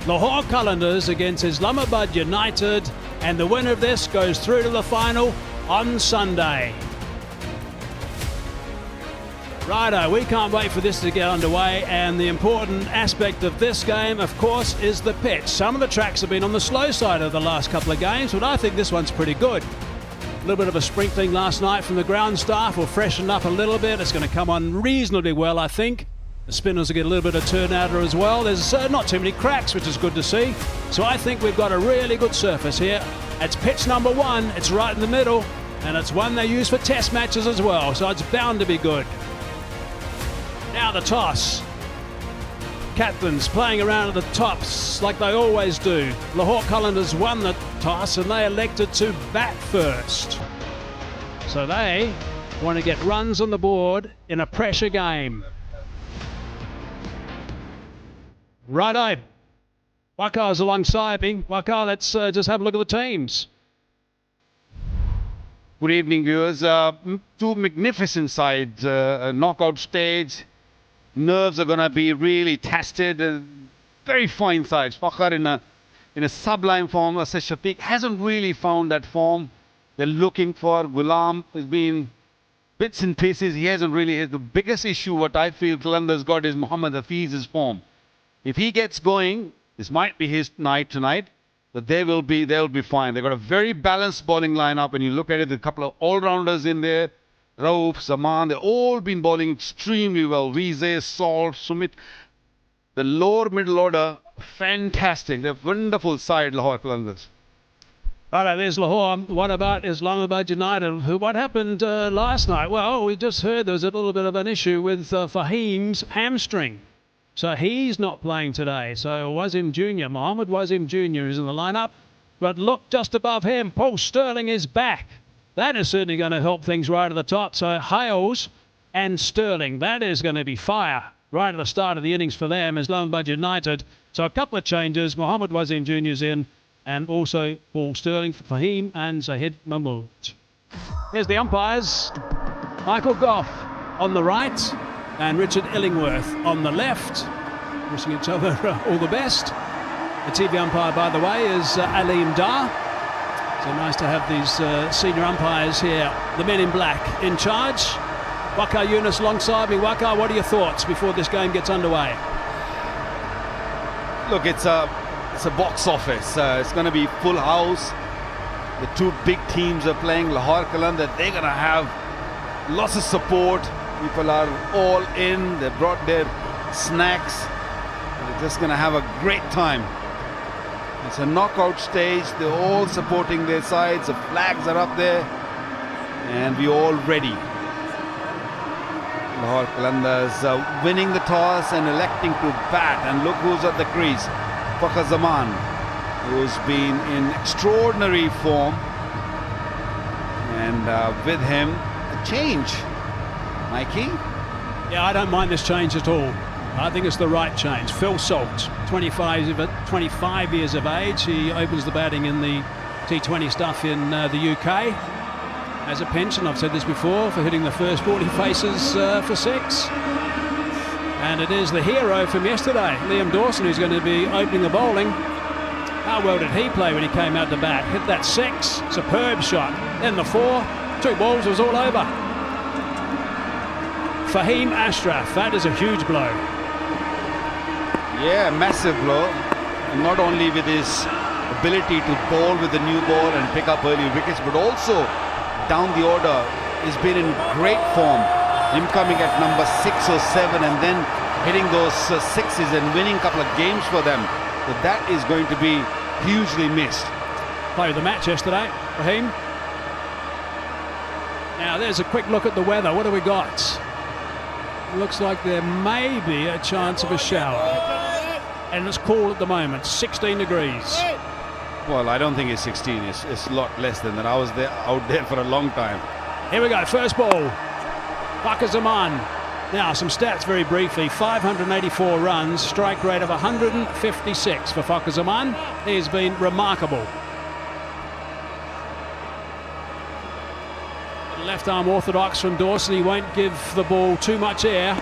Lahore Qalandars against Islamabad United, and the winner of this goes through to the final on Sunday. Righto, we can't wait for this to get underway, and the important aspect of this game, of course, is the pitch. Some of the tracks have been on the slow side of the last couple of games, but I think this one's pretty good. A little bit of a sprinkling last night from the ground staff will freshen up a little bit. It's going to come on reasonably well, I think. The spinners will get a little bit of turnover as well. There's not too many cracks, which is good to see. So I think we've got a really good surface here. It's pitch number 1. It's right in the middle, and it's one they use for test matches as well, so it's bound to be good. Now the toss. Captains playing around at the tops like they always do. Lahore Qalandars won the toss and they elected to bat first. So they want to get runs on the board in a pressure game. Righto. Waqar's alongside me. Waqar, let's just have a look at the teams. Good evening, viewers. Two magnificent sides, a knockout stage. Nerves are going to be really tested. Very fine sides. Waqar in a sublime form. I say Shafique hasn't really found that form they're looking for. Ghulam has been bits and pieces. He hasn't really. The biggest issue what I feel Qalandars got is Mohammad Hafiz's form. If he gets going, this might be his night tonight. But they'll be fine. They've got a very balanced bowling lineup. When you look at it, a couple of all-rounders in there. Rauf, Zaman, they've all been bowling extremely well. Rize, Salt, Sumit. The lower middle order, fantastic. They're a wonderful side, Lahore Qalandars. All right, there's Lahore. What about Islamabad United? What happened last night? Well, we just heard there was a little bit of an issue with Fahim's hamstring. So he's not playing today. So Wasim Jr., Mohammad Wasim Jr. is in the lineup. But look just above him, Paul Sterling is back. That is certainly going to help things right at the top. So Hales and Sterling, that is going to be fire right at the start of the innings for them, Islamabad United. So a couple of changes. Mohammad Wasim Jr. is in, and also Paul Sterling for Fahim and Zahid Mahmood. Here's the umpires. Michael Goff on the right, and Richard Illingworth on the left, wishing each other all the best. The TV umpire, by the way, is Aleem Dar. So nice to have these senior umpires here, the men in black, in charge. Waqar Yunus alongside me. Waqar, what are your thoughts before this game gets underway? Look, it's a box office. It's going to be full house. The two big teams are playing. Lahore Qalandars, they're going to have lots of support. People are all in. They brought their snacks. They're just going to have a great time. It's a knockout stage. They're all supporting their sides. The flags are up there. And we're all ready. Lahore Qalandars winning the toss and electing to bat. And look who's at the crease. Fakhar Zaman, who's been in extraordinary form. And with him, a change. Mikey? Yeah, I don't mind this change at all. I think it's the right change. Phil Salt, 25 years of age. He opens the batting in the T20 stuff in the UK. Has a pension, I've said this before, for hitting the first 40 faces for 6. And it is the hero from yesterday, Liam Dawson, who's going to be opening the bowling. How well did he play when he came out to bat? Hit that 6, superb shot. Then the 4, 2 balls, was all over. Fahim Ashraf, that is a huge blow. Yeah, massive blow. And not only with his ability to bowl with the new ball and pick up early wickets, but also down the order, he's been in great form. Him coming at number 6 or 7 and then hitting those 6s and winning a couple of games for them. So that is going to be hugely missed. Played the match yesterday, Fahim. Now there's a quick look at the weather. What do we got? Looks like there may be a chance of a shower. And it's cool at the moment, 16 degrees. Well, I don't think it's 16. It's a lot less than that. I was out there for a long time. Here we go, first ball. Fakhar Zaman. Now, some stats very briefly. 584 runs, strike rate of 156 for Fakhar Zaman. He's been remarkable. Left arm orthodox from Dawson. He won't give the ball too much air.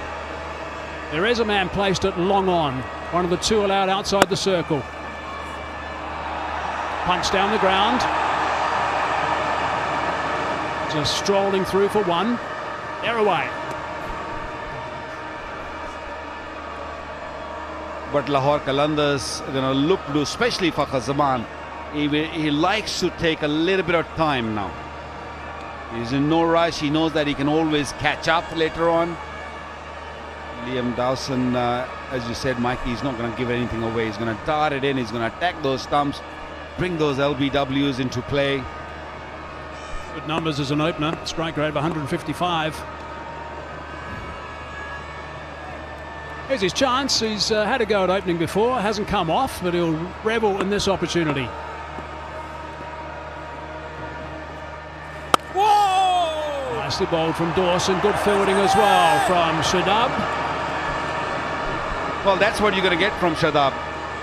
There is a man placed at long on. One of the two allowed outside the circle. Punch down the ground. Just strolling through for one. They're away. But Lahore Qalandars are going to look to, especially Fakhar Zaman. He likes to take a little bit of time now. He's in no rush. He knows that he can always catch up later on. Liam Dawson, as you said, Mikey, he's not going to give anything away. He's going to dart it in. He's going to attack those stumps, bring those LBWs into play. Good numbers as an opener. Strike rate of 155. Here's his chance. He's had a go at opening before. Hasn't come off, but he'll revel in this opportunity. Whoa! Nicely bowled from Dawson. Good fielding as well from Shadab. Well, that's what you're going to get from Shadab.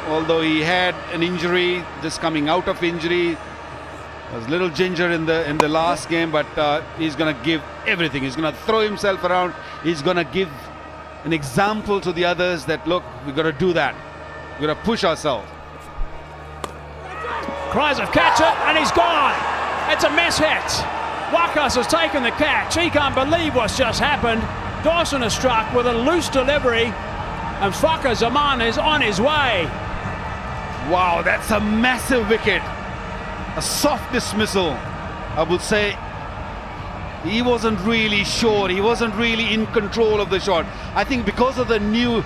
Although he had an injury, just coming out of injury, was a little ginger in the last game, but he's going to give everything. He's going to throw himself around. He's going to give an example to the others that, look, we've got to do that. We've got to push ourselves. Cries of catch it, and he's gone. It's a miss hit. Wakas has taken the catch. He can't believe what's just happened. Dawson has struck with a loose delivery, and Fakhar Zaman is on his way. Wow, that's a massive wicket. A soft dismissal, I would say. He wasn't really sure. He wasn't really in control of the shot. I think because of the new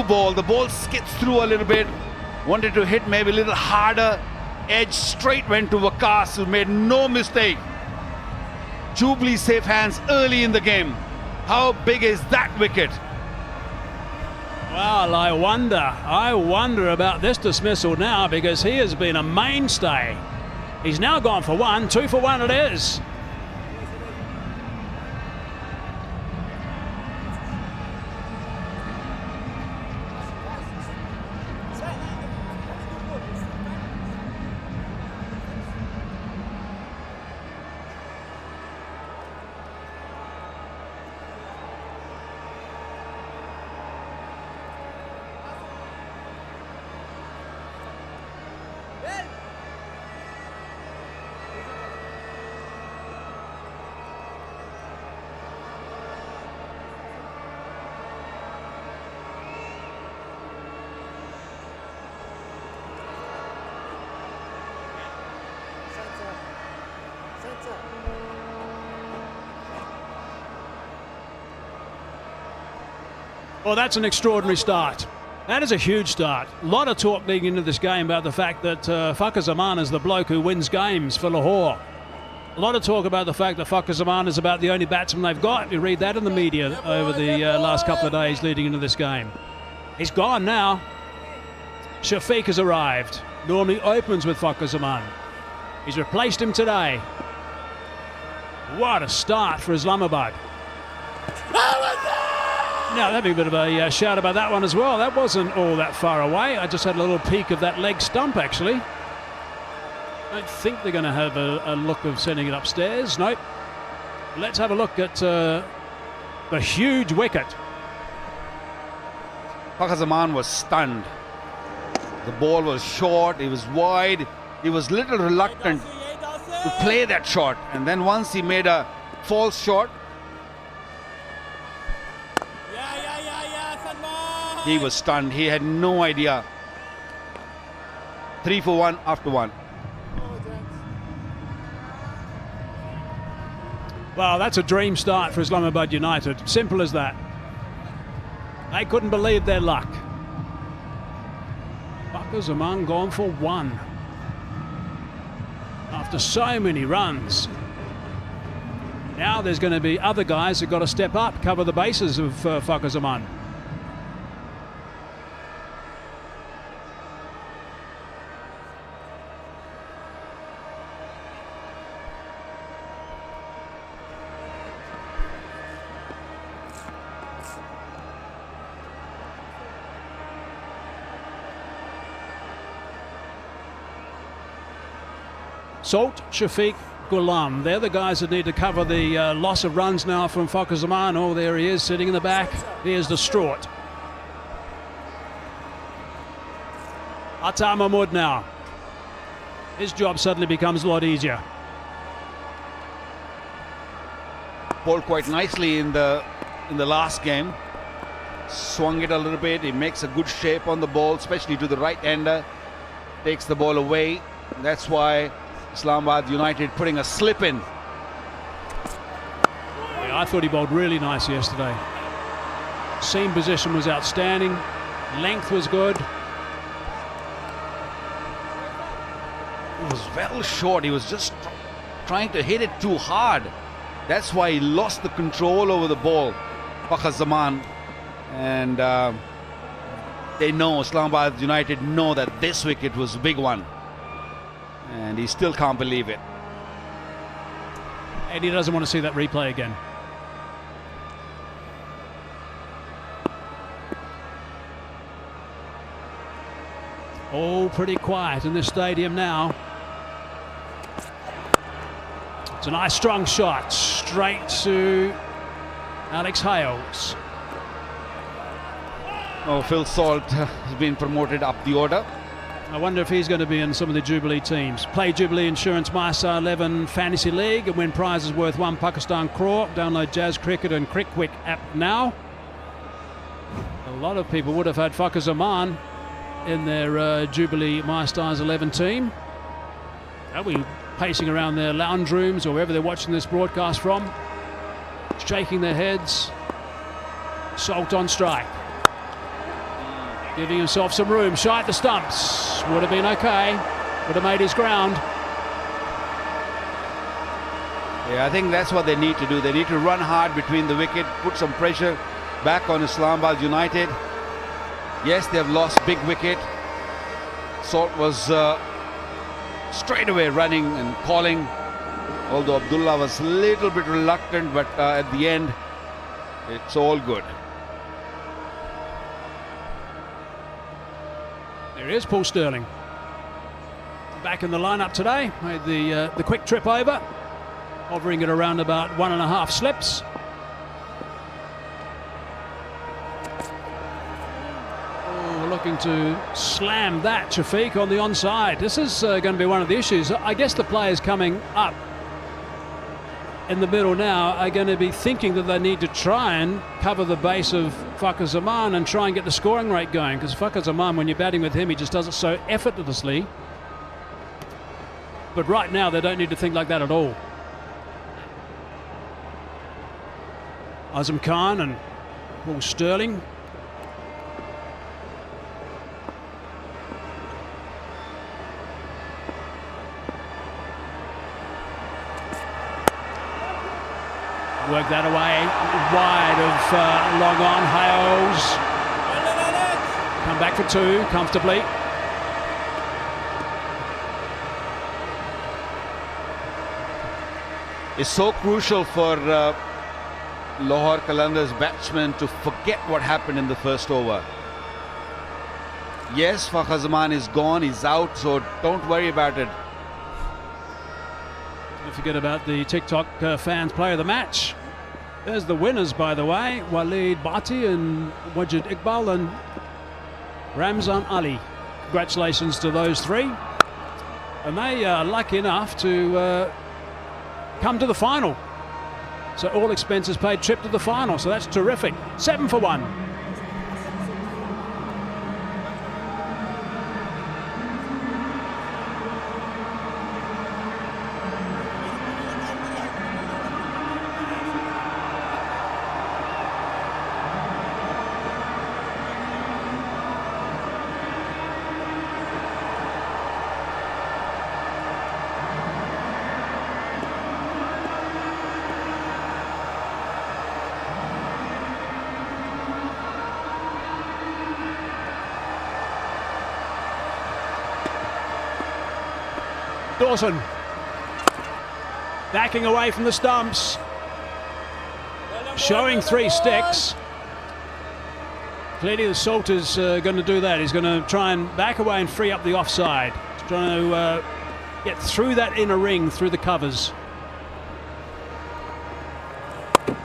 ball, the ball skids through a little bit. Wanted to hit maybe a little harder. Edge straight went to Wakas, who made no mistake. Jubilee safe hands early in the game. How big is that wicket? Well, I wonder about this dismissal now, because he has been a mainstay. He's now gone for one. 2 for 1 it is. Well, that's an extraordinary start. That is a huge start. A lot of talk leading into this game about the fact that Fakhar Zaman is the bloke who wins games for Lahore. A lot of talk about the fact that Fakhar Zaman is about the only batsman they've got. You read that in the media over the last couple of days leading into this game. He's gone now. Shafique has arrived. Normally opens with Fakhar Zaman. He's replaced him today. What a start for Islamabad. Now, having a bit of a shout about that one as well. That wasn't all that far away. I just had a little peek of that leg stump, actually. I don't think they're going to have a look of sending it upstairs. Nope. Let's have a look at the huge wicket. Fakhar Zaman was stunned. The ball was short, it was wide. He was a little reluctant to play that shot. And then once he made a false shot, he was stunned. He had no idea. 3 for 1 after 1. Well, that's a dream start for Islamabad United. Simple as that. They couldn't believe their luck. Fakhar Zaman gone for 1. After so many runs. Now there's going to be other guys who've got to step up, cover the bases of Fakhar Zaman. Salt, Shafique, Ghulam. They're the guys that need to cover the loss of runs now from Fakhar Zaman. Oh, there he is sitting in the back. He is distraught. Atta Mahmood now. His job suddenly becomes a lot easier. Bowled quite nicely in the last game. Swung it a little bit. He makes a good shape on the ball, especially to the right-hander. Takes the ball away. That's why Islamabad United putting a slip in. Yeah, I thought he bowled really nice yesterday. Seam position was outstanding. Length was good. It was well short. He was just trying to hit it too hard. That's why he lost the control over the ball, Fakhar Zaman. And they know, Islamabad United know that this wicket was a big one. And he still can't believe it. And he doesn't want to see that replay again. All pretty quiet in this stadium now. It's a nice strong shot straight to Alex Hales. Oh, Phil Salt has been promoted up the order. I wonder if he's going to be in some of the Jubilee teams. Play Jubilee Insurance MyStar 11 Fantasy League and win prizes worth £1 Pakistan crore. Download Jazz Cricket and Crickwick app now. A lot of people would have had Fakhar Zaman in their Jubilee MyStars 11 team. They'll be pacing around their lounge rooms or wherever they're watching this broadcast from, shaking their heads. Salt on strike. Giving himself some room. Shy at the stumps. Would have been okay. Would have made his ground. Yeah, I think that's what they need to do. They need to run hard between the wicket, put some pressure back on Islamabad United. Yes, they have lost big wicket. Salt was straight away running and calling, although Abdullah was a little bit reluctant, but at the end, it's all good. There is Paul Sterling. Back in the lineup today. Made the quick trip over, hovering at around about 1.5 slips. Oh, looking to slam that, Shafique, on the onside. This is going to be one of the issues. I guess the players coming up in the middle now are going to be thinking that they need to try and cover the base of Fakhar Zaman and try and get the scoring rate going, because Fakhar Zaman, when you're batting with him, he just does it so effortlessly. But right now they don't need to think like that at all. Azam Khan and Paul Sterling. Work that away, wide of long on. Hales come back for 2 comfortably. It's so crucial for Lahore Qalandars batsmen to forget what happened in the first over. Yes, Fakhar Zaman is gone, he's out, so don't worry about it. Don't forget about the TikTok fans player of the match. There's the winners, by the way. Waleed Bhatti and Wajid Iqbal and Ramzan Ali. Congratulations to those 3. And they are lucky enough to come to the final. So all expenses paid, trip to the final. So that's terrific. 7 for 1. Dawson backing away from the stumps, showing 3 sticks. Clearly the Salt is going to do that. He's going to try and back away and free up the offside. He's trying to get through that inner ring, through the covers.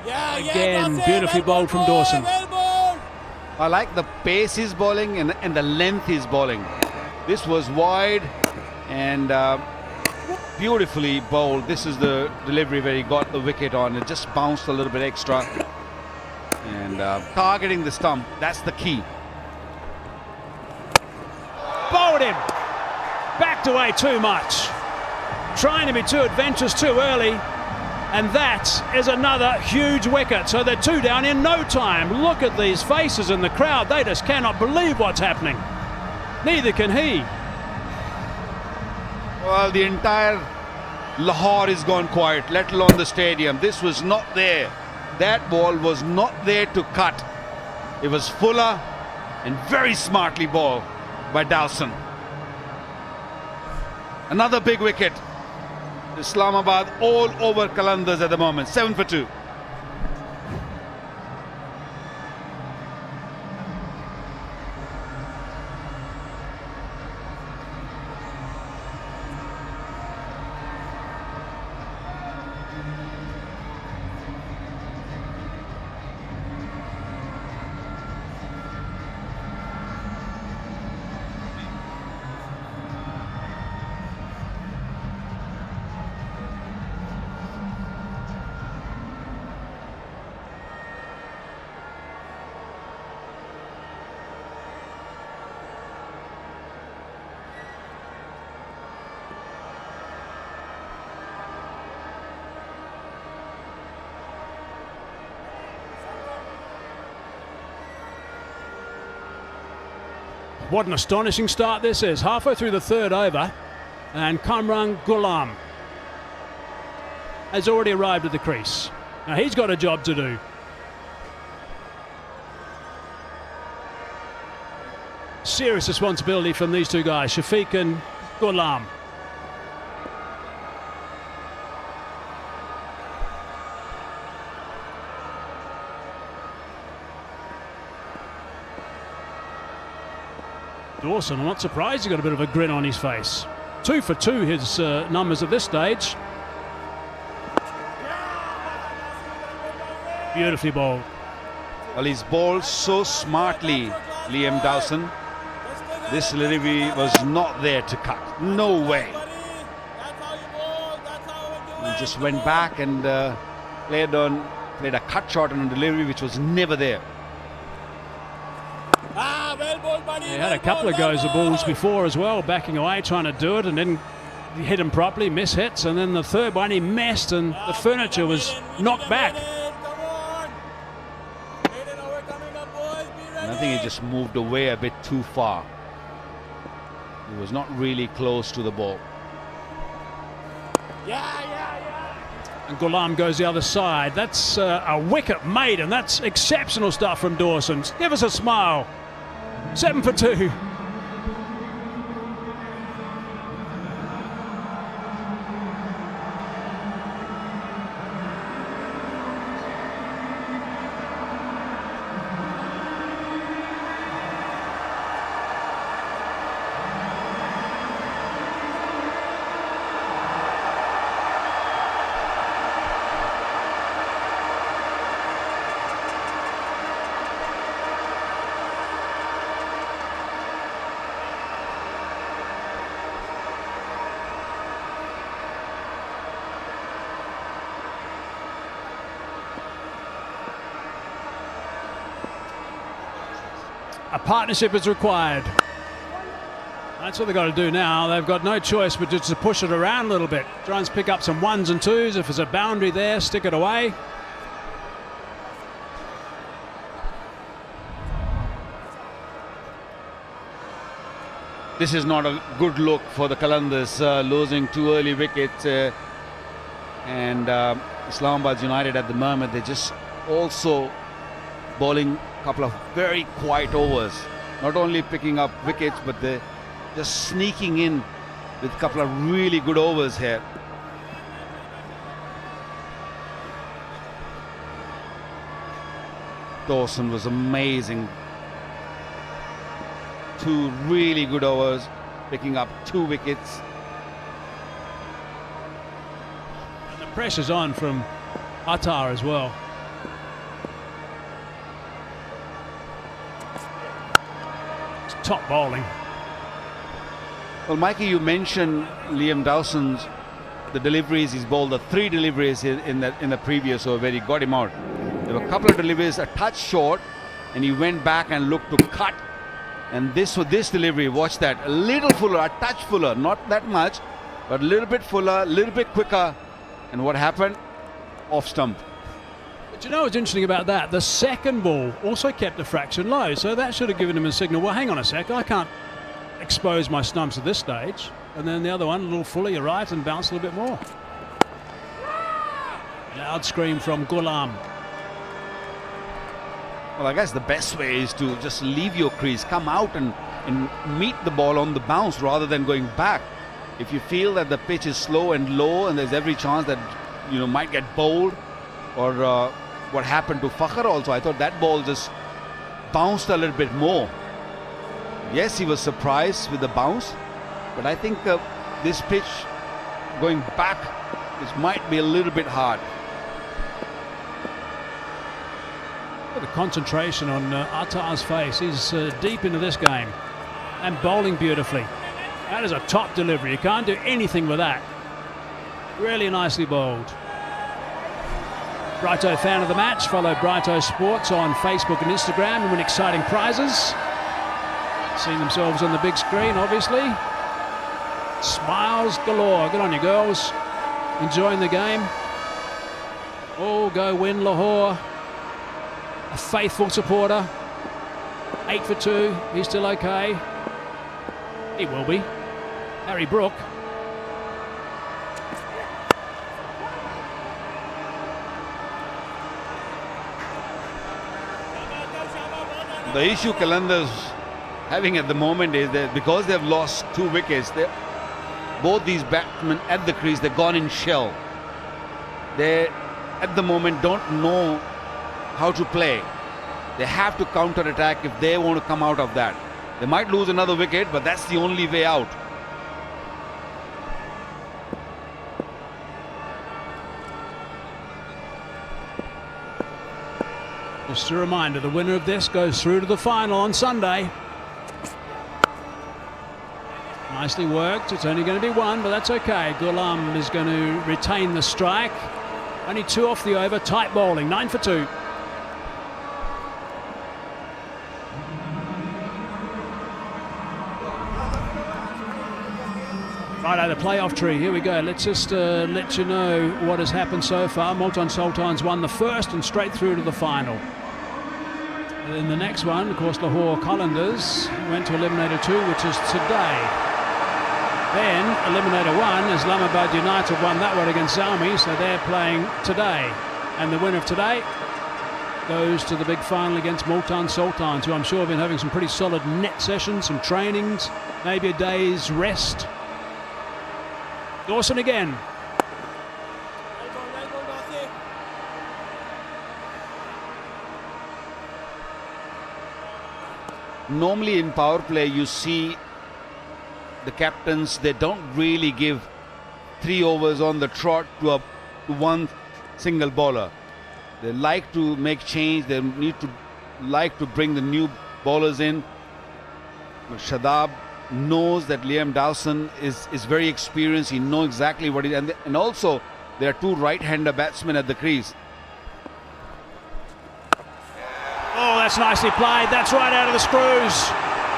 Again, beautifully bowled from Dawson. I like the pace he's bowling and the length he's bowling. This was wide and beautifully bowled. This is the delivery where he got the wicket on. It just bounced a little bit extra. And targeting the stump, that's the key. Bowled him. Backed away too much. Trying to be too adventurous too early. And that is another huge wicket. So they're 2 down in no time. Look at these faces in the crowd. They just cannot believe what's happening. Neither can he. Well, the entire Lahore is gone quiet, let alone the stadium. This was not there. That ball was not there to cut. It was fuller and very smartly bowled by Dawson. Another big wicket. Islamabad all over Qalandars at the moment. 7 for 2. What an astonishing start this is. Halfway through the 3rd over, and Kamran Ghulam has already arrived at the crease. Now he's got a job to do. Serious responsibility from these two guys, Shafique and Ghulam. Dawson, I'm not surprised he's got a bit of a grin on his face. 2 for 2 his numbers at this stage. Beautifully bowled. Well, he's bowled so smartly, Liam Dawson. This delivery was not there to cut. No way. He just went back and played a cut shot on a delivery which was never there. He had a couple of goes of balls before as well, backing away, trying to do it, and then hit him properly, miss hits, and then the third one he missed and the furniture was knocked back. And I think he just moved away a bit too far. He was not really close to the ball. And Ghulam goes the other side. That's a wicket made, and that's exceptional stuff from Dawson. Give us a smile. 7 for 2. A partnership is required. That's what they've got to do now. They've got no choice but just to push it around a little bit. Try and pick up some 1s and 2s. If there's a boundary there, stick it away. This is not a good look for the Qalandars, losing 2 early wickets. And Islamabad United at the moment, they're just also bowling a couple of very quiet overs. Not only picking up wickets, but they're just sneaking in with a couple of really good overs here. Dawson was amazing. 2 really good overs, picking up 2 wickets. And the pressure's on from Attar as well. It's top bowling. Well, Mikey, you mentioned Liam Dawson's the deliveries. He's bowled the 3 deliveries in the previous over where he got him out. There were a couple of deliveries a touch short, and he went back and looked to cut. And this delivery, watch that, a little fuller, a touch fuller, not that much, but a little bit fuller, a little bit quicker. And what happened? Off stump. But you know what's interesting about that? The second ball also kept a fraction low, so that should have given him a signal. Well, hang on a sec, I can't expose my stumps at this stage. And then the other one, a little fuller, you're right, and bounce a little bit more. Loud scream from Ghulam. Well, I guess the best way is to just leave your crease, come out and meet the ball on the bounce rather than going back. If you feel that the pitch is slow and low and there's every chance that might get bowled, or what happened to Fakhr also, I thought that ball just bounced a little bit more. Yes, he was surprised with the bounce, but I think this pitch going back, this might be a little bit hard. The concentration on Attar's face. He's deep into this game and bowling beautifully. That is a top delivery. You can't do anything with that. Really nicely bowled. Brighto fan of the match. Follow Brighto Sports on Facebook and Instagram and win exciting prizes. Seeing themselves on the big screen, obviously. Smiles galore. Good on you, girls. Enjoying the game. Oh, go win Lahore. A faithful supporter. 8 for 2. He's still okay. He will be. Harry Brook. The issue Qalandars having at the moment is that because they've lost 2 wickets, both these batsmen at the crease, they've gone in shell. They at the moment don't know how to play. They have to counter attack if they want to come out of that. They might lose another wicket, but that's the only way out. Just a reminder, the winner of this goes through to the final on Sunday. Nicely worked. It's only going to be 1, but that's okay. Ghulam is going to retain the strike. Only 2 off the over. Tight bowling. 9 for 2. Righto, the playoff tree. Here we go. Let's just let you know what has happened so far. Multan Sultans won the first and straight through to the final. And then the next one, of course, Lahore Qalandars went to Eliminator 2, which is today. Then Eliminator 1, Islamabad United won that one against Zalmi, so they're playing today. And the winner of today goes to the big final against Multan Sultans, who I'm sure have been having some pretty solid net sessions, some trainings, maybe a day's rest. Dawson again. Normally in power play you see the captains, they don't really give 3 overs on the trot to one single bowler. They like to make change, they like to bring the new bowlers in. But Shadab knows that Liam Dawson is very experienced. He knows exactly what he and also there are 2 right-hander batsmen at the crease. Oh, that's nicely played. That's right out of the screws.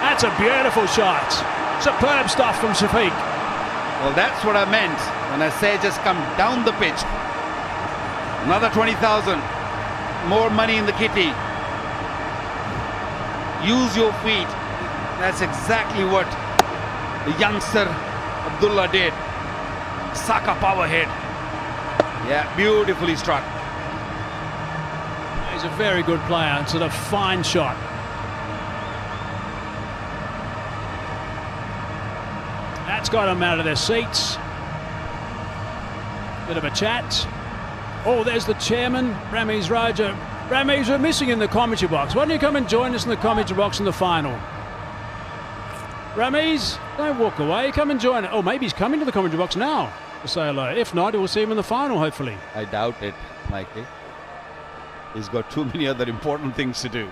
That's a beautiful shot. Superb stuff from Shafique. Well, that's what I meant when I say just come down the pitch. Another 20,000. More money in the kitty. Use your feet. That's exactly what the youngster Abdullah did. Saka power hit. Yeah, beautifully struck. He's a very good player. It's a fine shot. That's got them out of their seats. Bit of a chat. Oh, there's the chairman, Ramiz Raja. Ramiz, we're missing in the commentary box. Why don't you come and join us in the commentary box in the final? Ramiz, don't walk away. Come and join it. Oh, maybe he's coming to the commentary box now to say hello. If not, we'll see him in the final, hopefully. I doubt it, Mikey. He's got too many other important things to do.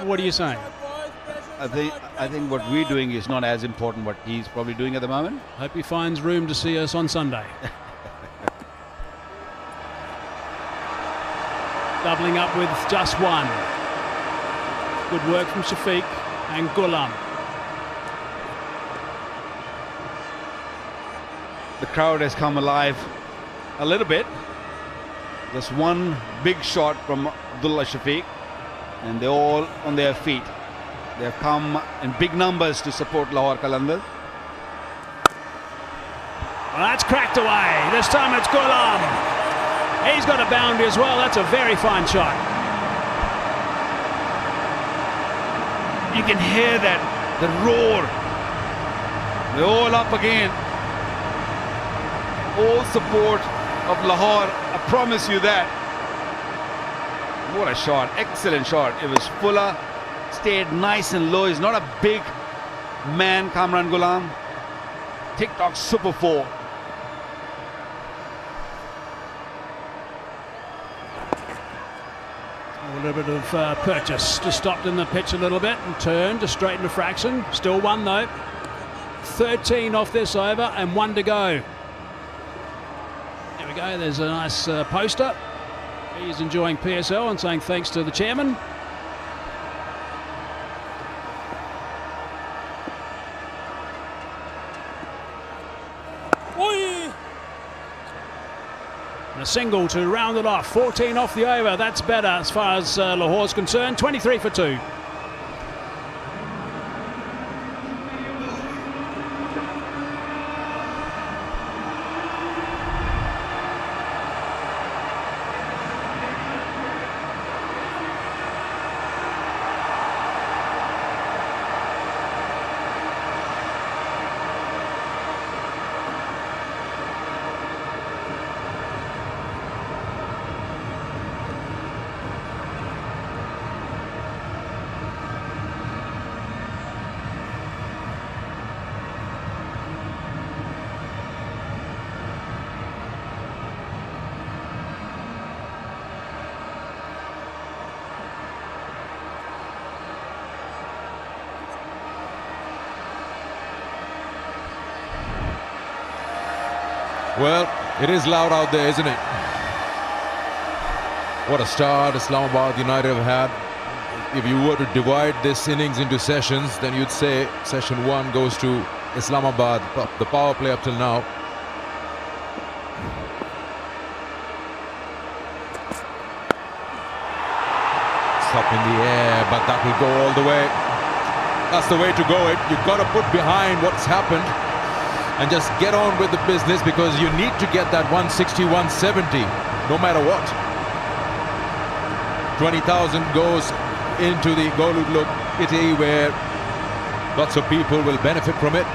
What are you saying? I think what we're doing is not as important what he's probably doing at the moment. Hope he finds room to see us on Sunday. Doubling up with just one. Good work from Shafique and Ghulam. The crowd has come alive a little bit. Just one big shot from Abdullah Shafique, and they're all on their feet. They have come in big numbers to support Lahore Qalandars. Well, that's cracked away. This time it's Ghulam. He's got a boundary as well. That's a very fine shot. You can hear that, the roar. They're all up again. All support of Lahore. I promise you that. What a shot. Excellent shot. It was fuller. Stayed nice and low. He's not a big man, Kamran Ghulam. TikTok Super 4. A little bit of purchase. Just stopped in the pitch a little bit and turned to straighten the fraction. Still one though. 13 off this over and one to go. There we go. There's a nice poster. He's enjoying PSL and saying thanks to the chairman. And a single to round it off. 14 off the over. That's better as far as Lahore's concerned. 23 for 2. Well, it is loud out there, isn't it? What a start Islamabad United have had. If you were to divide this innings into sessions, then you'd say session 1 goes to Islamabad, the power play up till now. It's up in the air, but that will go all the way. That's the way to go. You've got to put behind what's happened and just get on with the business, because you need to get that 160, 170, no matter what. 20,000 goes into the Golud Kitty, where lots of people will benefit from it.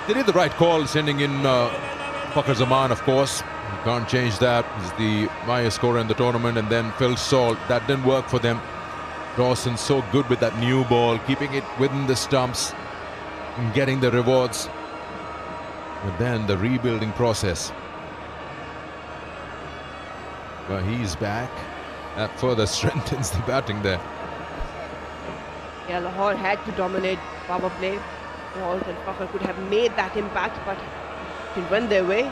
They did the right call sending in Fakhar Zaman, of course. You can't change that. He's the highest scorer in the tournament. And then Phil Salt. That didn't work for them. Dawson so good with that new ball, keeping it within the stumps and getting the rewards. But then the rebuilding process. Well, he's back. That further strengthens the batting there. Yeah, Lahore had to dominate power play. Salt and Fakhar could have made that impact, but it went their way.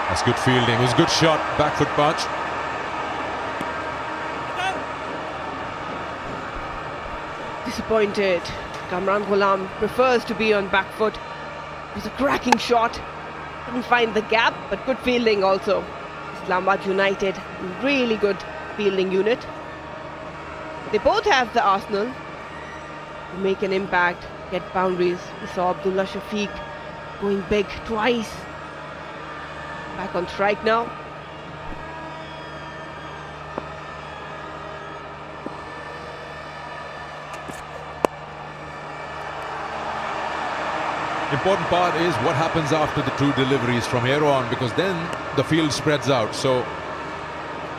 That's good fielding. It was a good shot. Back foot punch. Disappointed. Kamran Ghulam prefers to be on back foot. It was a cracking shot. Couldn't find the gap, but good fielding also. Islamabad United, really good fielding unit. They both have the arsenal to make an impact, get boundaries. We saw Abdullah Shafique going big twice. Back on strike now. important part is what happens after the two deliveries from here on, because then the field spreads out. So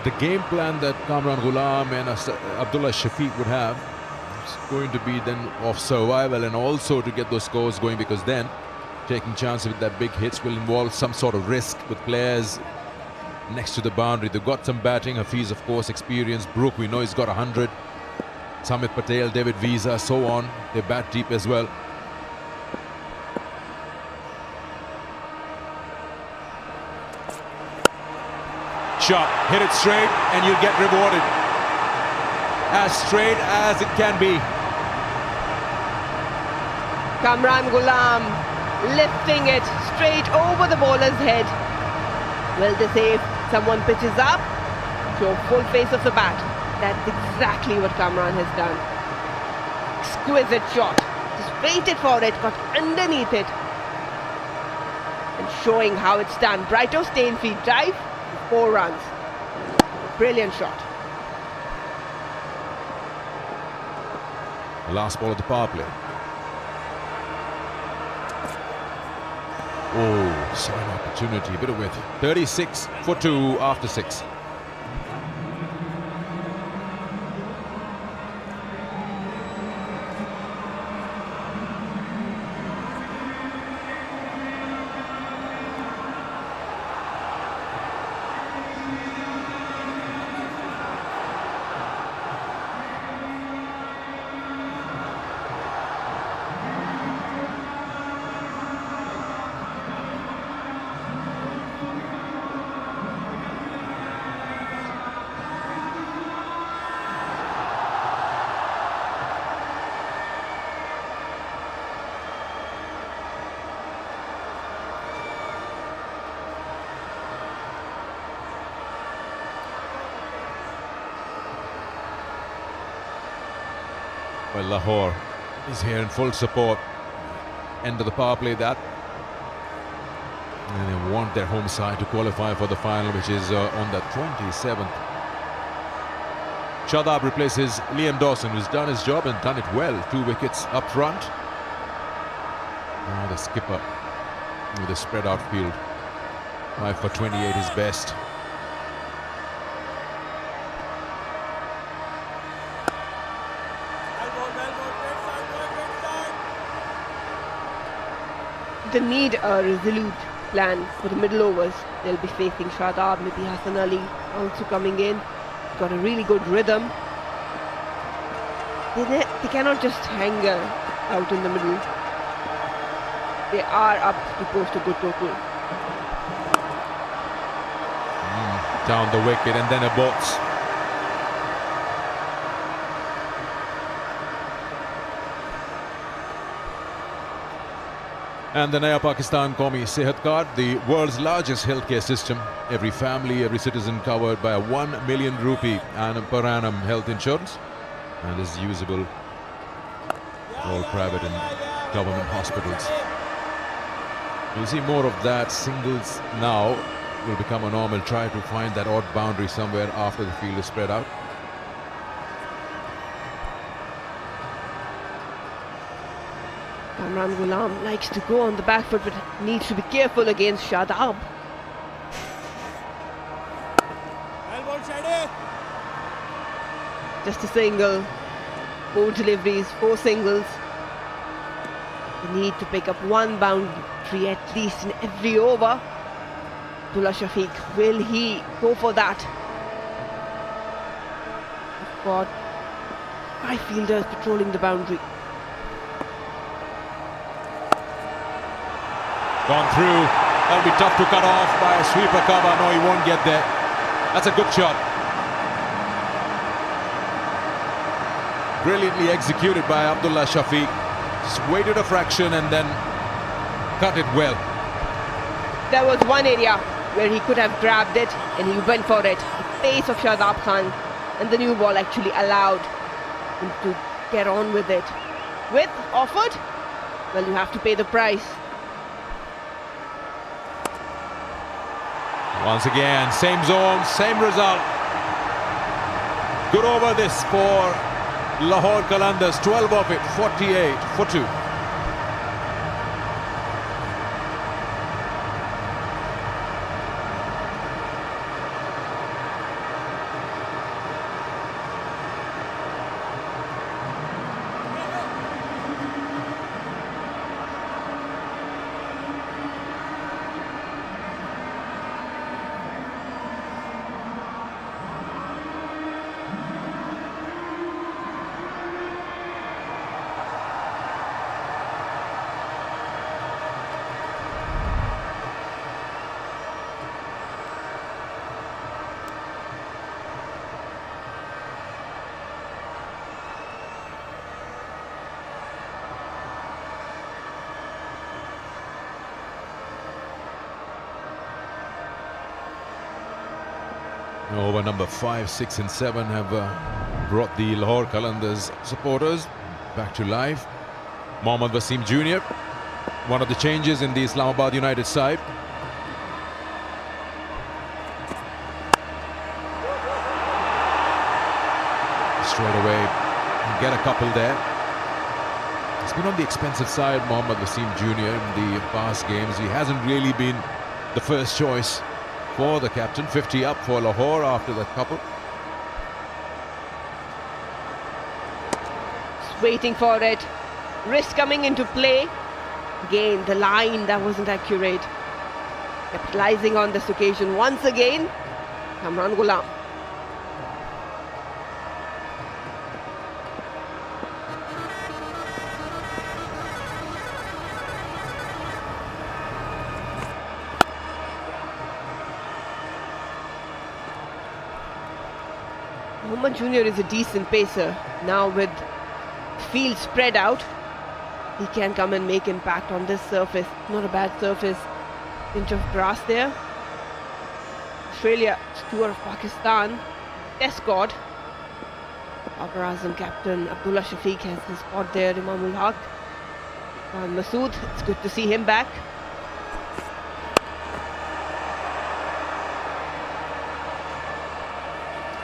the game plan that Kamran Ghulam and Abdullah Shafique would have is going to be then of survival and also to get those scores going, because then taking chances with that big hits will involve some sort of risk with players next to the boundary. They've got some batting. Hafiz, of course, experienced. Brook, we know he's got 100. Samit Patel, David Visa, so on. They bat deep as well. Shot, hit it straight and you'll get rewarded. As straight as it can be. Kamran Ghulam lifting it straight over the bowler's head. Well, they say if someone pitches up, show full face of the bat. That's exactly what Kamran has done. Exquisite shot. Just waited for it, got underneath it. And showing how it's done. Brighto Stainfield drive, 4 runs. Brilliant shot. The last ball of the power play. Oh, so an opportunity, a bit of width. 36 for 2 after 6. Well, Lahore is here in full support. End of the power play that. And they want their home side to qualify for the final, which is on the 27th. Shadab replaces Liam Dawson, who's done his job and done it well. 2 wickets up front. Now the skipper with a spread out field. 5 for 28 is best. They need a resolute plan for the middle overs. They'll be facing Shadab, maybe Hassan Ali also coming in. Got a really good rhythm. They cannot just hang out in the middle. They are up to post a good total. Down the wicket and then a box. And the Naya Pakistan Qawmi Sehat Card, the world's largest healthcare system. Every family, every citizen covered by a 1 million rupee per annum health insurance, and is usable for all private and government hospitals. You'll see more of that. Singles now will become a normal. Try to find that odd boundary somewhere after the field is spread out. Kamran Ghulam likes to go on the back foot, but needs to be careful against Shadab. Just a single, 4 deliveries, 4 singles. They need to pick up 1 boundary at least in every over. Abdullah Shafique, will he go for that? We've got 5 fielders patrolling the boundary. Gone through. That'll be tough to cut off by a sweeper cover. No, he won't get there. That's a good shot. Brilliantly executed by Abdullah Shafique. Just waited a fraction and then cut it well. There was one area where he could have grabbed it and he went for it. The pace of Shadab Khan, and the new ball actually allowed him to get on with it. With offered, well, you have to pay the price. Once again, same zone, same result. Good over this for Lahore Qalandars, 12 of it, 48 for 2. Over number 5, 6 and 7 have brought the Lahore Qalandars supporters back to life. Mohammad Wasim Jr., one of the changes in the Islamabad United side. Straight away, get a couple there. He's been on the expensive side, Mohammad Wasim Jr. in the past games. He hasn't really been the first choice for the captain. 50 up for Lahore after that couple. Just waiting for it. Wrist coming into play. Again, the line that wasn't accurate. Capitalizing on this occasion once again, Kamran Ghulam. Mohammad Jr. is a decent pacer. Now with field spread out, he can come and make impact on this surface. Not a bad surface. Inch of grass there. Australia tour of Pakistan. Test squad. Babar Azam captain Abdullah Shafique has his spot there. Imamul Haq. Masood, it's good to see him back.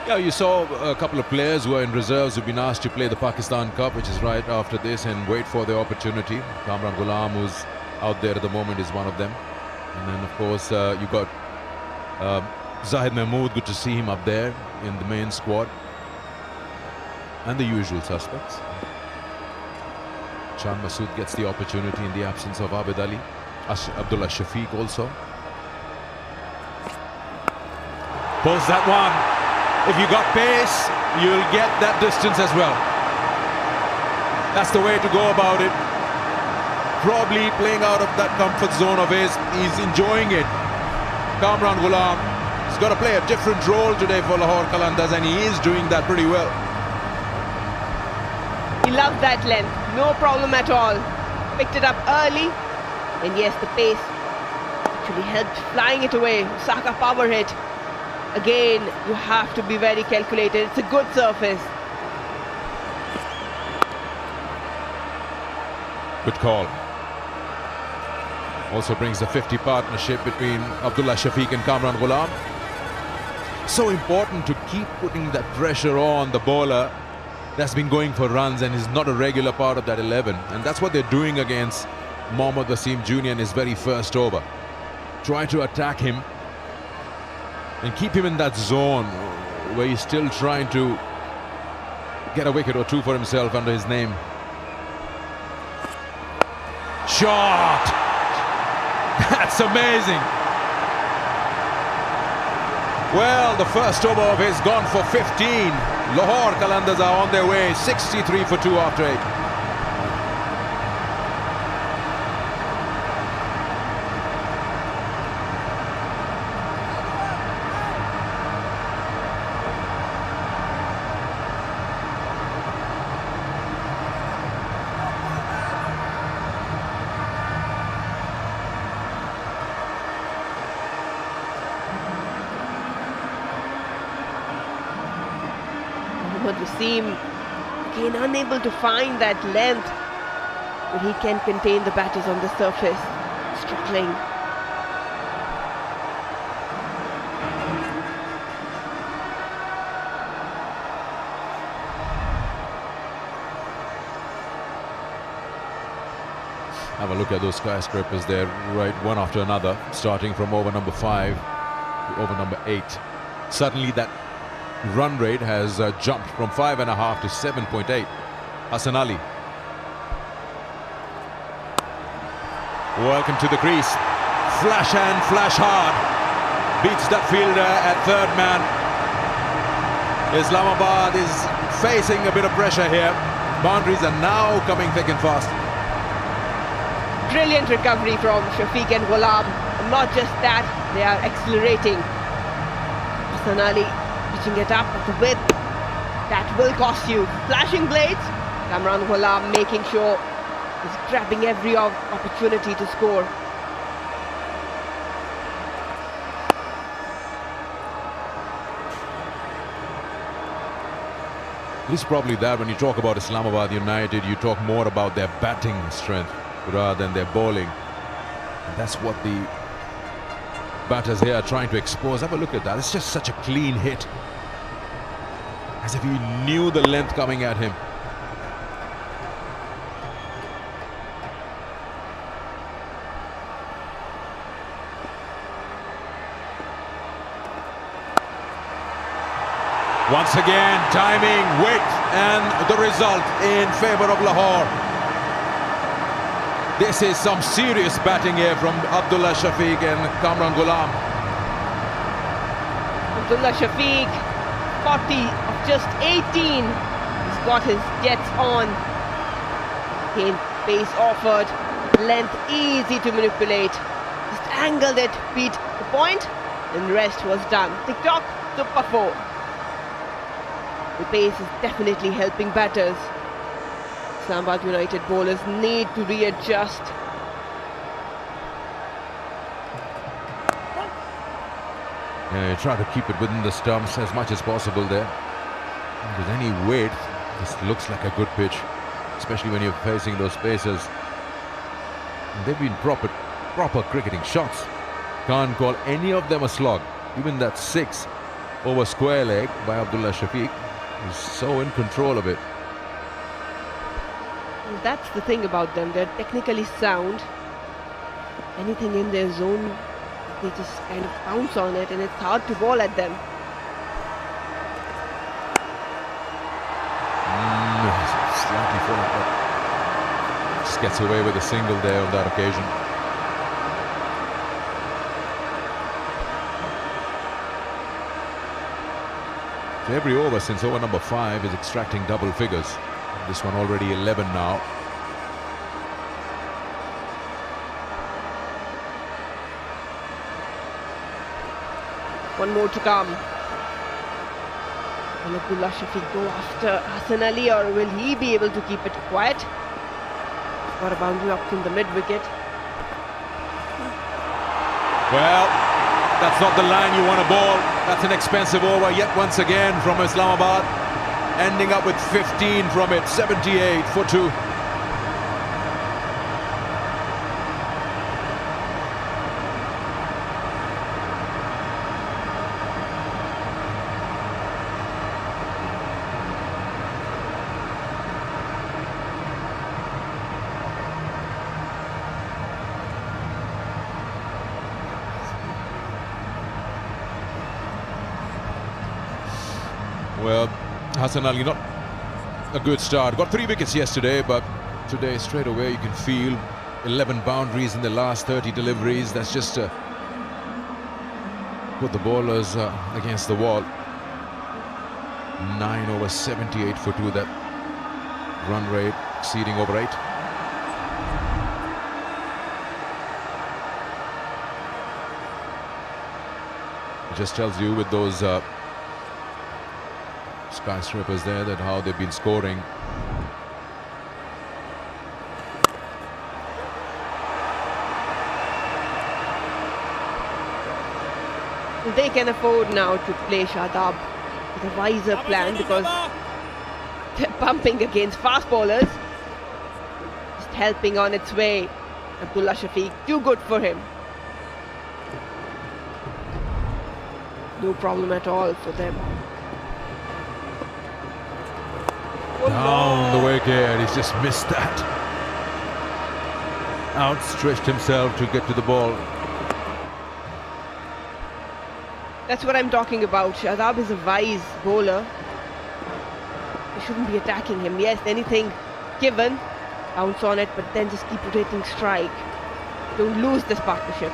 Yeah, you saw a couple of players who are in reserves who've been asked to play the Pakistan Cup, which is right after this, and wait for their opportunity. Kamran Ghulam, who's out there at the moment, is one of them. And then, of course, you got Zahid Mahmood. Good to see him up there in the main squad. And the usual suspects. Chan Masood gets the opportunity in the absence of Abid Ali. Abdullah Shafique also. Pulls that one. If you got pace, you'll get that distance as well. That's the way to go about it. Probably playing out of that comfort zone of his. He's enjoying it. Kamran Ghulam has got to play a different role today for Lahore Qalandars, and he is doing that pretty well. He loved that length, no problem at all. Picked it up early, and yes, the pace actually helped flying it away. Saka power hit. Again, you have to be very calculated. It's a good surface. Good call. Also brings the 50 partnership between Abdullah Shafique and Kamran Ghulam. So important to keep putting that pressure on the bowler that's been going for runs and is not a regular part of that 11. And that's what they're doing against Mohammad Wasim Jr. in his very first over. Try to attack him and keep him in that zone where he's still trying to get a wicket or two for himself under his name. Shot! That's amazing. Well, the first over of his gone for 15. Lahore Qalandars are on their way, 63 for 2 after 8. Wasim again unable to find that length, but he can contain the batters on the surface. Struggling. Have a look at those skyscrapers there, right, one after another, starting from over number 5 to over number 8. Suddenly that run rate has jumped from 5.5 to 7.8. Hassan Ali. Welcome to the crease. Flash hand, flash hard. Beats that fielder at third man. Islamabad is facing a bit of pressure here. Boundaries are now coming thick and fast. Brilliant recovery from Shafique and Ghulam. And not just that, they are accelerating. Hassan Ali pitching it up at the whip. That will cost you. Flashing blades. Kamran Ghulam making sure he's grabbing every opportunity to score. It's probably that when you talk about Islamabad United, you talk more about their batting strength rather than their bowling. And that's what the batters here are trying to expose. Have a look at that. It's just such a clean hit. As if he knew the length coming at him. Once again, timing, width, and the result in favour of Lahore. This is some serious batting here from Abdullah Shafique and Kamran Ghulam. Abdullah Shafique, 40 of just 18. He's got his jets on. Again, pace offered, length easy to manipulate. Just angled it, beat the point, and the rest was done. Tick-tock, super 4. The pace is definitely helping batters. Islamabad United bowlers need to readjust. Yeah, you try to keep it within the stumps as much as possible there. With any weight, this looks like a good pitch, especially when you're facing those pacers. And they've been proper cricketing shots. Can't call any of them a slog. Even that 6 over square leg by Abdullah Shafique is so in control of it. And that's the thing about them. They're technically sound. Anything in their zone, they just kind of bounce on it, and it's hard to bowl at them. Slightly full of it. Just gets away with a single there on that occasion. So every over since over number 5 is extracting double figures. This one already 11 now. One more to come. Will Abdullah Shafique go after Hassan Ali, or will he be able to keep it quiet? Got a boundary up in the mid-wicket. Well, that's not the line you want to bowl. That's an expensive over yet once again from Islamabad. Ending up with 15 from it, 78 for 2. Well, Hassan Ali, not a good start. Got 3 wickets yesterday, but today straight away you can feel 11 boundaries in the last 30 deliveries. That's just put the bowlers against the wall. 9 over 78 for 2, that run rate exceeding over 8. It just tells you with those skyscrapers there that how they've been scoring. They can afford now to play Shadab with a wiser plan, because they're bumping against fast bowlers. Just helping on its way. Abdullah Shafique, too good for him. No problem at all for them. Down the wicket, he's just missed that. Outstretched himself to get to the ball. That's what I'm talking about. Shadab is a wise bowler. You shouldn't be attacking him. Yes, anything given, bounce on it, but then just keep rotating strike. Don't lose this partnership.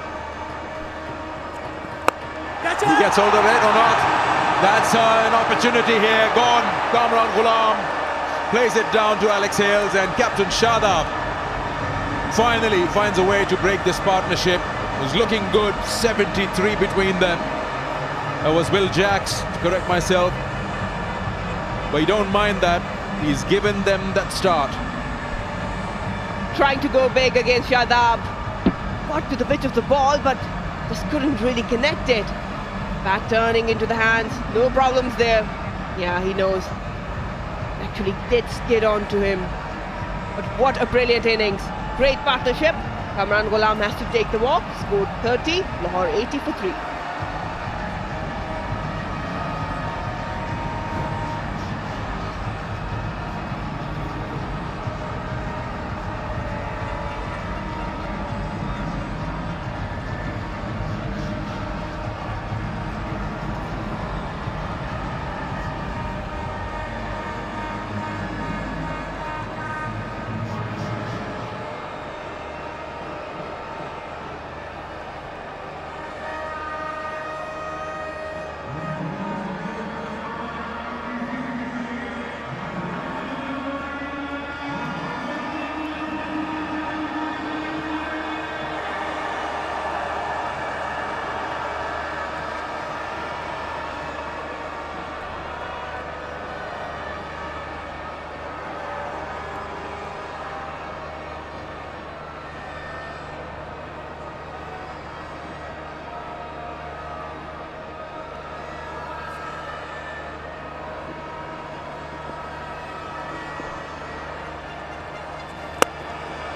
He gets hold of it or not. That's an opportunity here. Gone. Kamran Ghulam plays it down to Alex Hales, and Captain Shadab finally finds a way to break this partnership. It was looking good. 73 between them. That was Will Jacks, to correct myself. But you don't mind that. He's given them that start. Trying to go big against Shadab. Got to the pitch of the ball, but just couldn't really connect it. Back turning into the hands. No problems there. Yeah, he knows. Actually did skid onto him. But what a brilliant innings. Great partnership. Kamran Ghulam has to take the walk. Scored 30, Lahore 80 for 3.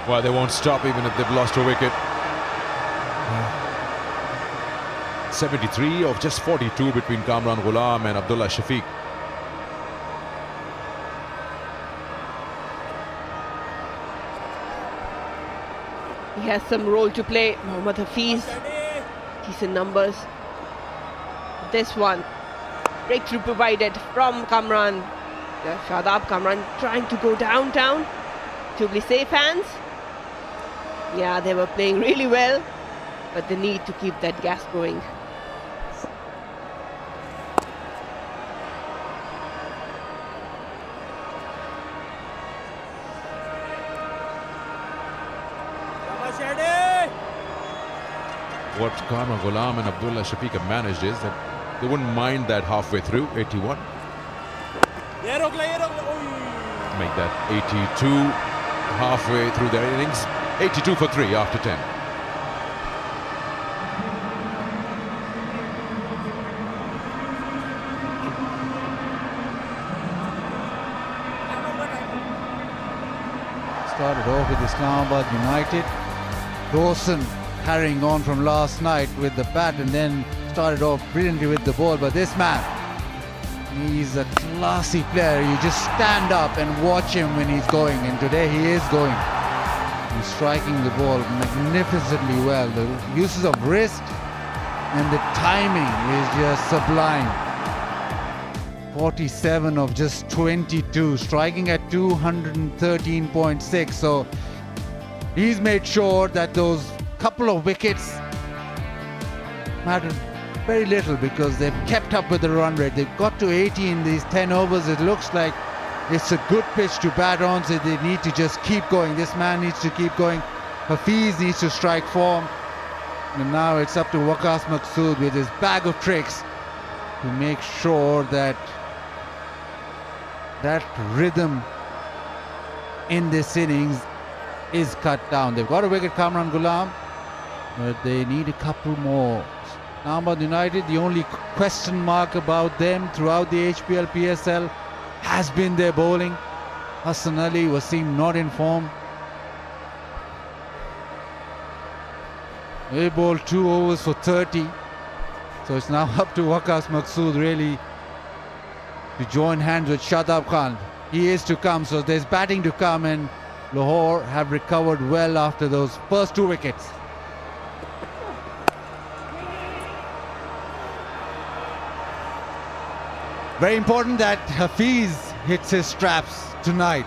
Well, they won't stop even if they've lost a wicket. 73 of just 42 between Kamran Ghulam and Abdullah Shafique. He has some role to play. Mohammad Hafiz, decent numbers. This one, breakthrough provided from Kamran. Shadab, Kamran trying to go downtown. Tubely safe hands. Yeah, they were playing really well, but they need to keep that gas going. What Kamran Ghulam and Abdullah Shafique have managed is that they wouldn't mind that halfway through, 81. Make that 82 halfway through their innings. 82 for 3 after 10. Started off with Islamabad United. Dawson carrying on from last night with the bat and then started off brilliantly with the ball. But this man, he's a classy player. You just stand up and watch him when he's going, and today he is going. He's striking the ball magnificently well. The uses of wrist and the timing is just sublime. 47 of just 22, striking at 213.6. So he's made sure that those couple of wickets mattered very little because they've kept up with the run rate. They've got to 80 in these 10 overs. It looks like it's a good pitch to bat on, so they need to just keep going. This man needs to keep going. Hafiz needs to strike form. And now it's up to Waqas Maqsood with his bag of tricks to make sure that that rhythm in this innings is cut down. They've got a wicket, Kamran Ghulam, but they need a couple more. Islamabad United, the only question mark about them throughout the HBL PSL has been their bowling. Hassan Ali was seen not in form. They bowled 2 overs for 30. So it's now up to Waqas Maqsood really to join hands with Shadab Khan. He is to come, so there's batting to come, and Lahore have recovered well after those first 2 wickets. Very important that Hafiz hits his straps tonight.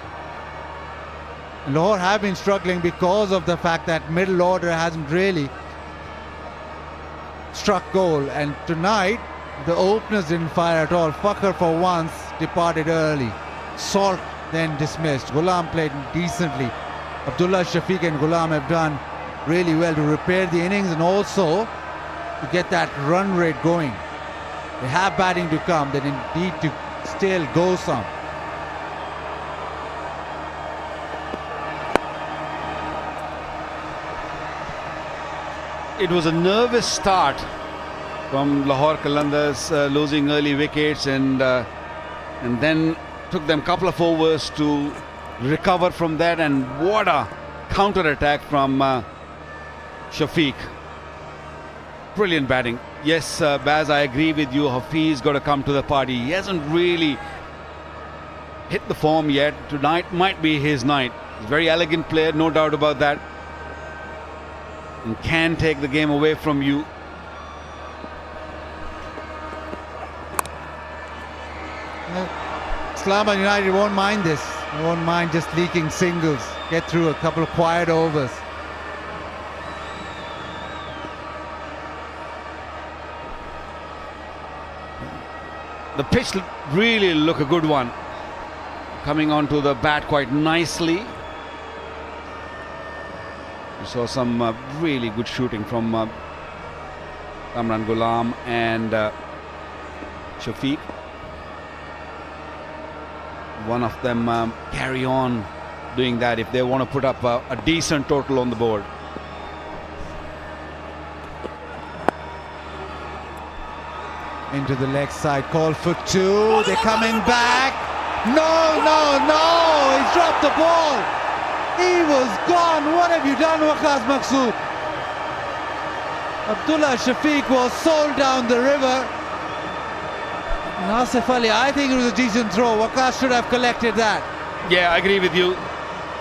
Lahore have been struggling because of the fact that middle order hasn't really struck goal, and tonight the openers didn't fire at all. Fakhr for once departed early. Salt then dismissed. Ghulam played decently. Abdullah Shafique and Ghulam have done really well to repair the innings and also to get that run rate going. They have batting to come. They need to still go some. It was a nervous start from Lahore Qalandars, losing early wickets, and then Took them a couple of overs to recover from that, and what a counter-attack from Shafique. Brilliant batting. Yes, Baz, I agree with you. Hafiz got to come to the party. He hasn't really hit the form yet. Tonight might be his night. He's a very elegant player, no doubt about that, and can take the game away from you. Islamabad United won't mind this. They won't mind just leaking singles. Get through a couple of quiet overs. The pitch really look a good one. Coming onto the bat quite nicely. We saw some really good shooting from Kamran Ghulam and Shafique. One of them carry on doing that if they want to put up a decent total on the board. Into the leg side, call for two. They're coming back. No, no, no! He's dropped the ball. He was gone. What have you done, Waqas Maqsood? Abdullah Shafique was sold down the river. Nasif Ali, I think it was a decent throw. Waqas should have collected that. Yeah, I agree with you.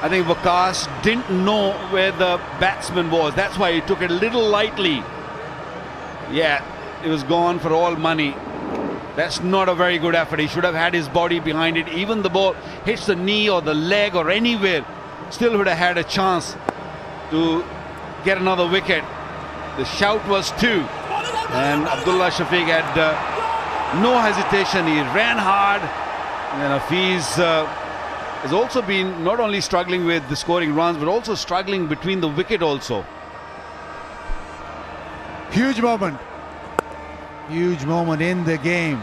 I think Waqas didn't know where the batsman was. That's why he took it a little lightly. Yeah, it was gone for all money. That's not a very good effort. He should have had his body behind it. Even the ball hits the knee or the leg or anywhere, still would have had a chance to get another wicket. The shout was two, and Abdullah Shafique had no hesitation. He ran hard, and Hafiz has also been not only struggling with the scoring runs, but also struggling between the wicket also. Huge moment. Huge moment in the game.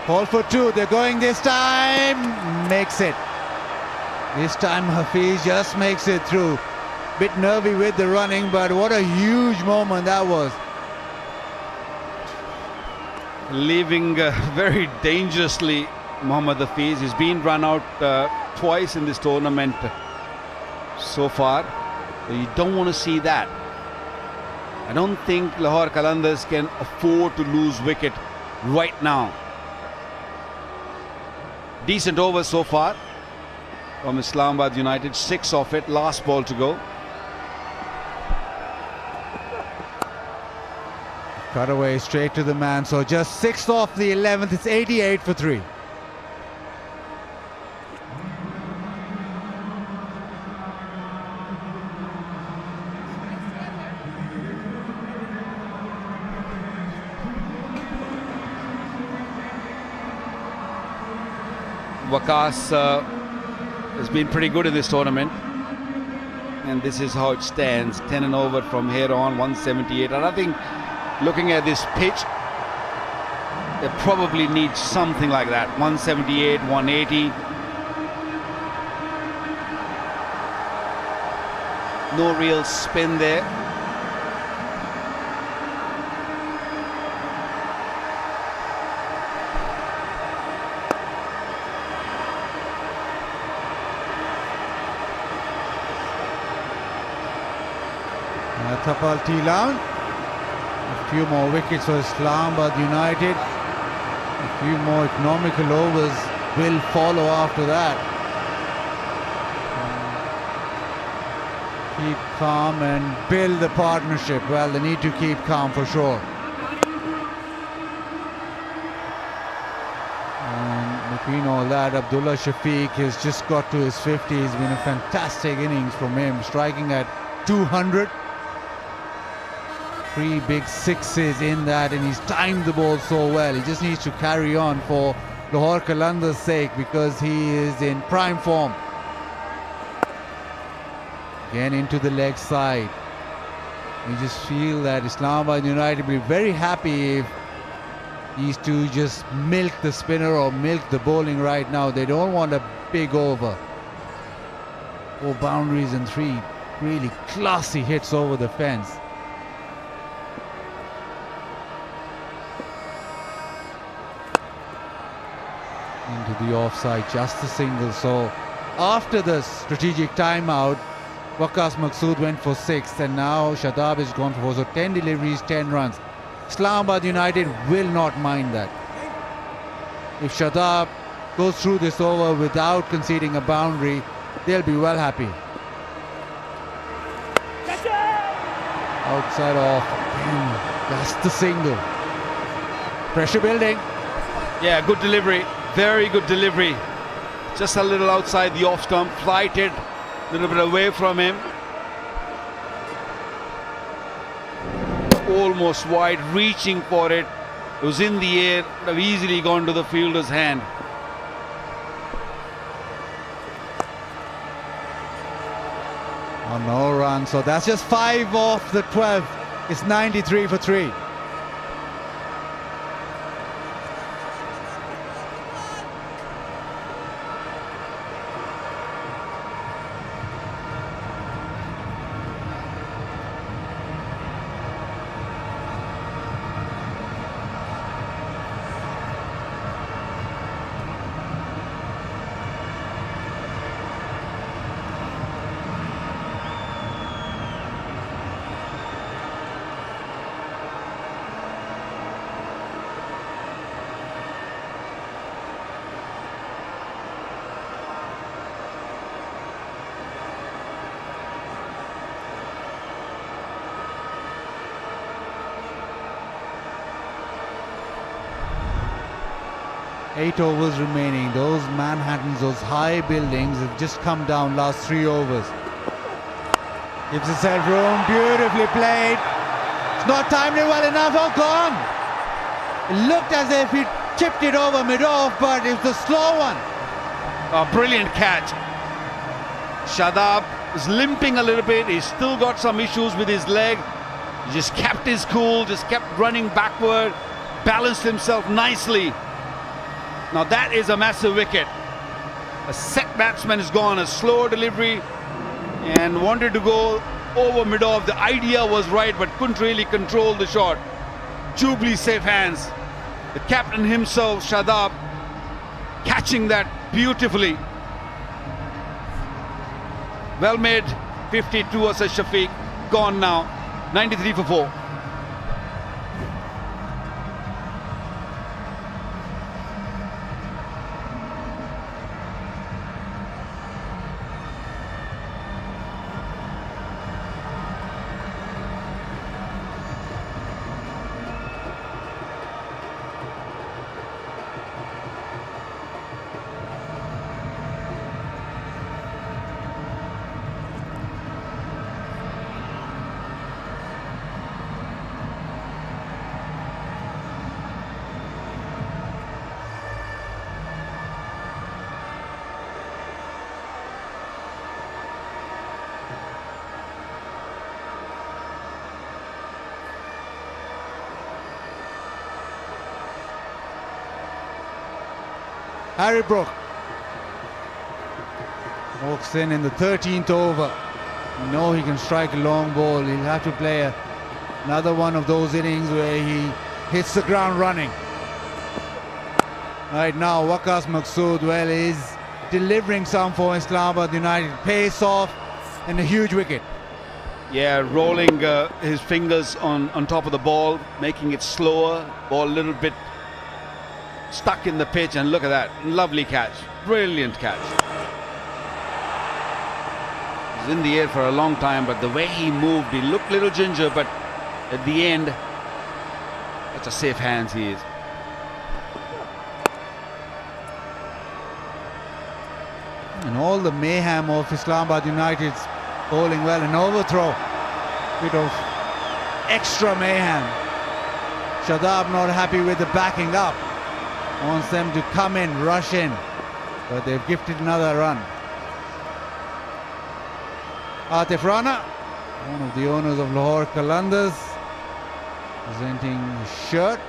Call for two. They're going this time. Makes it. This time Hafiz just makes it through. Bit nervy with the running, but what a huge moment that was. Leaving very dangerously, Mohammad Hafiz. He's been run out twice in this tournament so far. So you don't want to see that. I don't think Lahore Qalandars can afford to lose wicket right now. Decent over so far from Islamabad United. 6 of it, last ball to go. Cut away straight to the man. So just 6 off the 11th. It's 88 for 3. Waqas has been pretty good in this tournament, and this is how it stands. 10 and over from here on, 178. And I think looking at this pitch, they probably need something like that. 178, 180. No real spin there. Tapal T-Lown. A few more wickets for Islamabad United. A few more economical overs will follow after that. Keep calm and build the partnership. Well, they need to keep calm for sure. And between all that, Abdullah Shafique has just got to his 50. It's been a fantastic innings from him, striking at 200. 3 big sixes in that, and he's timed the ball so well. He just needs to carry on for Lahore Qalandars' sake, because he is in prime form. Again into the leg side. You just feel that Islamabad United will be very happy if these two just milk the spinner or milk the bowling right now. They don't want a big over. 4 boundaries and 3 really classy hits over the fence. into the offside, just a single. So after the strategic timeout, Waqas Maqsood went for 6, and now Shadab is gone for 4. So 10 deliveries, 10 runs. Islamabad United will not mind that. If Shadab goes through this over without conceding a boundary, they'll be well happy. Outside off, just the single. Pressure building. Yeah, good delivery. Very good delivery. Just a little outside the off stump, flighted a little bit away from him. Almost wide, reaching for it. It was in the air, would have easily gone to the fielder's hand. Oh, no run. So that's just 5 off the 12. It's 93 for 3. Eight overs remaining. Those Manhattans, those high buildings have just come down last 3 overs. Gives himself room, beautifully played. It's not timed it well enough. Oh, gone! It looked as if he chipped it over mid-off, but it was a slow one. A brilliant catch. Shadab is limping a little bit. He's still got some issues with his leg. He just kept his cool, just kept running backward, balanced himself nicely. Now that is a massive wicket. A set batsman has gone, a slow delivery, and wanted to go over mid-off. The idea was right, but couldn't really control the shot. Jubilee safe hands. The captain himself, Shadab, catching that beautifully. Well made. 52 as a Shafique. Gone now. 93 for 4. Harry Brook walks in the 13th over. You know he can strike a long ball. He'll have to play another one of those innings where he hits the ground running. Right now, Waqas Maqsood, well, is delivering some for Islamabad United. Pace off and a huge wicket. Yeah, rolling his fingers on top of the ball, making it slower. Ball a little bit stuck in the pitch, and look at that. Lovely catch. Brilliant catch. He's in the air for a long time, but the way he moved, he looked a little ginger, but at the end, such a safe hands he is. And all the mayhem of Islamabad United's bowling well, an overthrow. Bit of extra mayhem. Shadab not happy with the backing up. Wants them to come in, rush in. But they've gifted another run. Atif Rana, one of the owners of Lahore Qalandars, presenting his shirt.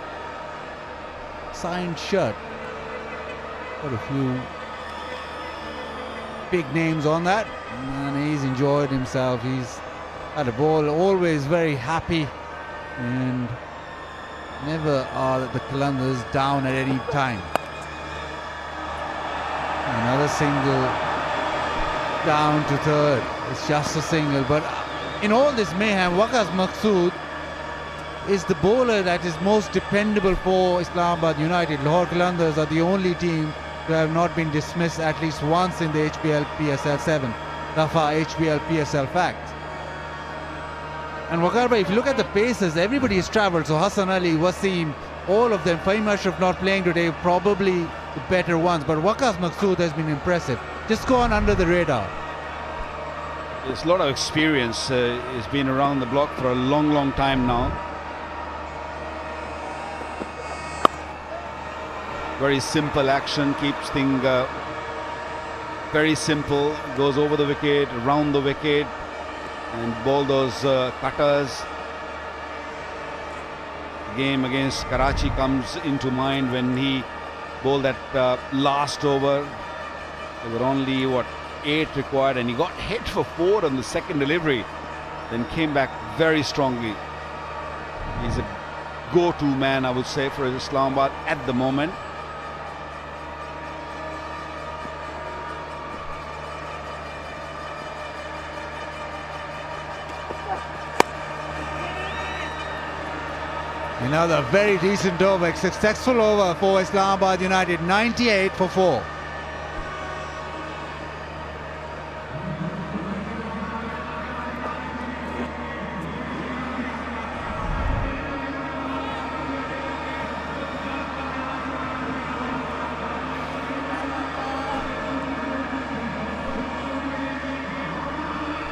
Signed shirt. Got a few big names on that, and he's enjoyed himself. He's had a ball, always very happy, and never are the Qalandars down at any time. single down to third. It's just a single. But in all this mayhem, Waqas Maqsood is the bowler that is most dependable for Islamabad United. Lahore Qalandars are the only team to have not been dismissed at least once in the HBL PSL 7. Rafa HBL PSL fact. And Waqar bhai, if you look at the paces, everybody has travelled. So Hassan Ali, Wasim, all of them, Fahim Ashraf not playing today, probably the better ones. But Waqas Maqsood has been impressive. Just gone under the radar. There's a lot of experience. He's been around the block for a long time now. Very simple action, keeps things very simple. Goes over the wicket, around the wicket, and bowl those cutters. Game against Karachi comes into mind when he bowled that last over. There were only 8 required, and he got hit for 4 on the second delivery, then came back very strongly. He's a go-to man, I would say, for Islamabad at the moment. Another very decent over, successful over for Islamabad United, 98 for 4.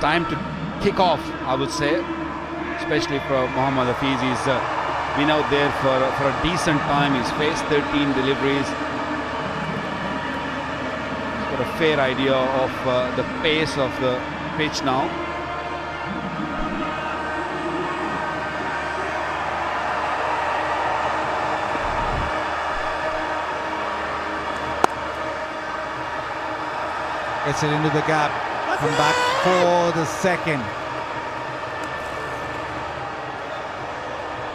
Time to kick off, I would say, especially for Mohammad Hafiz. He's been out there for a decent time. He's faced 13 deliveries. He's got a fair idea of the pace of the pitch now. Gets it into the gap. Come back for the second.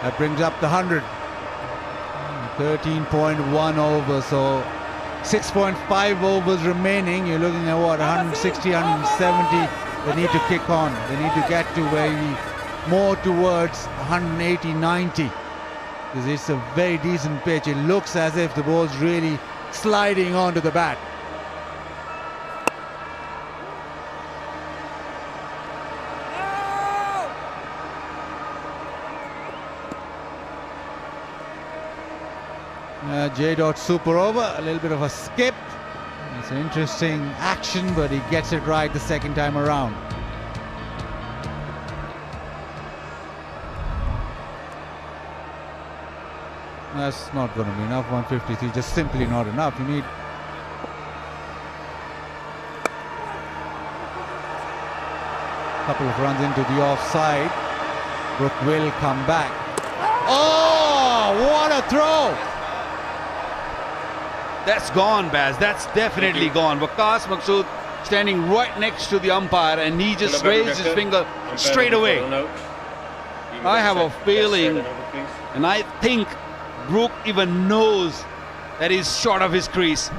That brings up the 100. 13.1 over, so 6.5 overs remaining. You're looking at what, 160, 170. They need to kick on. They need to get to maybe more towards 180, 90. Because it's a very decent pitch. It looks as if the ball's really sliding onto the bat. J. Super over, a little bit of a skip. It's an interesting action, but he gets it right the second time around. That's not going to be enough. 153, just simply not enough. You need a couple of runs into the offside. Brook will come back. Oh, what a throw! That's gone, Baz. That's definitely gone. Waqas Maqsood standing right next to the umpire, and he just raised his finger straight away. I have a feeling, and I think Brook even knows that he's short of his crease.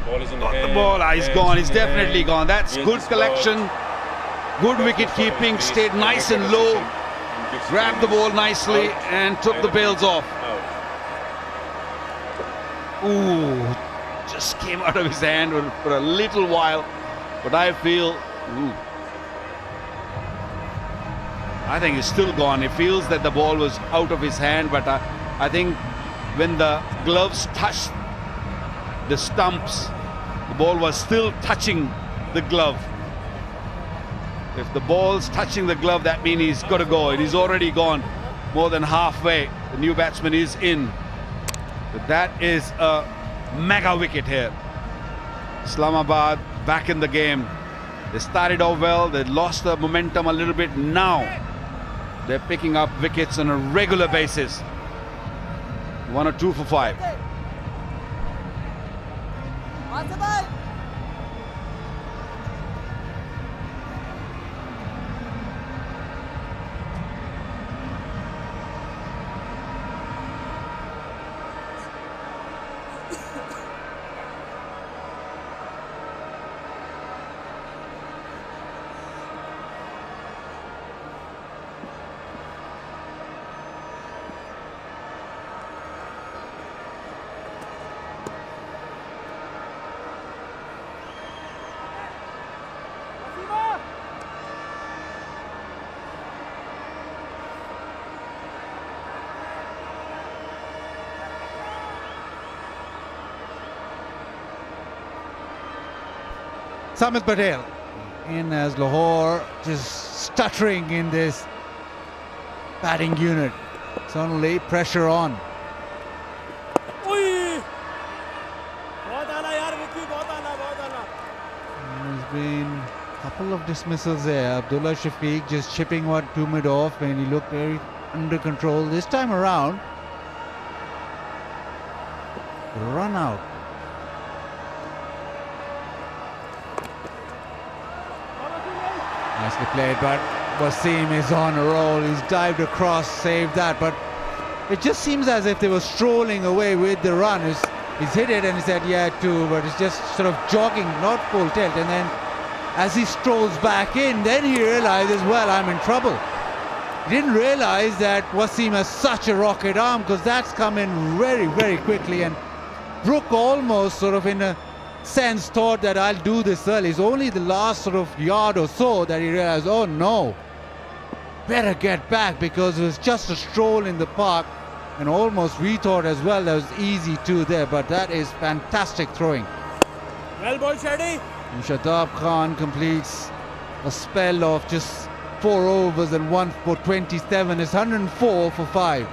The ball, he's gone. He's definitely gone. That's good collection, good wicket keeping. Stayed nice and low, grabbed the ball nicely, and took the bails off. Ooh, just came out of his hand for a little while, but I feel, I think it's still gone. It feels that the ball was out of his hand, but I think when the gloves touched the stumps, the ball was still touching the glove. If the ball's touching the glove, that means he's got to go. It is already gone more than halfway. The new batsman is in. But that is a mega wicket here. Islamabad back in the game. They started off well, they lost the momentum a little bit. Now they're picking up wickets on a regular basis. 1 or 2 for 5. Samit Patel in as Lahore just stuttering in this batting unit. Suddenly pressure on. There's been a couple of dismissals there. Abdullah Shafique just chipping 2 mid off and he looked very under control. This time around, run out. Nicely played, but Wasim is on a roll. He's dived across, saved that, but it just seems as if they were strolling away with the run. He's hit it and he said, yeah, two, but it's just sort of jogging, not full tilt. And then as he strolls back in, then he realizes, well, I'm in trouble. He didn't realize that Wasim has such a rocket arm, because that's come in very, very quickly. And Brook almost sort of in a sense thought that I'll do this early. It's only the last sort of yard or so that he realized, oh no, better get back, because it was just a stroll in the park. And almost we thought as well that was easy too there, but that is fantastic throwing. Well ball, Shadi. And Shadab Khan completes a spell of just 4 overs and 1 for 27. It's 104 for 5.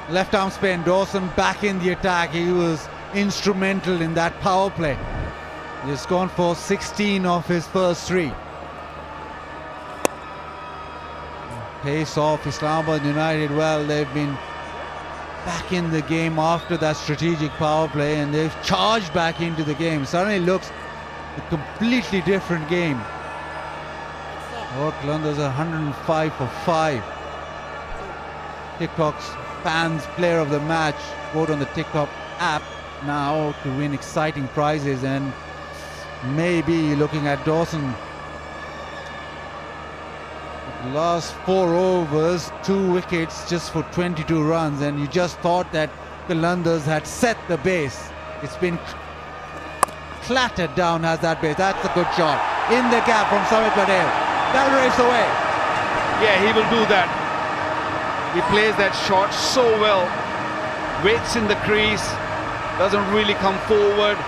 Left arm spin, Dawson back in the attack. He was instrumental in that power play. He's gone for 16 of his first 3. Pace off Islamabad United. Well, they've been back in the game after that strategic power play, and they've charged back into the game. Suddenly looks a completely different game. Lahore Qalandars are 105 for 5. TikTok's fans player of the match, vote on the TikTok app now to win exciting prizes, and maybe looking at Dawson. The last 4 overs, 2 wickets just for 22 runs, and you just thought that Qalandars had set the base. It's been clattered down as that base. That's a good shot. In the gap from Samit Patel. That'll race away. Yeah, he will do that. He plays that shot so well, waits in the crease, doesn't really come forward,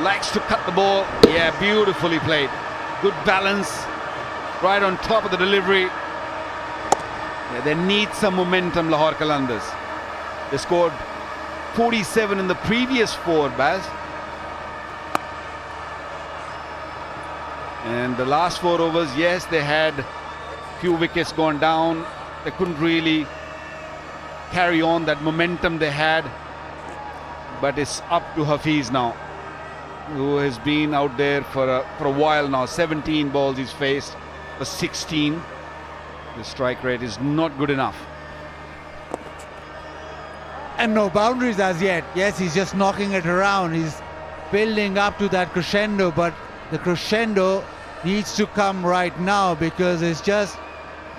likes to cut the ball. Yeah, beautifully played. Good balance, right on top of the delivery. Yeah, they need some momentum, Lahore Qalandars. They scored 47 in the previous 4, Baz. And the last 4 overs, yes, they had few wickets gone down. They couldn't really carry on that momentum they had, but it's up to Hafiz now, who has been out there for a while now. 17 balls he's faced for 16. The strike rate is not good enough. And no boundaries as yet. Yes, he's just knocking it around. He's building up to that crescendo, but the crescendo needs to come right now, because it's just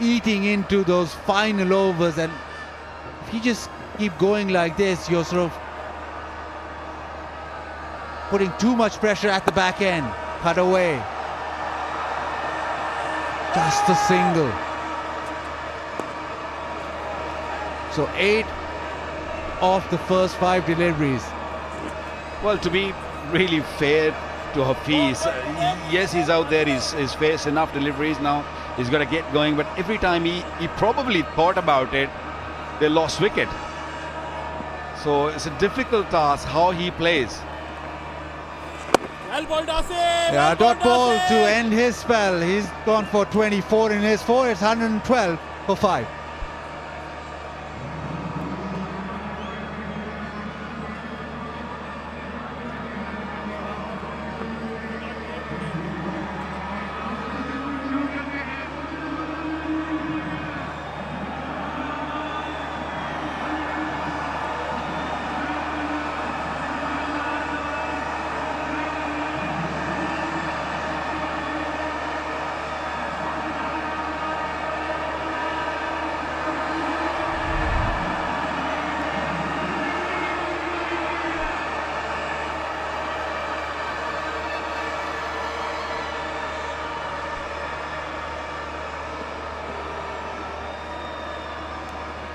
eating into those final overs. And if you just keep going like this, you're sort of putting too much pressure at the back end. Cut away. Just a single. So 8 of the first 5 deliveries. Well, to be really fair to Hafiz, yes, he's out there, he's faced enough deliveries now. He's got to get going, but every time he probably thought about it, they lost wicket. So it's a difficult task how he plays. Well ball, Dawson. Yeah, dot ball to end his spell. He's gone for 24 in his 4. It's 112 for 5.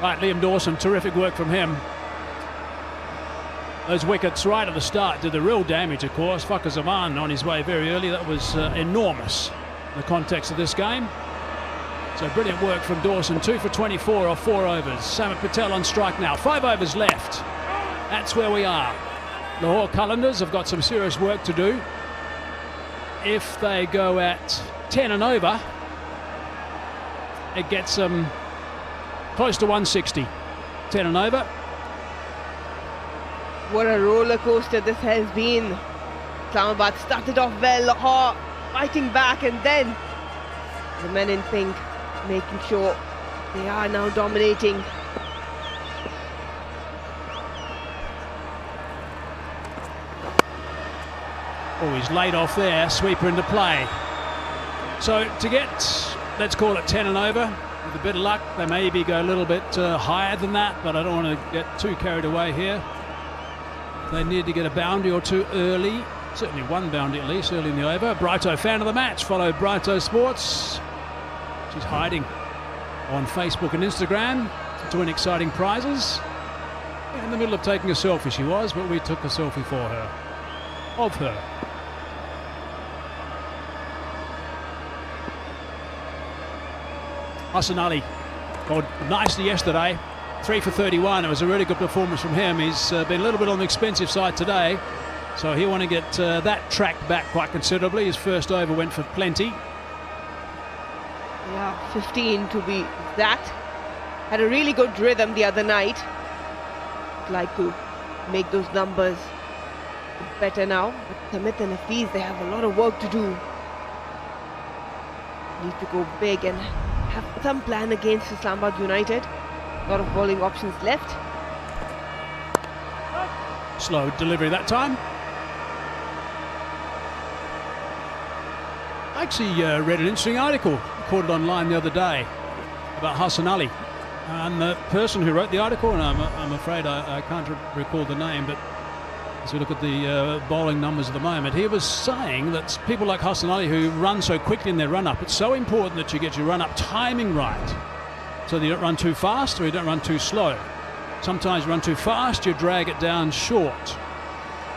Right, Liam Dawson, terrific work from him. Those wickets right at the start did the real damage, of course. Fakhar Zaman on his way very early. That was enormous in the context of this game. So brilliant work from Dawson. 2 for 24 off 4 overs. Samit Patel on strike now. 5 overs left. That's where we are. Lahore Qalandars have got some serious work to do. If they go at 10 and over, it gets them close to 160. 10 and over. What a roller coaster this has been. Islamabad started off well, Lahore fighting back, and then the men in pink making sure they are now dominating. Oh, he's laid off there, sweeper into play. So to get, let's call it 10 and over, with a bit of luck, they maybe go a little bit higher than that, but I don't want to get too carried away here. They need to get a boundary or two early, certainly one boundary at least early in the over. Brighto fan of the match, follow Brighto Sports. She's hiding on Facebook and Instagram to win exciting prizes. In the middle of taking a selfie she was, but we took a selfie for her, of her. Hassan Ali scored nicely yesterday. 3 for 31. It was a really good performance from him. He's been a little bit on the expensive side today, so he'll want to get that tracked back quite considerably. His first over went for plenty. Yeah, 15 to be that. Had a really good rhythm the other night. I'd like to make those numbers better now. But Samit and Hafiz, they have a lot of work to do. Need to go big and have some plan against Islamabad United. A lot of bowling options left. Slow delivery that time. I actually read an interesting article, caught it online the other day, about Hassan Ali. And the person who wrote the article, and I'm afraid I can't recall the name, but as we look at the bowling numbers at the moment, he was saying that people like Hassan Ali who run so quickly in their run-up, it's so important that you get your run-up timing right, so that you don't run too fast or you don't run too slow. Sometimes you run too fast, you drag it down short.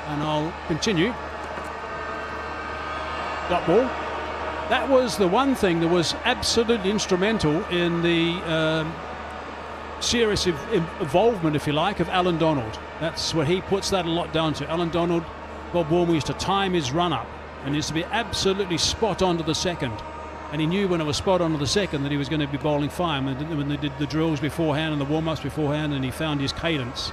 And I'll continue. Dot ball. That was the one thing that was absolutely instrumental in the serious involvement, if you like, of Alan Donald. That's what he puts that a lot down to. Alan Donald, Bob Warmer used to time his run-up and used to be absolutely spot on to the second. And he knew when it was spot on to the second that he was going to be bowling fine. When they did the drills beforehand and the warm-ups beforehand and he found his cadence,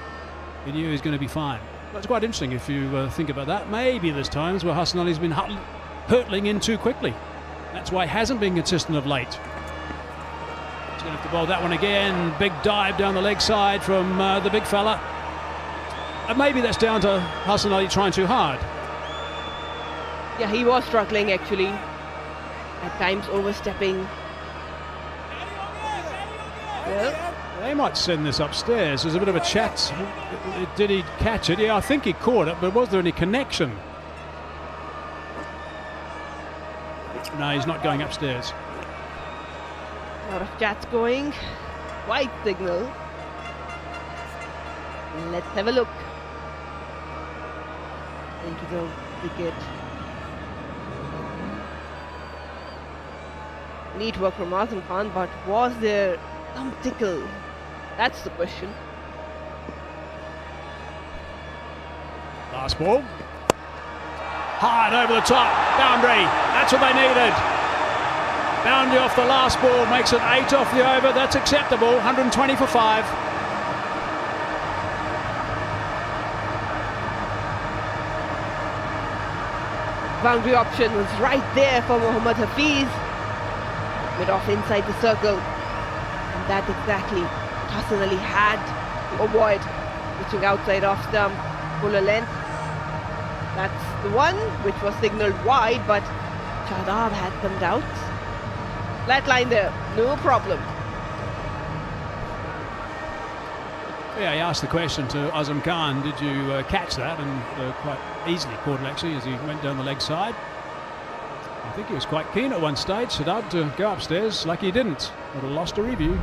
he knew he was going to be fine. That's quite interesting if you think about that. Maybe there's times where Hassan Ali's been hurtling in too quickly. That's why he hasn't been consistent of late. He's going to have to bowl that one again. Big dive down the leg side from the big fella. And maybe that's down to Hassan Ali trying too hard. Yeah, he was struggling actually. At times overstepping. Well, they might send this upstairs. There's a bit of a chat. Did he catch it? Yeah, I think he caught it, but was there any connection? No, he's not going upstairs. a lot of chats going. White signal. Let's have a look into the wicket. Neat work from Azam Khan, but was there some tickle? That's the question. Last ball. Hard over the top. Boundary. That's what they needed. Boundary off the last ball makes it 8 off the over. That's acceptable. 120 for 5. Boundary option was right there for Mohammad Hafiz. Mid off inside the circle. And that exactly what Hassan Ali had to avoid. Pitching outside off stump, fuller length. That's the one which was signalled wide, but Shadab had some doubts. Flat line there, no problem. Yeah, he asked the question to Azam Khan, did you catch that? And quite easily caught it actually as he went down the leg side. I think he was quite keen at one stage, Shadab, to go upstairs. Like he didn't, would have lost a review.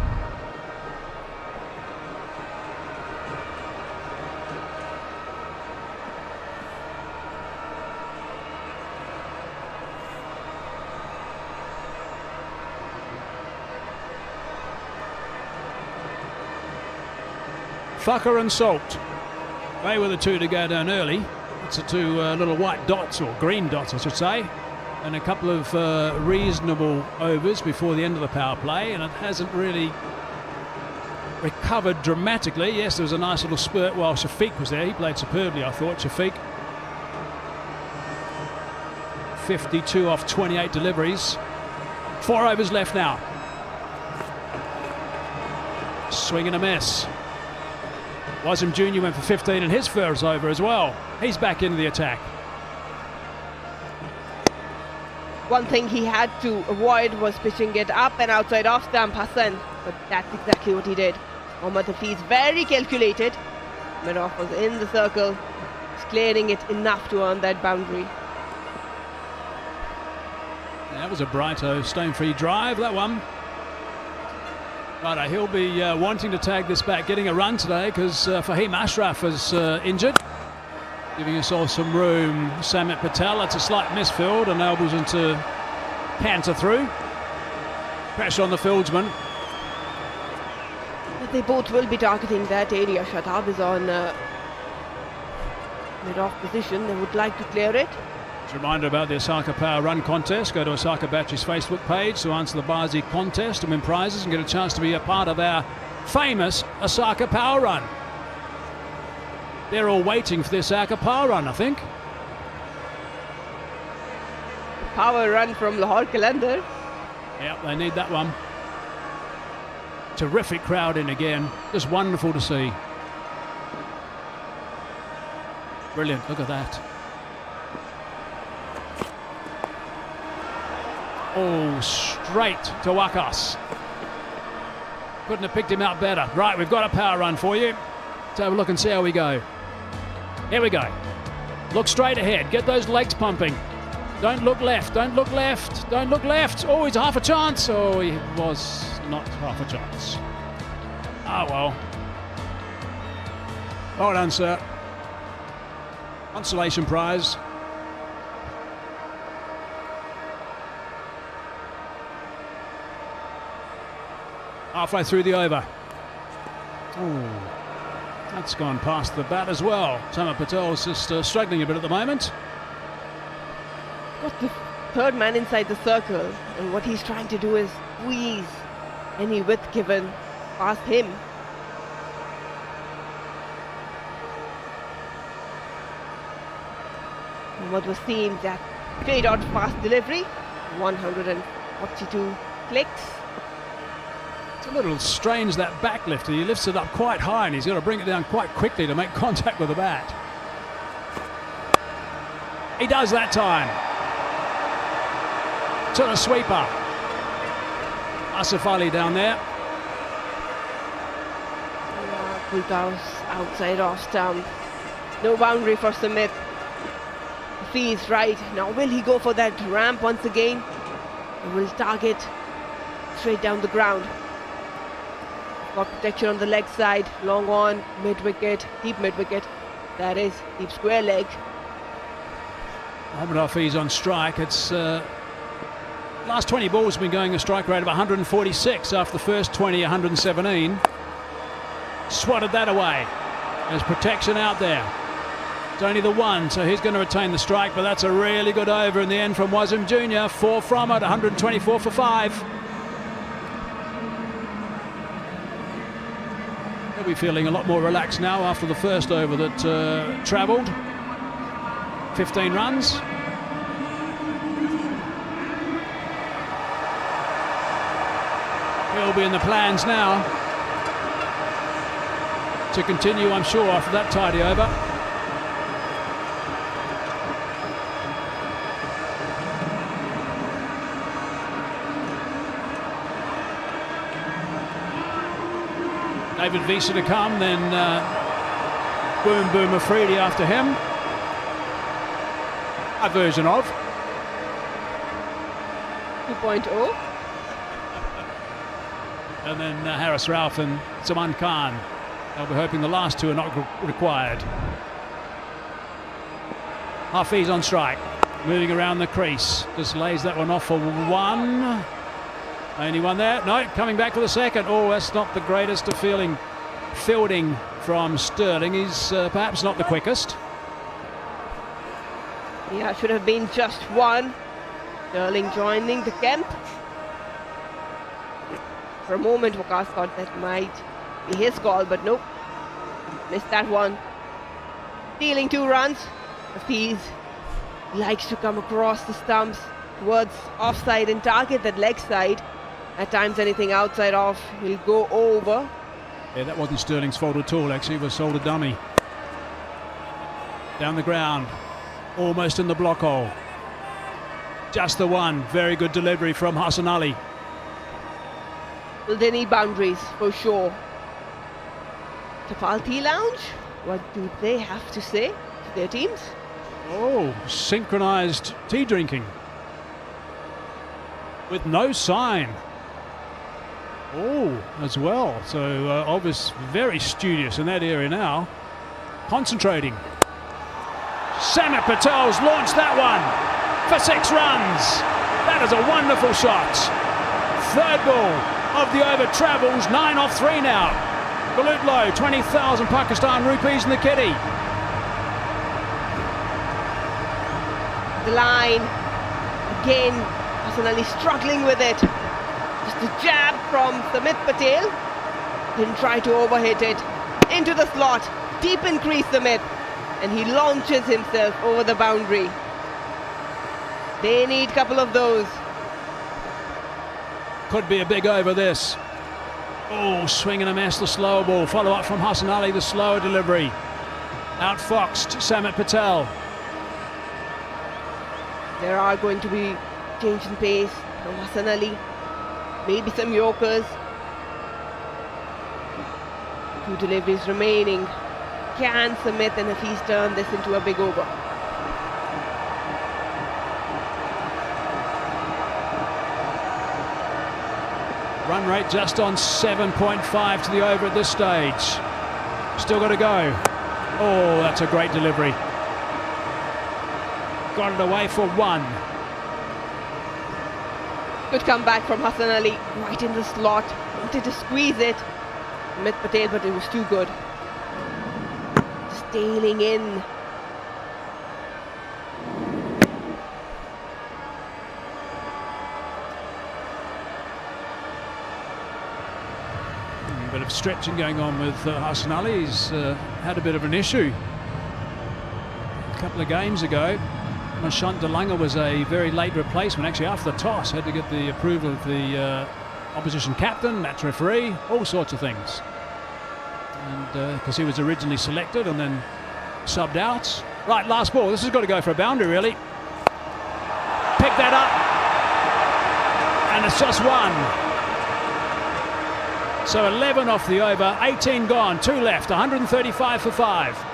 Fucker and Salt. They were the two to go down early. It's the two little white dots, or green dots I should say, and a couple of reasonable overs before the end of the power play, and it hasn't really recovered dramatically. Yes, there was a nice little spurt while Shafique was there. He played superbly, I thought, Shafique. 52 off 28 deliveries. 4 overs left now. Swing and a miss. Wasim Jr. went for 15 in his first over as well. He's back into the attack. One thing he had to avoid was pitching it up and outside off stump Hassan, but that's exactly what he did. Mohammad Hafiz very calculated. Mid-off was in the circle, just clearing it enough to earn that boundary. That was a Brighto stone-free drive, that one. Right, he'll be wanting to tag this back, getting a run today because Fahim Ashraf is injured. Giving us all some room. Samit Patel, that's a slight misfield and elbows into canter through. Pressure on the fieldsman. But they both will be targeting that area. Shadab is on mid-off position. They would like to clear it. Just a reminder about the Osaka Power Run contest. Go to Osaka Battery's Facebook page to answer the Bazi contest and win prizes and get a chance to be a part of our famous Osaka Power Run. They're all waiting for the Osaka Power Run, I think. Power run from Lahore Qalandars. Yep, they need that one. Terrific crowd in again. Just wonderful to see. Brilliant, look at that. Oh, straight to Wakas. Couldn't have picked him out better. Right, we've got a power run for you. Let's have a look and see how we go. Here we go. Look straight ahead. Get those legs pumping. Don't look left. Don't look left. Don't look left. Oh, he's half a chance. Oh, he was not half a chance. Ah, well. Well done, sir. Consolation prize. Halfway through the over. Oh, that's gone past the bat as well. Samit Patel's just struggling a bit at the moment. Got the third man inside the circle, and what he's trying to do is squeeze any width given past him. And what was seen, that straight out fast delivery, 142 clicks. It's a little strange, that back lift. He lifts it up quite high and he's got to bring it down quite quickly to make contact with the bat. He does that time. To the sweeper. Asif Ali down there. Pulled out outside off stump. No boundary for Samit. Hafiz right. Now will he go for that ramp once again? Or will target straight down the ground? Got protection on the leg side. Long on, mid-wicket, deep mid-wicket. That is deep square leg. Mohammad Hafiz on strike. It's last 20 balls have been going a strike rate of 146 after the first 20, 117. Swatted that away. There's protection out there. It's only the one, so he's going to retain the strike, but that's a really good over in the end from Wasim Jr. 4 from it, 124 for 5. He'll be feeling a lot more relaxed now after the first over that travelled. 15 runs. He'll be in the plans now to continue, I'm sure, after that tidy over. David Visa to come, then Boom Boom Afridi after him. A version of 2.0. And then Harris Ralph and Zaman Khan. They'll be hoping the last two are not required. Hafiz on strike, moving around the crease. Just lays that one off for one. Only one there. No, coming back for the second. Oh, that's not the greatest of fielding from Sterling. He's perhaps not the quickest. Yeah, should have been just one. Sterling joining the camp. For a moment, Waqas thought that might be his call, but nope. Missed that one. Stealing 2 runs. Hafiz likes to come across the stumps towards offside and target that leg side. At times, anything outside off will go over. Yeah, that wasn't Sterling's fault at all, actually. It was sold a dummy. Down the ground. Almost in the block hole. Just the one. Very good delivery from Hassan Ali. Well, they need boundaries for sure. Kapalti Lounge, what do they have to say to their teams? Oh, synchronized tea drinking. With no sign. Oh, as well. So obvious, very studious in that area now. Concentrating. Samit Patel's launched that one for 6 runs. That is a wonderful shot. Third ball of the over travels, 9 off 3 now. Galutlo, 20,000 Pakistan rupees in the kitty. The line, again, Hassan Ali struggling with it. Just a jab from Samit Patel. Didn't try to overhit it. Into the slot, deep in crease Samit. And he launches himself over the boundary. They need a couple of those. Could be a big over this. Oh, swing and a mess, the slow ball. Follow up from Hassan Ali, the slower delivery. Outfoxed Samit Patel. There are going to be change in pace from Hassan Ali. Maybe some Yorkers. 2 deliveries remaining. Can Samit and Hafiz turn this into a big over? Run rate just on 7.5 to the over at this stage. Still got to go. Oh, that's a great delivery. Got it away for 1. Good comeback from Hassan Ali. Right in the slot. Wanted to squeeze it. Samit Patel, but it was too good. Just tailing in. Bit of stretching going on with Hassan Ali. He's had a bit of an issue a couple of games ago. Mashant Delanga was a very late replacement, actually after the toss. Had to get the approval of the opposition captain, match referee, all sorts of things. And because he was originally selected and then subbed out. Right, last ball. This has got to go for a boundary, really. Pick that up. And it's just 1. So 11 off the over, 18 gone, 2 left, 135 for 5.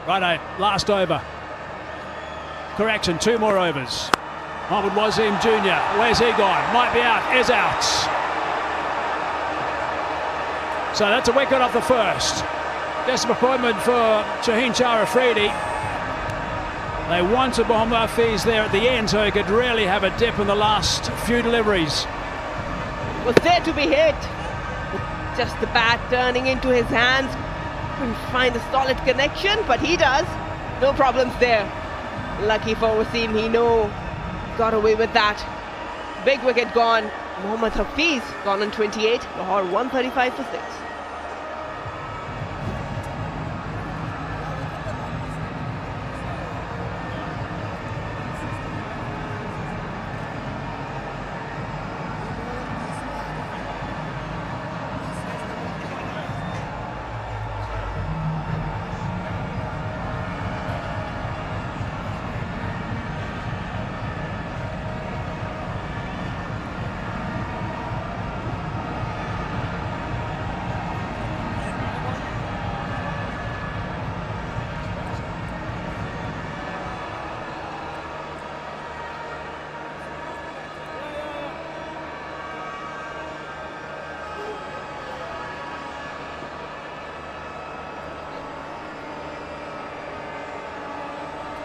Righto, last over. Correction, 2 more overs. Mohamed Wasim Jr., where's he gone? Might be out, is out. So that's a wicket off the first. Disappointment for Shaheen Afridi. They wanted Mohamed Hafiz there at the end so he could really have a dip in the last few deliveries. Was there to be hit. Just the bat turning into his hands. Couldn't find a solid connection, but he does. No problems there. Lucky for Wasim, he got away with that. Big wicket gone. Mohamed Hafiz gone on 28. Lahore 135 for 6.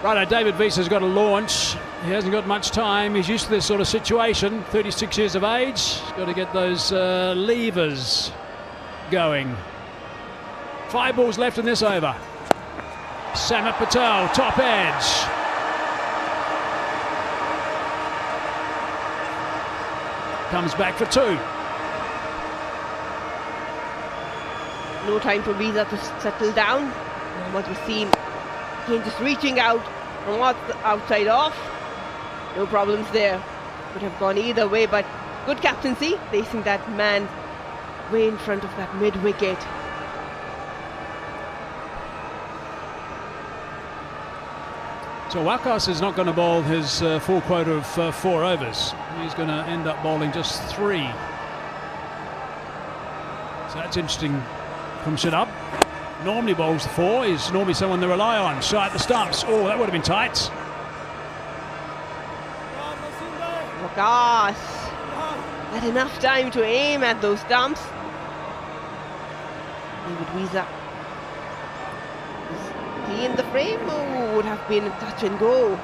Righto, David Visa's got to launch. He hasn't got much time. He's used to this sort of situation. 36 years of age. He's got to get those levers going. 5 balls left in this over. Samat Patel, top edge. Comes back for 2. No time for Visa to settle down. What we've seen, again just reaching out from what's outside off. No problems there. Could have gone either way, but good captaincy, placing that man way in front of that mid-wicket. So Wakas is not going to bowl his full quota of 4 overs. He's going to end up bowling just 3. So that's interesting from Shadab. Normally bowls 4. He's normally someone to rely on. Shy at the stumps. Oh, that would have been tight. Wakas had enough time to aim at those stumps. David Visa is he in the frame? Oh, would have been a touch and go.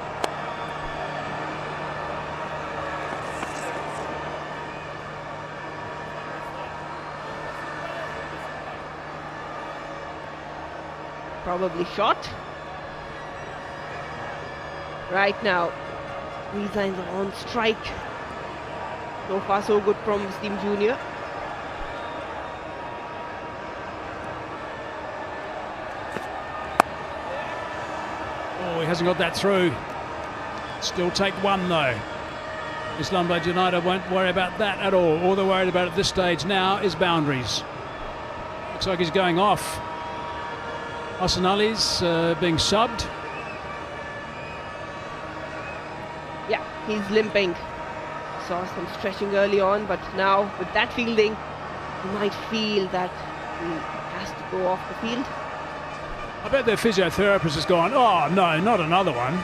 Probably shot. Right now, Visa is on strike. So far so good from Steam Junior. Oh, he hasn't got that through. Still take 1 though. Islamabad United won't worry about that at all. All they're worried about at this stage now is boundaries. Looks like he's going off. Arslan Ali's being subbed. Yeah, he's limping. Saw some stretching early on, but now with that fielding, he might feel that he has to go off the field. I bet their physiotherapist has gone, oh no, not another one.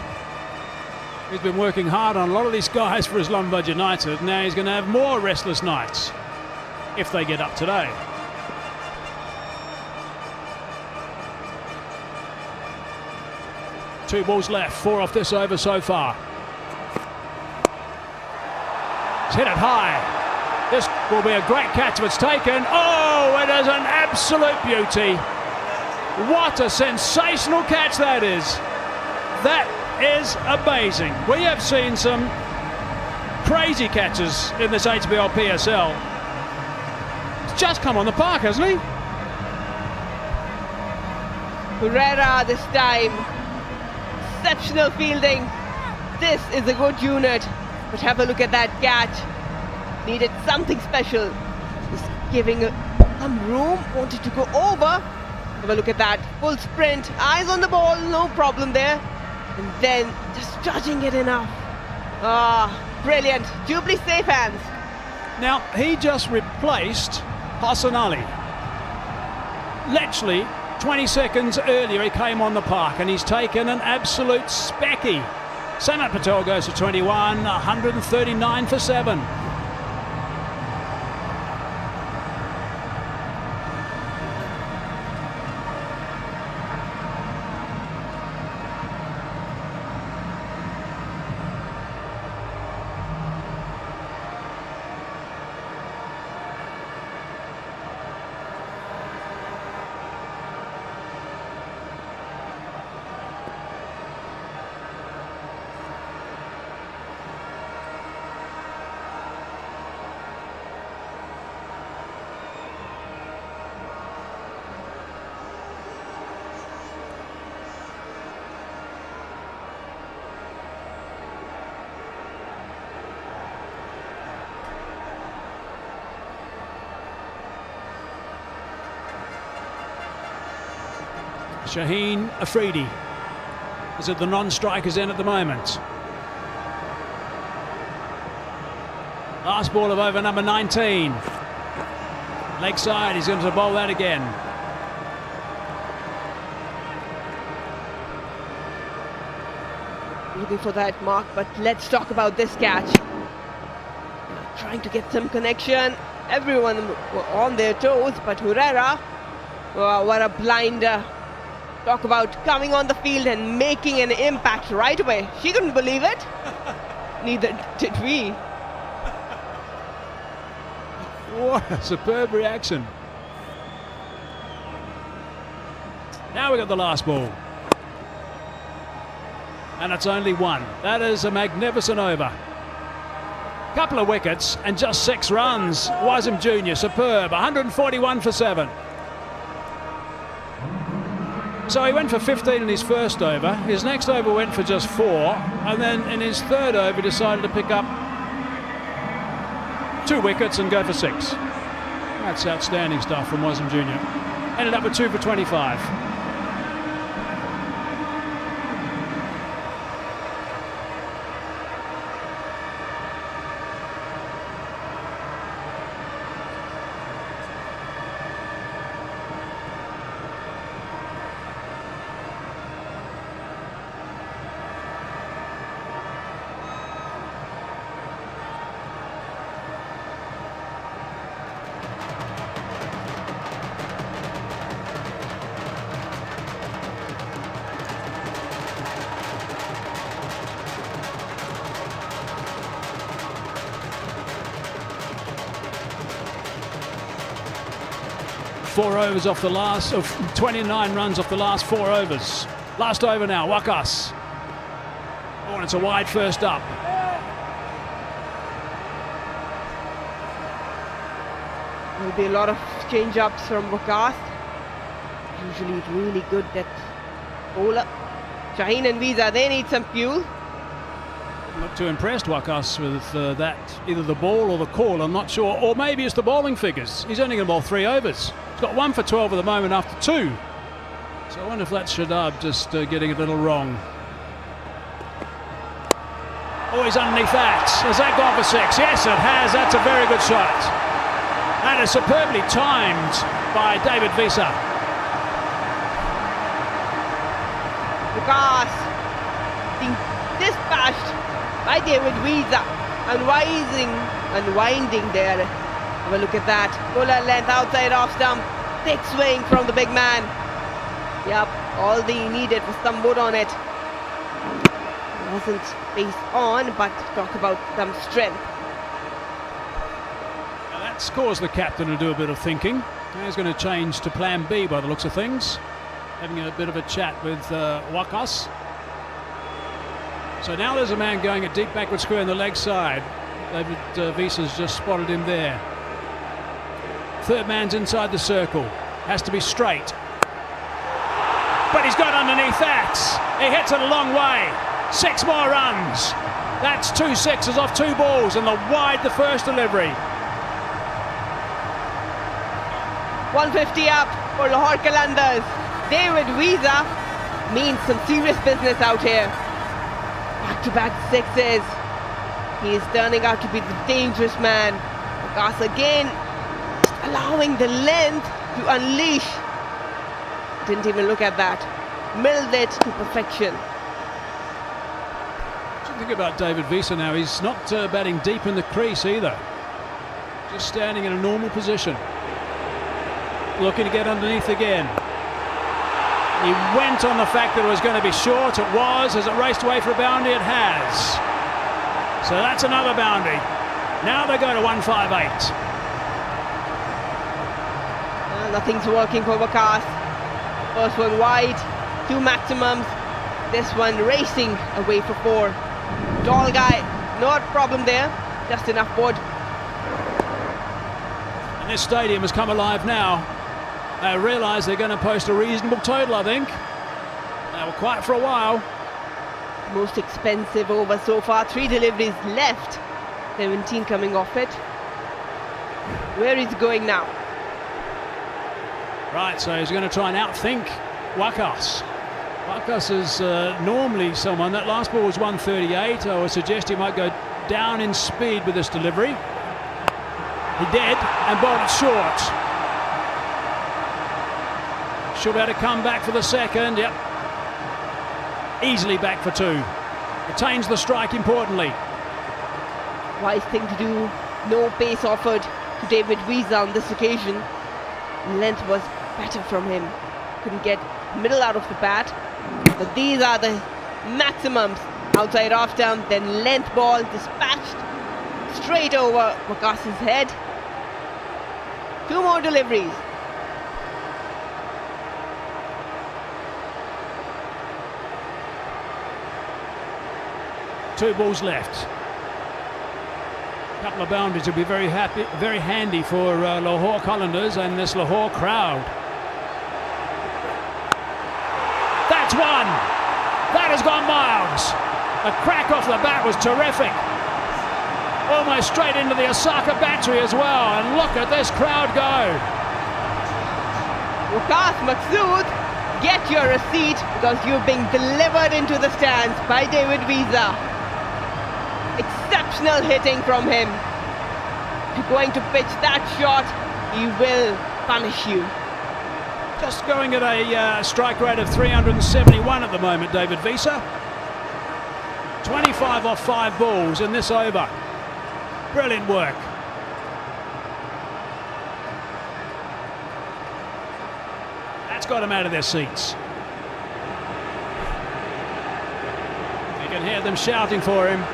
He's been working hard on a lot of these guys for Islamabad United. Now he's going to have more restless nights if they get up today. Two balls left, 4 off this over so far. He's hit it high. This will be a great catch if it's taken. Oh, it is an absolute beauty. What a sensational catch that is. That is amazing. We have seen some crazy catches in this HBL PSL. It's just come on the park, hasn't he? Herrera this time. Exceptional fielding. This is a good unit. But have a look at that catch. Needed something special. Just giving some room. Wanted to go over. Have a look at that. Full sprint. Eyes on the ball. No problem there. And then just judging it enough. Ah, brilliant. Jubilee safe hands. Now, he just replaced Arslan Ali. Literally 20 seconds earlier he came on the park and he's taken an absolute specky. Samat Patel goes to 21, 139 for 7. Shaheen Afridi is at the non-strikers end at the moment. Last ball of over number 19. Leg side, he's going to bowl that again. Looking for that mark, but let's talk about this catch. Trying to get some connection. Everyone were on their toes, but Herrera, wow, what a blinder. Talk about coming on the field and making an impact right away. She couldn't believe it. Neither did we. What a superb reaction. Now we got the last ball. And it's only one. That is a magnificent over. Couple of wickets and just 6 runs. Wasim Jr. superb. 141 for 7. So he went for 15 in his first over. His next over went for just 4. And then in his third over decided to pick up 2 wickets and go for 6. That's outstanding stuff from Wasim Jr. Ended up with 2 for 25. 4 overs off the last of 29 runs off the last 4 overs. Last over now, Wakas. Oh, and it's a wide first up. There'll be a lot of change-ups from Wakas. Usually really good at bowler. Shaheen and Visa, they need some fuel. Not too impressed, Wakas, with that. Either the ball or the call, I'm not sure. Or maybe it's the bowling figures. He's only going to bowl 3 overs. He's got 1 for 12 at the moment after 2. So I wonder if that's Shadab just getting a little wrong. Oh, he's underneath that. Has that gone for 6? Yes, it has. That's a very good shot. That is superbly timed by David Visa. Wakas being dispatched by David Visa. Unwinding there. Have a look at that. Bowler length outside off stump. Thick swing from the big man. Yep, all they needed was some wood on it. Wasn't face on, but talk about some strength. Now that's caused the captain to do a bit of thinking. Now he's going to change to plan B by the looks of things. Having a bit of a chat with Wakas. So now there's a man going a deep backward square on the leg side. David Visa's just spotted him there. Third man's inside the circle. Has to be straight. But he's got underneath that. He hits it a long way. 6 more runs. That's 2 sixes off 2 balls and the wide the first delivery. 150 up for Lahore Qalandars. David Visa means some serious business out here. Back-to-back 6s. He is turning out to be the dangerous man. Wakas again allowing the length to unleash. Didn't even look at that. Milled it to perfection. What do you think about David Visa now? He's not batting deep in the crease either. Just standing in a normal position. Looking to get underneath again. He went on the fact that it was going to be short. It was. Has it raced away for a boundary? It has. So that's another boundary. Now they go to 158. Nothing's working for Wakas. First one wide, 2 maximums. This one racing away for 4. Tall guy, not a problem there. Just enough wood. And this stadium has come alive now. They realise they're going to post a reasonable total, I think. They were quiet for a while. Most expensive over so far. 3 deliveries left. 17 coming off it. Where is he going now? Right, so he's going to try and outthink Wakas. Wakas is normally someone. That last ball was 138. I would suggest he might go down in speed with this delivery. He did, and bowled it short. Should be able to come back for the second. Yep. Easily back for 2. Retains the strike importantly. Wise thing to do. No pace offered to David Visa on this occasion. Length was better from him. Couldn't get middle out of the bat. But these are the maximums. Outside off stump, then length ball dispatched straight over Waqas's head. 2 more deliveries. Two balls left. Couple of boundaries will be very handy for Lahore Qalandars and this Lahore crowd. That's one. That has gone miles. The crack off the bat was terrific. Almost straight into the Osaka battery as well. And look at this crowd go. Waqas Maqsood, get your receipt because you're being delivered into the stands by David Visa. Exceptional hitting from him. If you're going to pitch that shot, he will punish you. Just going at a strike rate of 371 at the moment, David Visa. 25 off 5 balls in this over. Brilliant work. That's got them out of their seats. You can hear them shouting for him.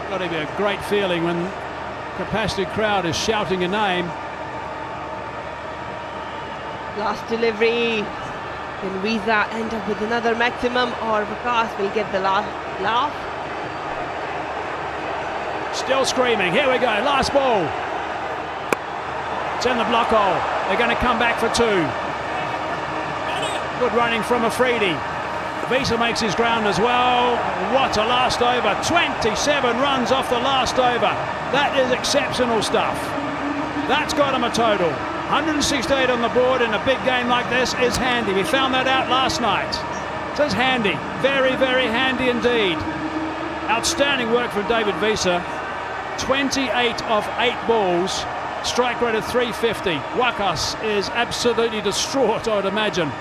Got to be a great feeling when capacity crowd is shouting your name. Last delivery. Can Visa end up with another maximum, or Waqas will get the last laugh? Still screaming. Here we go. Last ball. It's in the block hole. They're going to come back for 2. Good running from Afridi. Visa makes his ground as well. What a last over. 27 runs off the last over. That is exceptional stuff. That's got him a total. 168 on the board in a big game like this is handy. We found that out last night. So it's handy. Very, very handy indeed. Outstanding work from David Visa. 28 off 8 balls. Strike rate of 350. Waqas is absolutely distraught, I would imagine.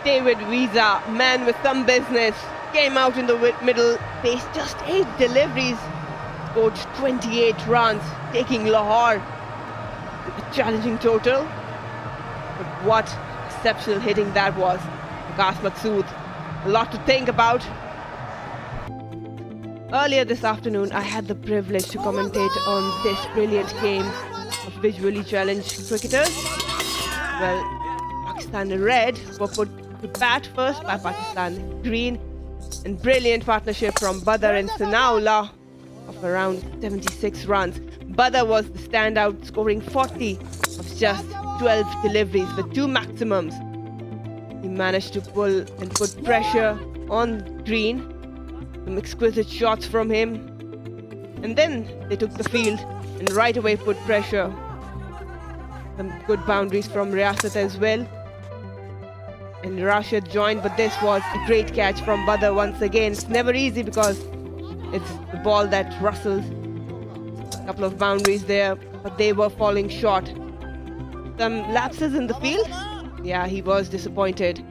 David Visa, man with some business, came out in the middle, faced just 8 deliveries, scored 28 runs, taking Lahore to a challenging total. But what exceptional hitting that was. Waqas Maqsood, a lot to think about. Earlier this afternoon, I had the privilege to commentate on this brilliant game of visually challenged cricketers. Well, Pakistan Red were put to bat first by Pakistan Green, and brilliant partnership from Badr and Sanaullah of around 76 runs. Badr was the standout, scoring 40 of just 12 deliveries with 2 maximums. He managed to pull and put pressure on Green. Some exquisite shots from him, and then they took the field and right away put pressure. Some good boundaries from Riyasat as well. And Rashid joined, but this was a great catch from Badr once again. It's never easy because it's the ball that rustles. A couple of boundaries there, but they were falling short. Some lapses in the field. Yeah, he was disappointed.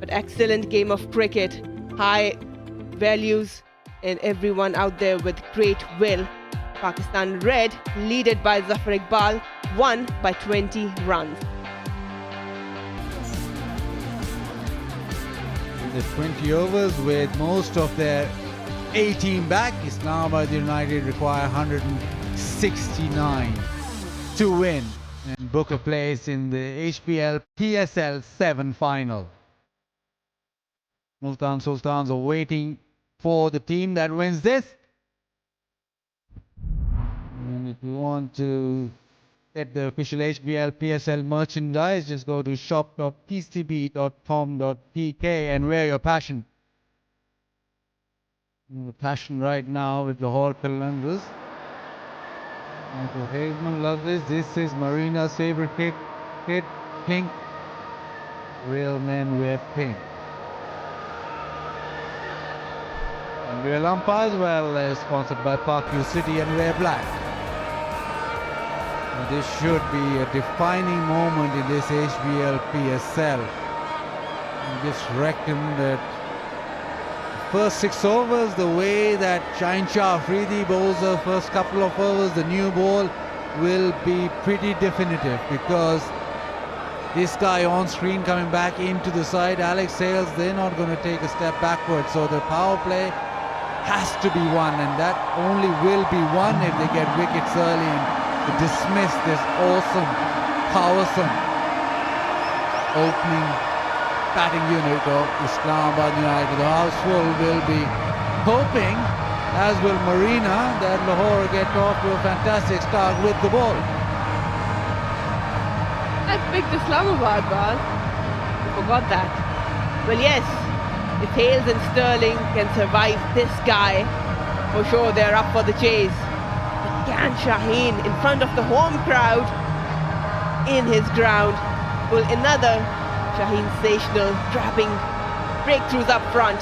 But excellent game of cricket. High values and everyone out there with great will. Pakistan Red, leaded by Zafar Iqbal, won by 20 runs. The 20 overs with most of their 18 back, Islamabad United require 169 to win and book a place in the HBL PSL 7 final. Multan Sultans are waiting for the team that wins this. And if you want to get the official HBL PSL merchandise, just go to shop.pcb.com.pk and wear your passion. The passion right now with the Lahore Qalandars. Michael Hageman loves this. This is Marina's favorite kit, pink. Real men wear pink. And real umpires, well, sponsored by Parkview City and wear black. This should be a defining moment in this HBL PSL. I just reckon that first 6 overs, the way that Shaheen Afridi bowls the first couple of overs, the new ball will be pretty definitive, because this guy on screen coming back into the side, Alex Hales, they're not going to take a step backward. So the power play has to be won, and that only will be won if they get wickets early and to dismiss this awesome, powersome opening batting unit of Islamabad United. The house full will be hoping, as will Marina, that Lahore get off to a fantastic start with the ball. I picked Islamabad, Bal. I forgot that. Well, yes, if Hales and Sterling can survive this guy, for sure they're up for the chase. But can Shaheen, in front of the home crowd, in his ground, will another Shaheen-sational trapping breakthroughs up front?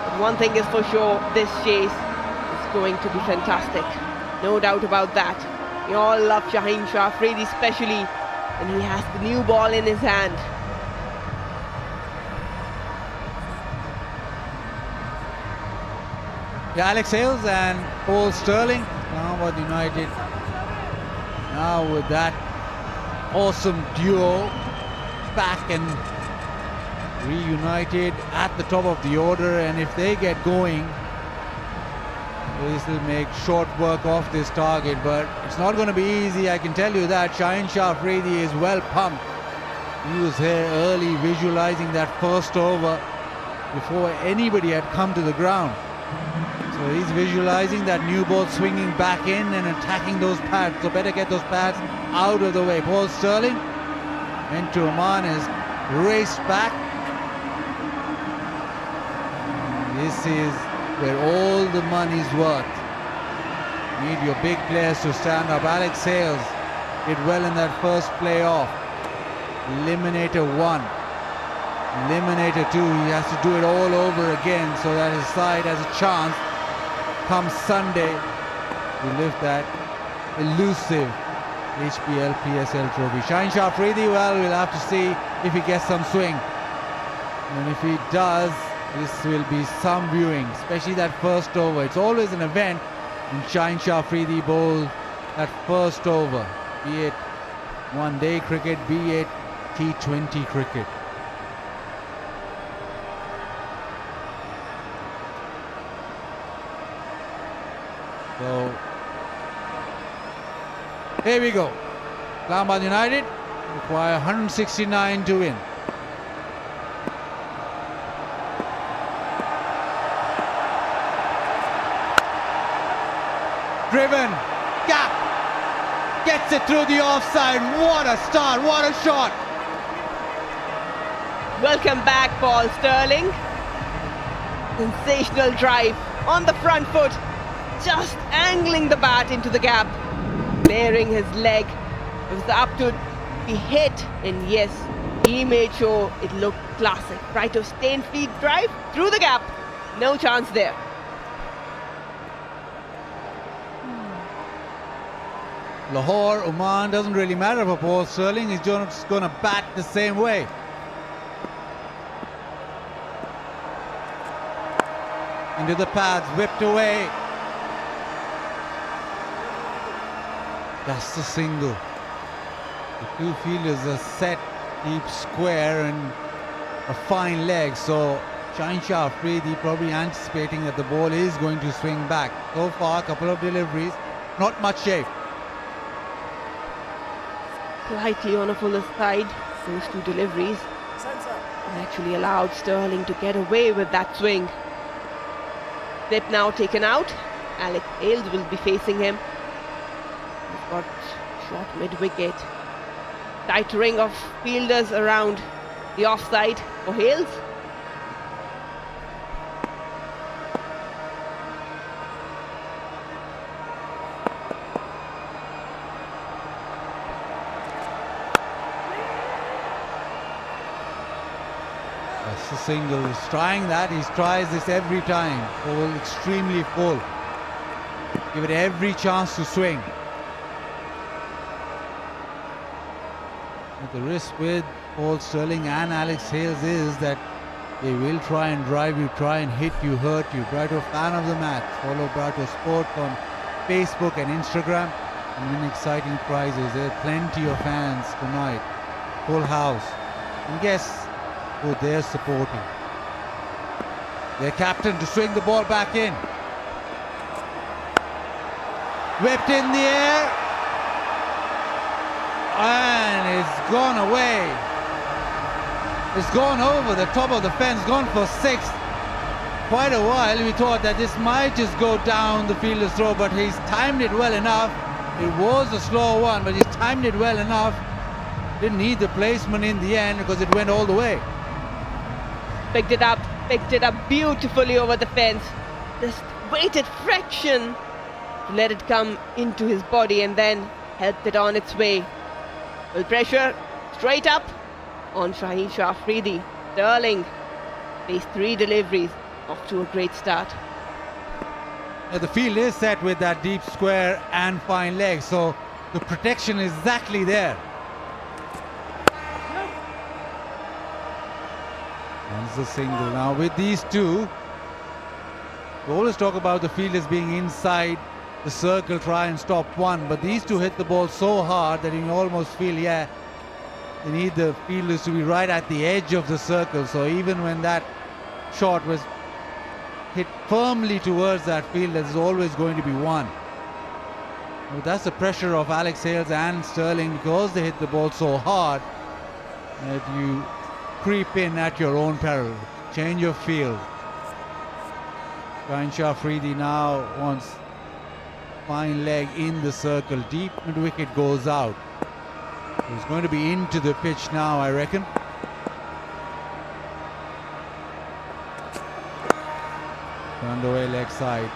But one thing is for sure, this chase is going to be fantastic. No doubt about that. We all love Shaheen Afridi, especially when he has the new ball in his hand. Yeah, Alex Hales and Paul Sterling, Islamabad United now with that awesome duo back and reunited at the top of the order, and if they get going, this will make short work of this target, but it's not going to be easy, I can tell you that. Shaheen Afridi is well pumped. He was here early visualizing that first over before anybody had come to the ground. So he's visualizing that new ball swinging back in and attacking those pads. So better get those pads out of the way. Paul Sterling went to Oman, has raced back. This is where all the money's worth. Need your big players to stand up. Alex Hales did well in that first playoff. Eliminator 1. Eliminator 2. He has to do it all over again so that his side has a chance come Sunday to lift that elusive HBL PSL trophy. Shaheen Afridi, well, we'll have to see if he gets some swing. And if he does, this will be some viewing, especially that first over. It's always an event when Shaheen Afridi bowls that first over, be it one-day cricket, be it T20 cricket. So here we go. Islamabad United require 169 to win. Driven, gap, gets it through the offside. What a start, what a shot. Welcome back, Paul Sterling. Sensational drive on the front foot, just angling the bat into the gap, clearing his leg. It was up to be hit, and yes, he made sure it looked classic. Right of Stainfleet drive through the gap, no chance there. Lahore, Oman, doesn't really matter for Paul Sterling. He's just going to bat the same way. Into the pads, whipped away. That's the single. The two fielders are set deep square and a fine leg. So Shaheen Afridi probably anticipating that the ball is going to swing back. So far, a couple of deliveries, not much shape. Slightly on a fuller side, those two deliveries, and actually allowed Sterling to get away with that swing. Slip now taken out. Alex Hales will be facing him. He's got shot mid-wicket. Tight ring of fielders around the offside for Hales. That's the single. He's trying that. He tries this every time. Ball extremely full. Give it every chance to swing. But the risk with Paul Sterling and Alex Hales is that They will try and drive you, try and hit you, hurt you. Brighto fan of the match. Follow Brighto Sport on Facebook and Instagram and win exciting prizes. There are plenty of fans tonight. Full house. And guess who they're supporting? Their captain to swing the ball back in. Whipped in the air. And it's gone away. It's gone over the top of the fence, gone for six. Quite a while we thought that this might just go down the fielder's throw, but he's timed it well enough. It was a slow one, but he's timed it well enough. Didn't need the placement in the end because it went all the way. Picked it up beautifully over the fence. Just waited fraction to let it come into his body and then helped it on its way. Well, pressure straight up on Shaheen Shafridi. Sterling faced 3 deliveries, off to a great start. The field is set with that deep square and fine leg, so the protection is exactly there. Runs the single. Now with these two, we always talk about the fielders being inside the circle, try and stop one, but these two hit the ball so hard that you almost feel, yeah, they need the fielders to be right at the edge of the circle. So even when that shot was hit firmly towards that field, there's always going to be one. But that's the pressure of Alex Hales and Sterling, because they hit the ball so hard that you creep in at your own peril. Change of field. Shaheen Shafridi now wants fine leg in the circle. Deep mid wicket goes out. He's going to be into the pitch now, I reckon. Turned away leg side.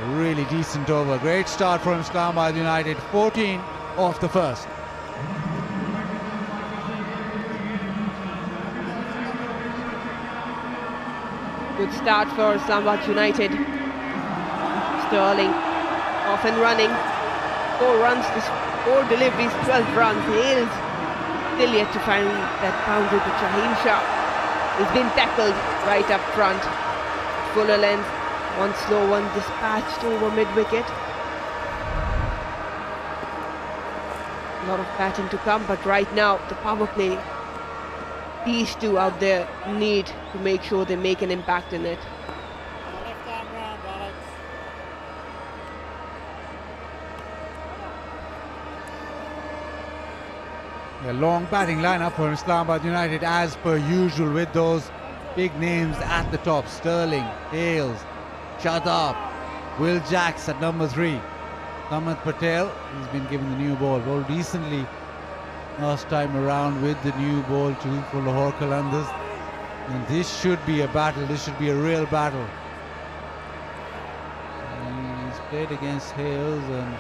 A really decent over. Great start from Islamabad United. 14 off the first. Good start for Islamabad United. Sterling off and running. 4 runs, 4 deliveries, 12 runs. Hales still yet to find that boundary, but Shaheen Shah has been tackled right up front. Fuller length, one slow one dispatched over mid-wicket. A lot of batting to come, but right now the power play, these two out there need to make sure they make an impact in it. A long batting lineup for Islamabad United as per usual, with those big names at the top. Sterling, Hales, Shadab, Will Jacks at number 3. Samant Patel, he's been given the new ball. Bowled decently last time around with the new ball too for Lahore Qalandars. And this should be a battle, this should be a real battle. And he's played against Hales and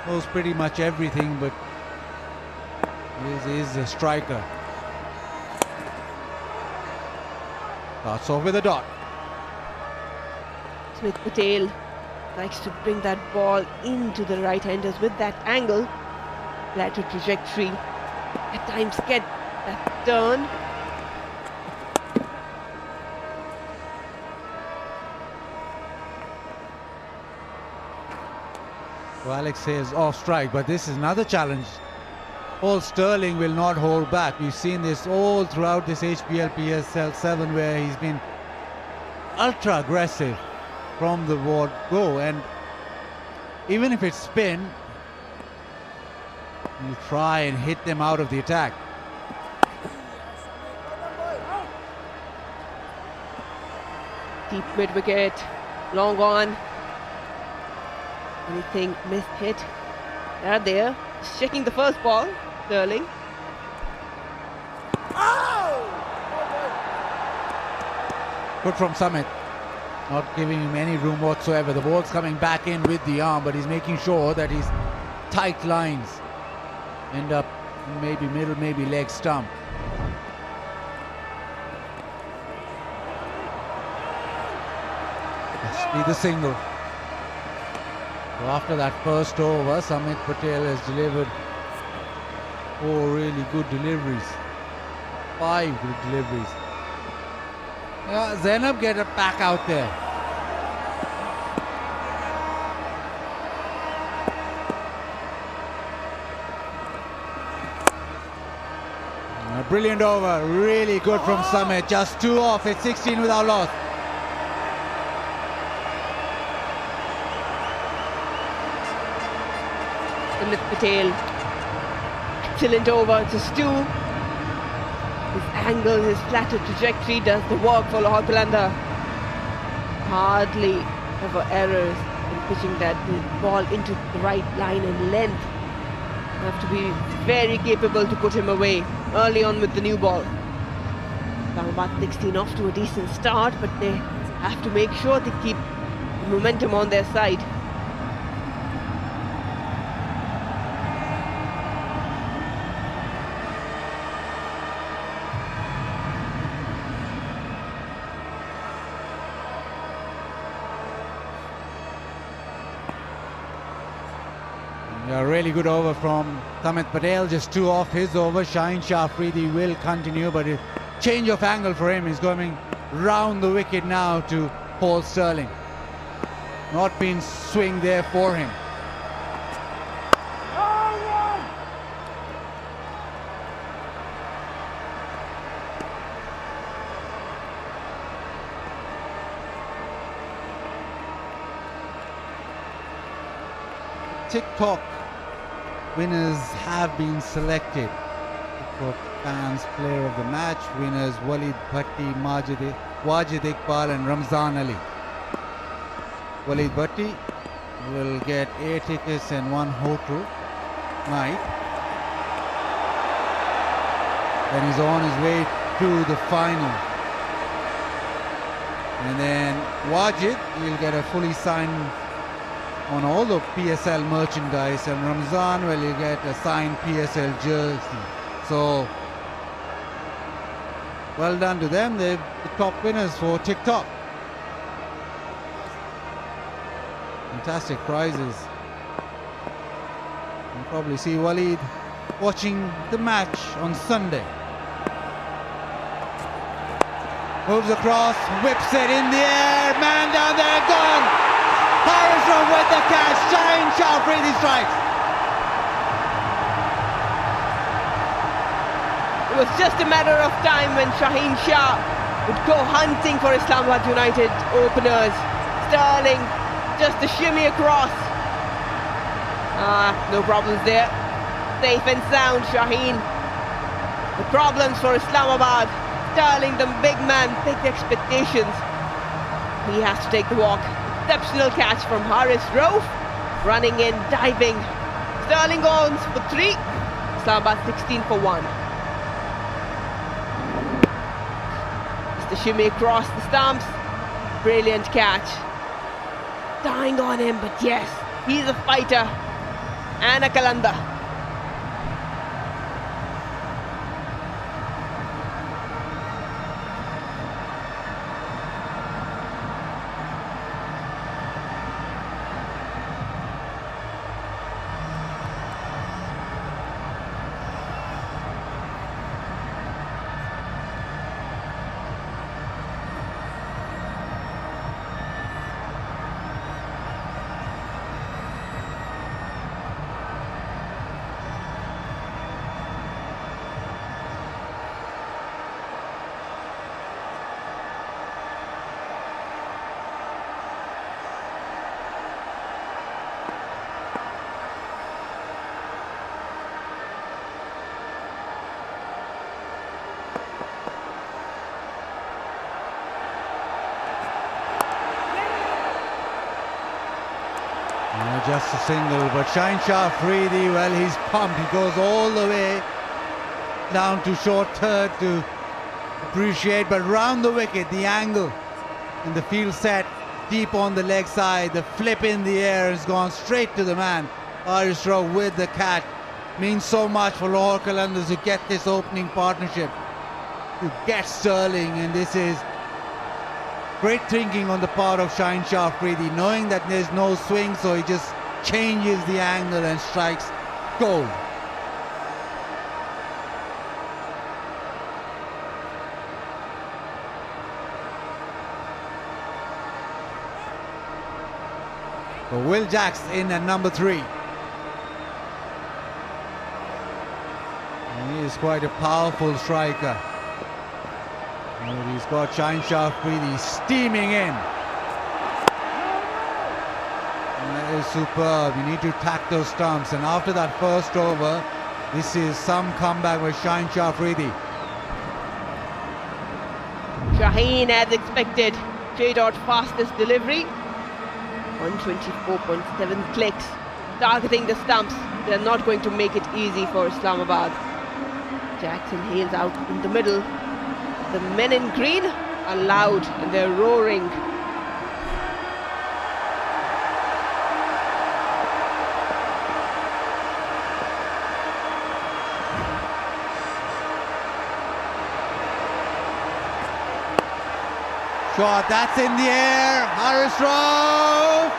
knows pretty much everything, but he is a striker. Starts off with a dot. Smith Patel likes to bring that ball into the right-handers with that angle, lateral trajectory. At times get that turn. So Alex Hales off strike, but this is another challenge. Paul Sterling will not hold back. We've seen this all throughout this HBL PSL 7, where he's been ultra aggressive from the word go, and even if it's spin, you try and hit them out of the attack. Deep mid-wicket, long on. Anything missed hit? They're there. Just checking the first ball, Sterling. Good from Samit. Not giving him any room whatsoever. The ball's coming back in with the arm, but he's making sure that his tight lines end up maybe middle, maybe leg stump. Must be the single. So after that first over, Samit Patel has delivered 4 really good deliveries. 5 good deliveries. Yeah, Zainab get it back out there. A brilliant over, really good from Summit. Just 2 off, it's 16 without loss. Amit Patel, excellent over, just 2. His angle, his flatter trajectory does the work for Lahore Qalandars. Hardly ever errors in pitching that ball into the right line and length. You have to be very capable to put him away early on with the new ball. Islamabad 16 off to a decent start, but they have to make sure they keep the momentum on their side. A really good over from Samit Patel, just 2 off his over. Shaheen Shafridi will continue, but a change of angle for him. He's going round the wicket now to Paul Sterling. Not been swing there for him. TikTok winners have been selected. TikTok fans player of the match winners Walid Bhatti, Wajid Iqbal and Ramzan Ali. Walid Bhatti will get 8 tickets and 1 hotel night. Then he's on his way to the final. And then Wajid will get a fully signed on all the PSL merchandise, and Ramzan will get a signed PSL jersey. So well done to them. They're the top winners for TikTok. Fantastic prizes. You'll probably see Walid watching the match on Sunday. Moves across, whips it in the air, man down there, gone! Arslan with the catch, Shaheen Shafridi strikes. It was just a matter of time when Shaheen Shah would go hunting for Islamabad United openers. Sterling, just a shimmy across. No problems there. Safe and sound, Shaheen. The problems for Islamabad. Sterling, the big man, big expectations. He has to take the walk. Exceptional catch from Haris Rauf, running in, diving. Sterling goes for 3. Islamabad 16 for 1. Just the shimmy across the stumps. Brilliant catch. Dying on him, but yes, he's a fighter and a Qalandar. Just a single, but Shaheen Shafridi, well, he's pumped. He goes all the way down to short third to appreciate, but round the wicket, the angle in the field set, deep on the leg side, the flip in the air has gone straight to the man. Haris Rauf with the catch. Means so much for Lahore Qalandars to get this opening partnership, to get Sterling, and this is great thinking on the part of Shaheen Shafridi, knowing that there's no swing, so he just changes the angle and strikes gold. But Will Jacks in at number 3. He is quite a powerful striker. And he's got Shafique steaming in. And that is superb. You need to attack those stumps. And after that first over, this is some comeback with Shafique. Shaheen, as expected, straight out fastest delivery. 124.7 clicks, targeting the stumps. They're not going to make it easy for Islamabad. Jackson Hales out in the middle. The men in green are loud and they're roaring. Shot, that's in the air. Harris Rowe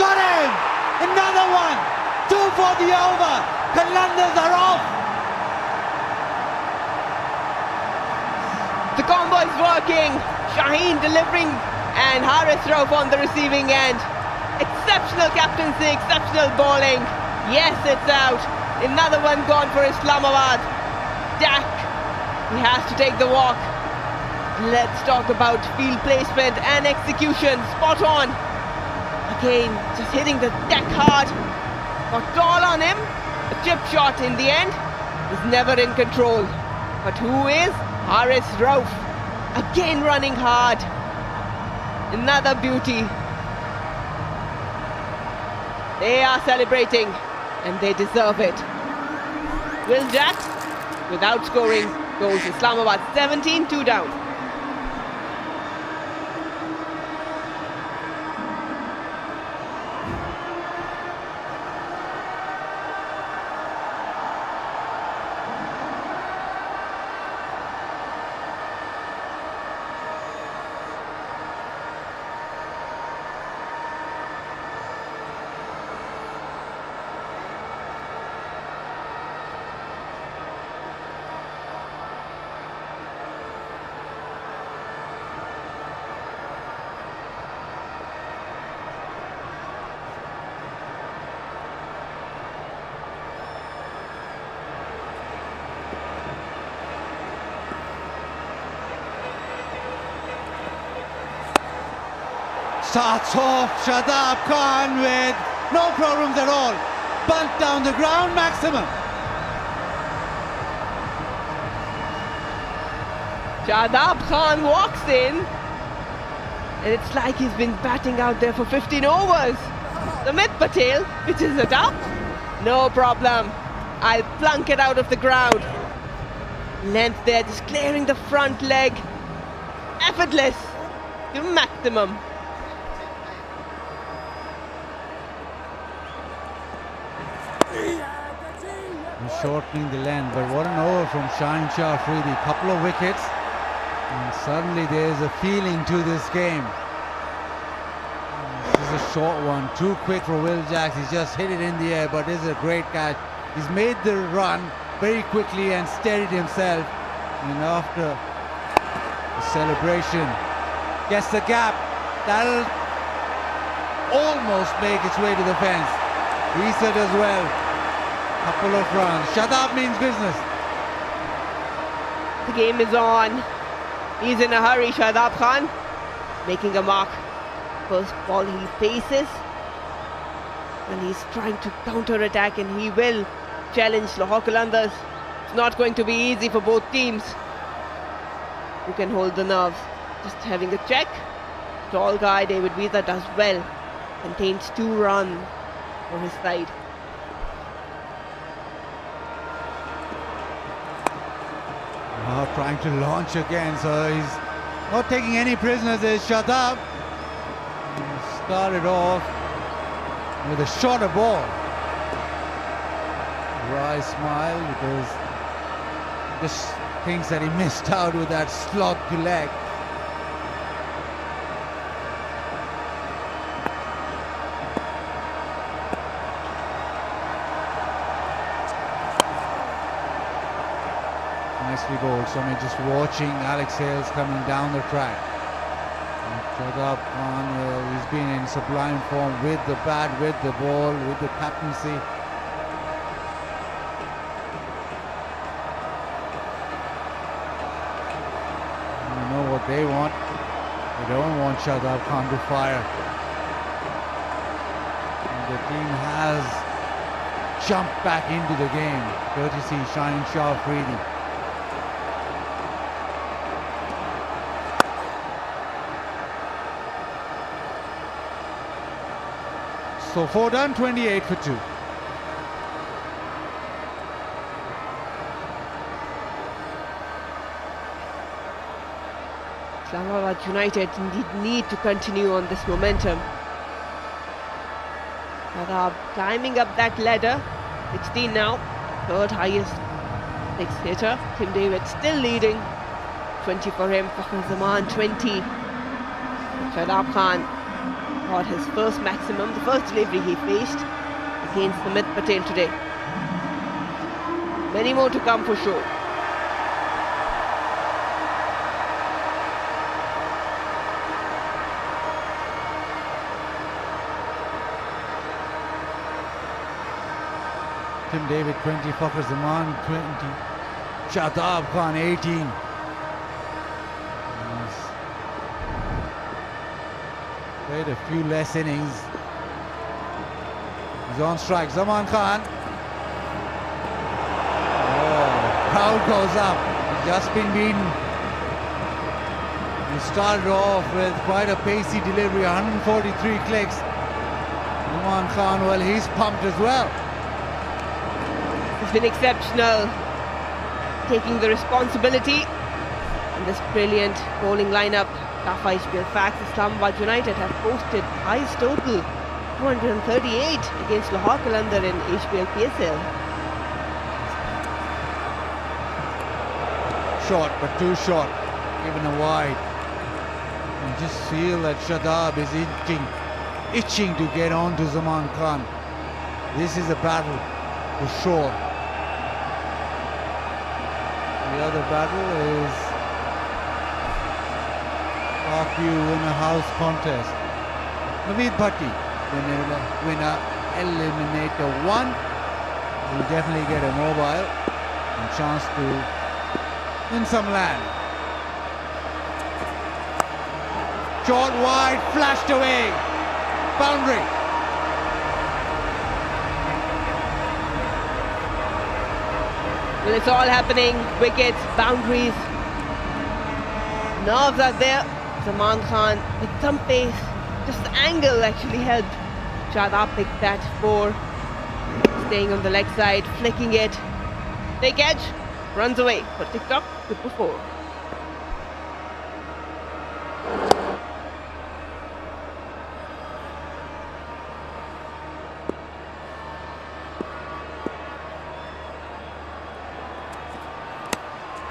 got him. Another one. 2 for the over. Qalandars are off. The combo is working. Shaheen delivering and Harris Rowe on the receiving end. Exceptional captaincy, exceptional bowling. Yes, it's out. Another one gone for Islamabad. Jack, he has to take the walk. Let's talk about field placement and execution. Spot on. Again, just hitting the deck hard. Got tall on him. A chip shot in the end. He's never in control. But who is? Harris Rowe. Again running hard. Another beauty. They are celebrating and they deserve it. Will Jack, without scoring, goes Islamabad 17, 2 down. Starts off Shadab Khan with no problems at all. Bunt down the ground maximum. Shadab Khan walks in and it's like he's been batting out there for 15 overs. Samit Patel, which is it up? No problem. I'll plunk it out of the ground. Length there, just clearing the front leg. Effortless to maximum. Shortening the length, but what an over from Shafique. Couple of wickets, and suddenly there's a feeling to this game. This is a short one, too quick for Will Jacks. He's just hit it in the air, but this is a great catch. He's made the run very quickly and steadied himself. And after the celebration, gets the gap. That'll almost make its way to the fence. Reset as well. Couple of runs. Shadab means business. The game is on. He's in a hurry, Shadab Khan. Making a mark. First ball he faces. And he's trying to counter-attack and he will challenge Lahore Qalandars. It's not going to be easy for both teams. Who can hold the nerves? Just having a check. Tall guy David Visa does well. Contains 2 runs for his side. Trying to launch again, so he's not taking any prisoners. There's Shadab. Started off with a shorter ball. Dry smile because he just thinks that he missed out with that slog to leg. Nicely bowled. So I'm just watching Alex Hales coming down the track. And Shadab Khan, he's been in sublime form with the bat, with the ball, with the captaincy. You know what they want. They don't want Shadab Khan to fire. And the team has jumped back into the game, courtesy Shaheen Shafique. So 4 done, 28 for 2. Islamabad United indeed need to continue on this momentum. Shadab climbing up that ladder, 16 now, third highest six hitter. Tim David still leading, 20 for him, Fakhr Zaman 20. Shadab Khan got his first maximum, the first delivery he faced against Amit Patel today. Many more to come for sure. Tim David 20, Fakhr Zaman 20, Shadab Khan 18. Played a few less innings. He's on strike. Zaman Khan. Oh, crowd goes up. He's just been beaten. He started off with quite a pacey delivery, 143 clicks. Zaman Khan, well, he's pumped as well. He's been exceptional, taking the responsibility in this brilliant bowling lineup. Tough HBL facts, Islamabad United have posted highest total 238 against Lahore Qalandars in HBL PSL. Short, but too short, given a wide. You just feel that Shadab is itching to get on to Zaman Khan. This is a battle for sure. The other battle is you in a house contest. Naveed Bhatti, winner, eliminator 1. Will definitely get a mobile and chance to win some land. Short, wide, flashed away. Boundary. Well, it's all happening. Wickets, boundaries, nerves are there. Zaman Khan with some pace, just the angle actually helped Shadab pick that 4, staying on the leg side, flicking it, big edge, runs away for TikTok, good for 4.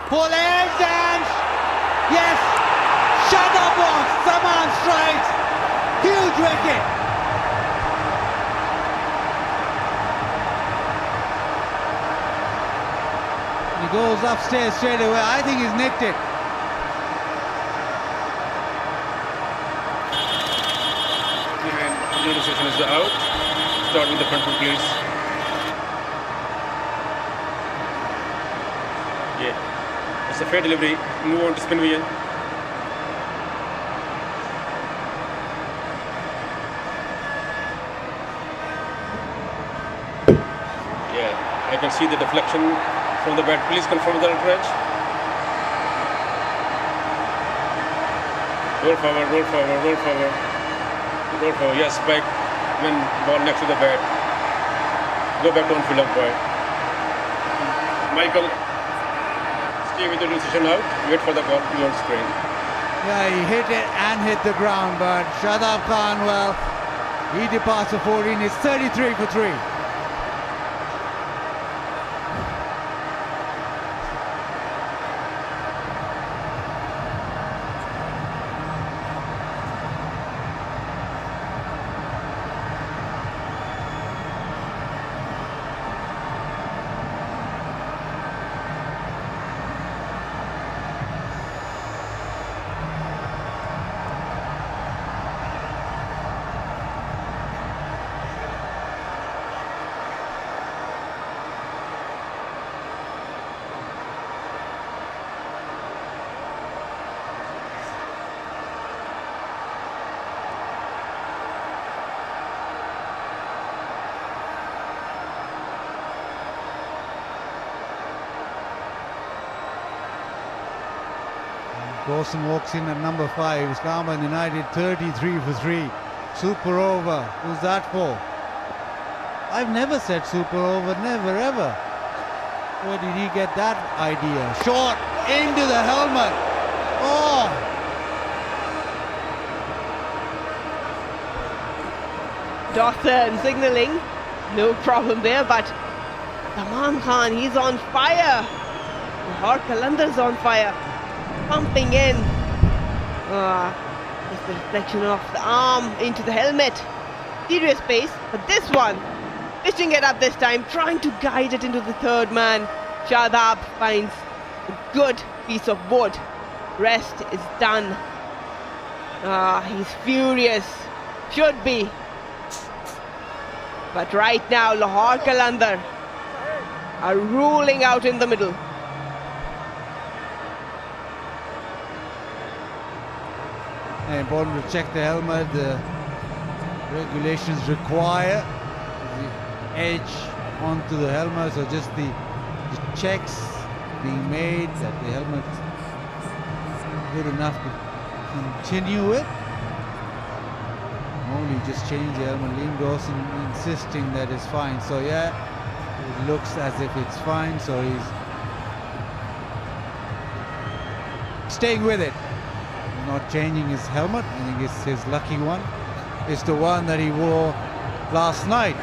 Full edge and yes! Shadab walks, Zaman strikes, huge wicket. He goes upstairs straight away. I think he's nicked it. Behind session is out. Start with the front foot, please. Yeah, it's a fair delivery. Move on to spin vision. I can see the deflection from the bat. Please confirm the edge. Roll forward, roll forward, roll forward. Roll forward. Yes, spike when ball next to the bat. Go back to on-field umpire. Michael, stay with the decision out. Wait for the ball to be on screen. Yeah, he hit it and hit the ground, but Shadab Khan, well, he departs for 14. It's 33 for 3. Dawson walks in at number 5. Islamabad United 33 for 3. Super over. Who's that for? I've never said super over, never ever. Where did he get that idea? Short into the helmet. Oh! Dawson signalling. No problem there, but Zaman Khan, he's on fire. Lahore Qalandars on fire. Pumping in. Just the reflection of the arm into the helmet. Serious pace, but this one, pitching it up this time, trying to guide it into the third man. Shadab finds a good piece of wood. Rest is done. He's furious. Should be. But right now, Lahore Qalandars are ruling out in the middle. Important to check the helmet. The regulations require the edge onto the helmet, so just the checks being made that the helmet is good enough to continue it. Only just change the helmet. Liam Dawson insisting that it's fine. So yeah, it looks as if it's fine. So he's staying with it, not changing his helmet. I think it's his lucky one. It's the one that he wore last night.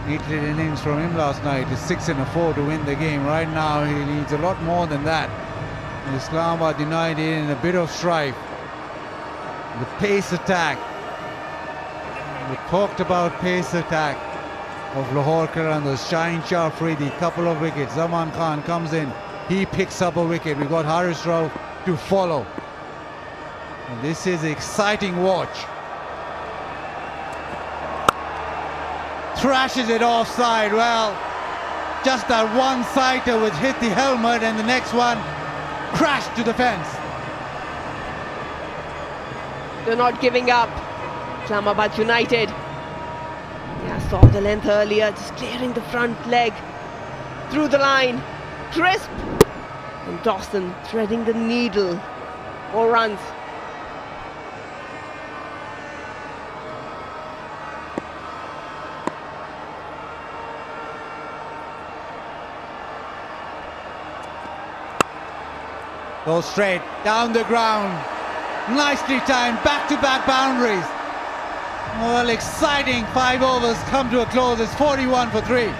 Neatly innings from him last night. It's 6 and a 4 to win the game. Right now he needs a lot more than that. And Islamabad United in a bit of strife. The pace attack. We talked about pace attack of Lahore Qalandars. Shaheen Shafridi, couple of wickets. Zaman Khan comes in. He picks up a wicket. We've got Haris Rao to follow. And this is exciting watch. Thrashes it offside. Well, just that one-sider would hit the helmet and the next one crashed to the fence. They're not giving up. Islamabad United. Yeah, saw the length earlier, just clearing the front leg through the line. Crisp. And Dawson threading the needle. 4 runs. Goes straight down the ground. Nicely timed, back-to-back boundaries. Well, exciting 5 overs come to a close. It's 41 for 3.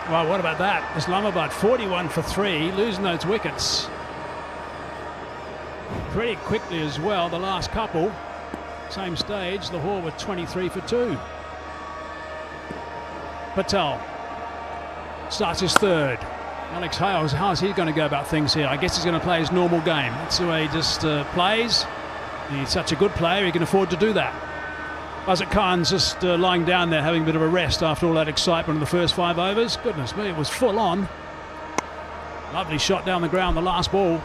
Well, what about that? Islamabad 41 for 3, losing those wickets pretty quickly as well. The last couple, same stage, Lahore were 23 for 2. Patel starts his third. Alex Hales, how's he going to go about things here? I guess he's going to play his normal game. That's the way he just plays. He's such a good player, he can afford to do that. Azad Khan's just lying down there having a bit of a rest after all that excitement in the first 5 overs. Goodness me, it was full on. Lovely shot down the ground, the last ball.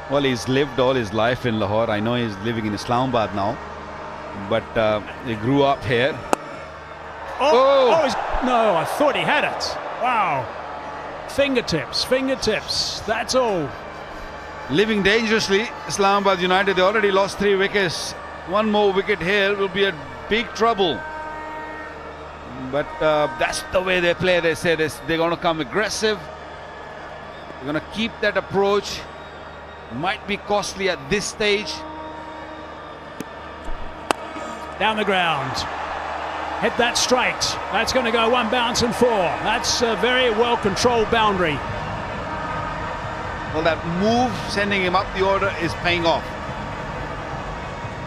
Well, he's lived all his life in Lahore. I know he's living in Islamabad now, but he grew up here. No, I thought he had it. Wow. Fingertips, that's all. Living dangerously, Islamabad United, they already lost 3 wickets. 1 more wicket here will be a big trouble. But that's the way they play. They say they're going to come aggressive. They're going to keep that approach. Might be costly at this stage. Down the ground. Hit that straight. That's going to go 1 bounce and 4. That's a very well controlled boundary. Well, that move, sending him up the order, is paying off.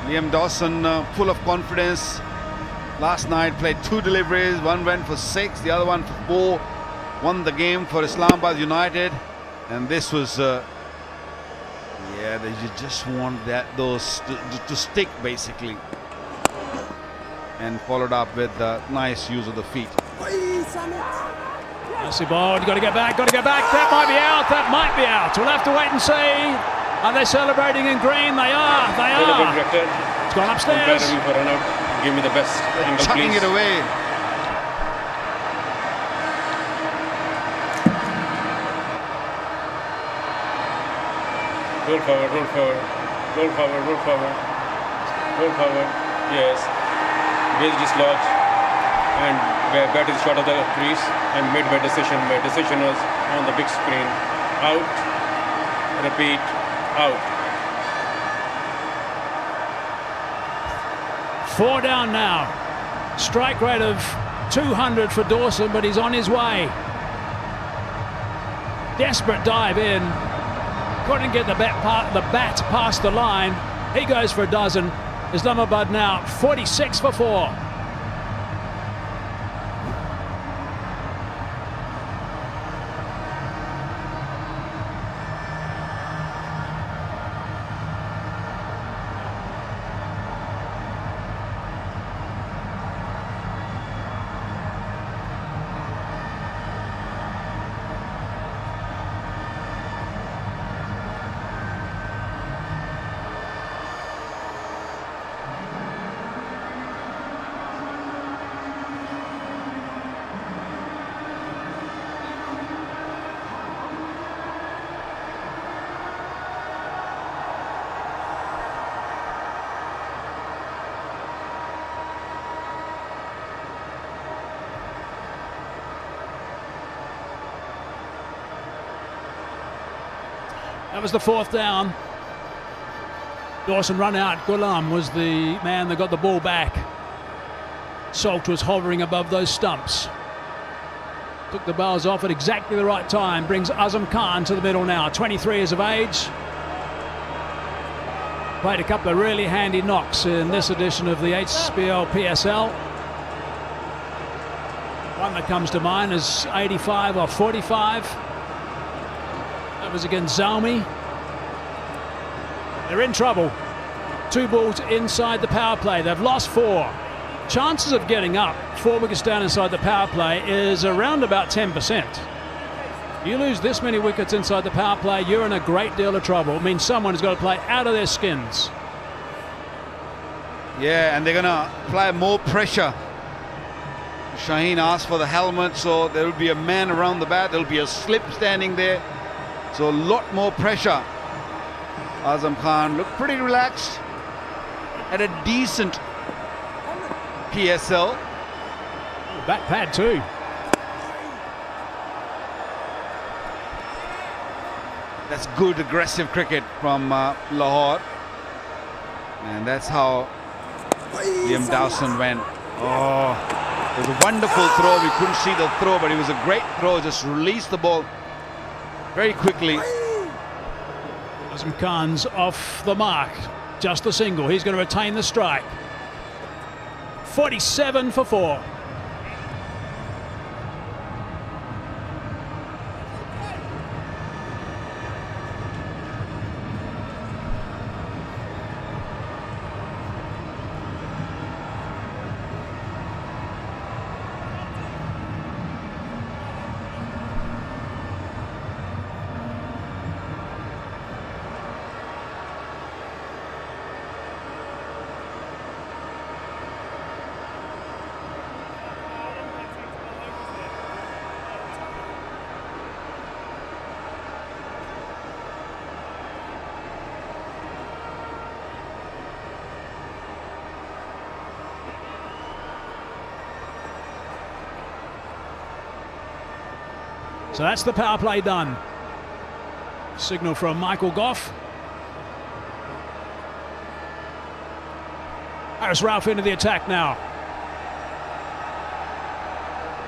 Liam Dawson, full of confidence. Last night played 2 deliveries. One went for 6, the other one for 4. Won the game for Islamabad United. And this was, you just want those to stick, basically. And followed up with nice use of the feet. Nicely bowled, got to get back. That might be out, We'll have to wait and see. Are they celebrating in green? They are. It's gone upstairs. Give me the best angle, chucking please. it away. Roll forward. Yes. Base dislodged. And bat is short of the crease and made by decision. My decision was on the big screen. Out. Repeat. Out. 4 down now. Strike rate of 200 for Dawson, but he's on his way. Desperate dive in. Couldn't get the bat past the line. He goes for a dozen. Islamabad now 46 for 4. That was the 4th down. Dawson run out. Ghulam was the man that got the ball back. Salt was hovering above those stumps. Took the bowls off at exactly the right time. Brings Azam Khan to the middle now. 23 years of age. Played a couple of really handy knocks in this edition of the HBL PSL. One that comes to mind is 85 or 45. That was against Zalmi. They're in trouble. 2 balls inside the power play. They've lost 4. Chances of getting up 4 wickets down inside the power play is around about 10%. You lose this many wickets inside the power play, you're in a great deal of trouble. It means someone has got to play out of their skins. Yeah, and they're going to apply more pressure. Shaheen asked for the helmet, so there will be a man around the bat. There will be a slip standing there. So a lot more pressure. Azam Khan looked pretty relaxed. Had a decent PSL. Back pad too. That's good aggressive cricket from Lahore. And that's how Liam Dawson went. Oh, it was a wonderful throw. We couldn't see the throw, but it was a great throw. Just released the ball very quickly. Azam Khan's off the mark. Just a single. He's going to retain the strike. 47 for 4. So that's the power play done. Signal from Michael Goff. Harris Ralph into the attack now.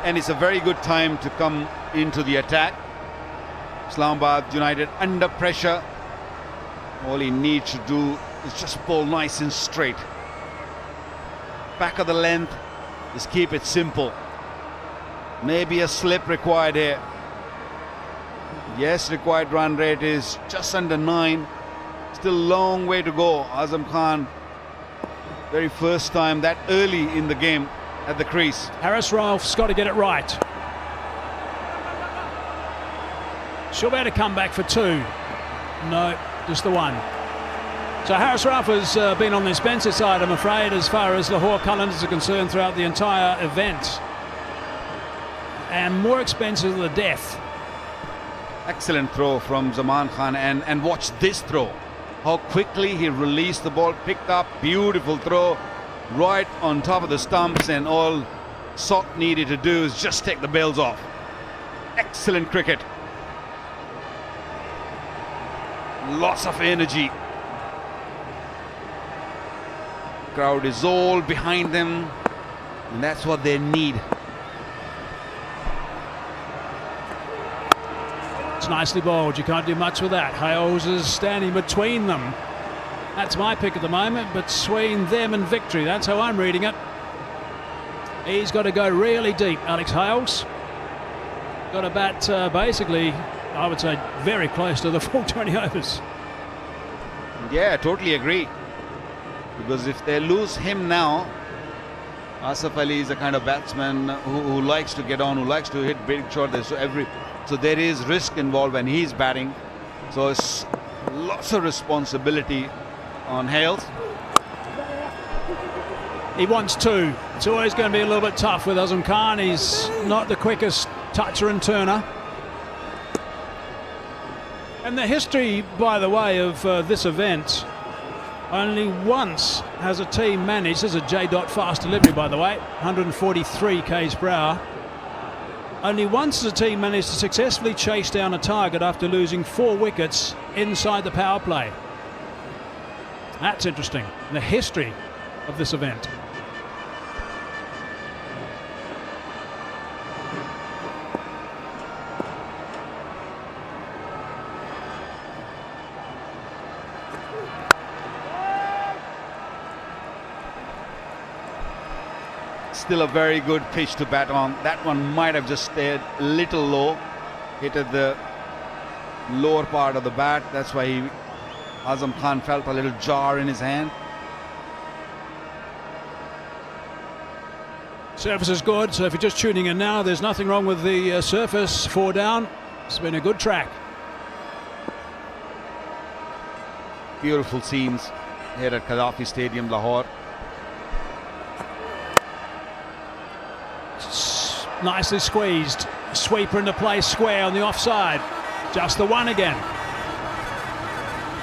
And it's a very good time to come into the attack. Islamabad United under pressure. All he needs to do is just bowl nice and straight. Back of the length, just keep it simple. Maybe a slip required here. Yes, required run rate is just under 9. Still a long way to go. Azam Khan, very first time that early in the game at the crease. Harris Ralph's got to get it right. She'll be able to come back for 2. No, just the 1. So Harris Ralph has been on the expensive side, I'm afraid, as far as Lahore Qalandars are concerned throughout the entire event. And more expensive than the death. Excellent throw from Zaman Khan, and watch this throw. How quickly he released the ball, picked up, beautiful throw, right on top of the stumps, and all Sok needed to do is just take the bails off. Excellent cricket. Lots of energy. Crowd is all behind them, and that's what they need. It's nicely bowled, you can't do much with that. Hales is standing between them. That's my pick at the moment, between them and victory. That's how I'm reading it. He's got to go really deep, Alex Hales. Got to bat basically, I would say, very close to the full 20 overs. Yeah, I totally agree. Because if they lose him now, Asif Ali is a kind of batsman who likes to get on, who likes to hit big shots. So there is risk involved when he's batting. So it's lots of responsibility on Hales. He wants 2. It's always going to be a little bit tough with Azam Khan. He's not the quickest toucher and turner. And the history, by the way, of this event, only once has a team managed, this is a J. fast delivery by the way, 143 k's per hour. Only once has a team managed to successfully chase down a target after losing 4 wickets inside the power play. That's interesting, the history of this event. Still a very good pitch to bat on. That one might have just stayed a little low, hit at the lower part of the bat. That's why Azam Khan felt a little jar in his hand. Surface is good, so if you're just tuning in now, there's nothing wrong with the surface. 4 down. It's been a good track. Beautiful scenes here at Qaddafi Stadium, Lahore. Nicely squeezed. Sweeper into play square on the offside. Just the 1 again.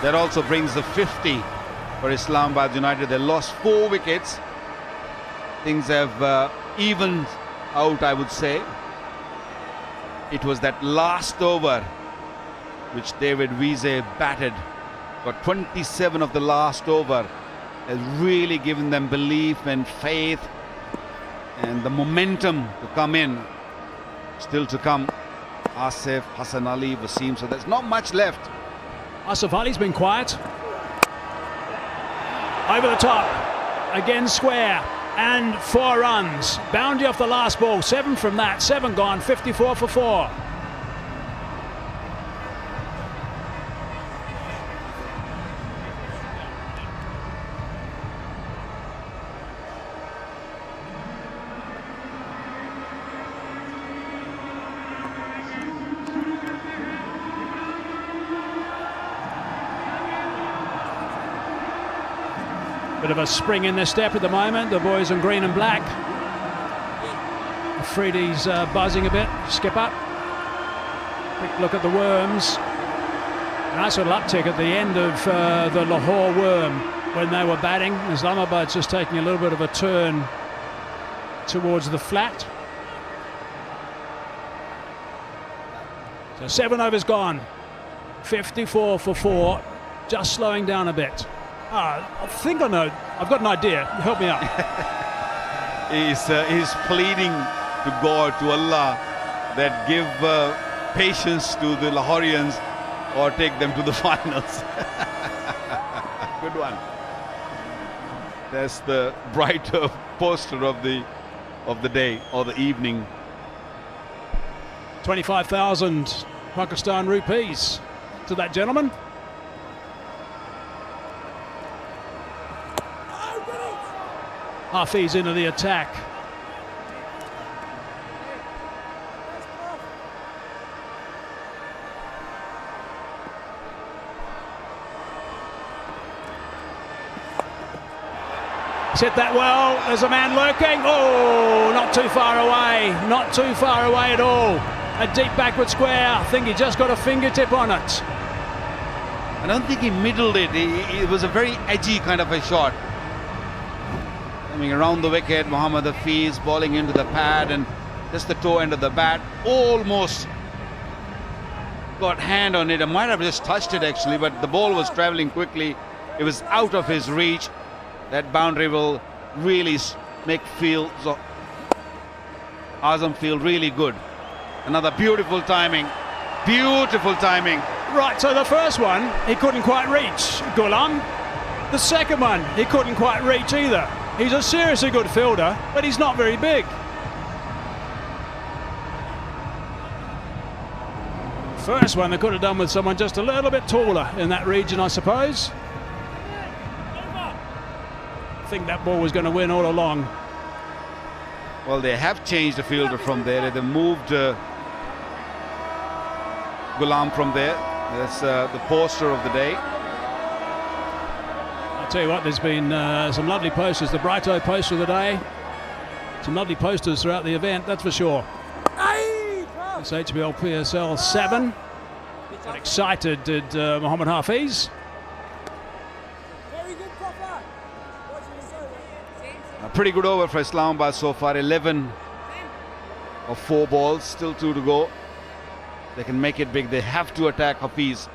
That also brings the 50 for Islamabad United. They lost 4 wickets. Things have evened out, I would say. It was that last over which David Wiese batted. But 27 of the last over has really given them belief and faith and the momentum to come in. Still to come, Asif, Hassan Ali, Wasim. So there's not much left. Asif Ali's been quiet. Over the top, again square, and 4 runs. Boundary off the last ball, 7 from that, 7 gone, 54 for 4. Bit of a spring in their step at the moment, the boys in green and black. Afridi's buzzing a bit, skipper. Quick look at the Worms. A nice little uptick at the end of the Lahore Worm when they were batting. Islamabad's just taking a little bit of a turn towards the flat. So 7 overs gone, 54 for 4, just slowing down a bit. I think I know. I've got an idea. Help me out. He's pleading to God, to Allah, that give patience to the Lahorians or take them to the finals. Good one. That's the brighter poster of the day or the evening. 25,000 Pakistan rupees to that gentleman. Hafiz into the attack. Hit that well. There's a man lurking. Oh, not too far away. Not too far away at all. A deep backward square. I think he just got a fingertip on it. I don't think he middled it. It was a very edgy kind of a shot. Coming around the wicket, Mohammad Hafiz bowling into the pad and just the toe end of the bat. Almost got hand on it. I might have just touched it actually, but the ball was travelling quickly. It was out of his reach. That boundary will really make Azam feel really good. Another beautiful timing. Beautiful timing. Right, so the first one, he couldn't quite reach, Ghulam. The second one, he couldn't quite reach either. He's a seriously good fielder, but he's not very big. First one they could have done with someone just a little bit taller in that region, I suppose. I think that ball was going to win all along. Well, they have changed the fielder from there. They moved Ghulam from there. That's the poster of the day. I'll tell you what, there's been some lovely posters. The Brighto poster of the day. Some lovely posters throughout the event, that's for sure. It's HBL PSL 7. Got excited did Mohammad Hafiz. A pretty good over for Islamabad so far. 11 of 4 balls, still 2 to go. They can make it big. They have to attack Hafiz.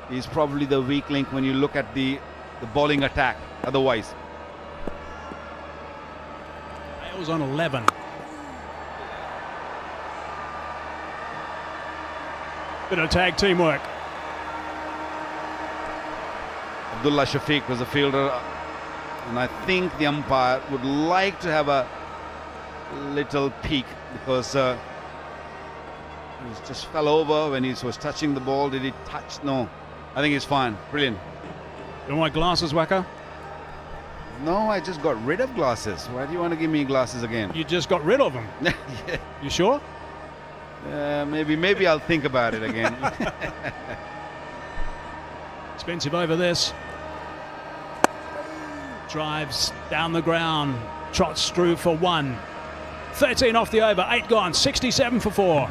He's probably the weak link when you look at the bowling attack. Otherwise, Wales on 11. Bit of tag teamwork. Abdullah Shafique was a fielder, and I think the umpire would like to have a little peek because he just fell over when he was touching the ball. Did he touch? No. I think he's fine. Brilliant. You want my glasses, Waka? No, I just got rid of glasses. Why do you want to give me glasses again? You just got rid of them. Yeah. You sure? Maybe I'll think about it again. Expensive over this. Drives down the ground. Trots through for 1. 13 off the over. 8 gone. 67 for 4.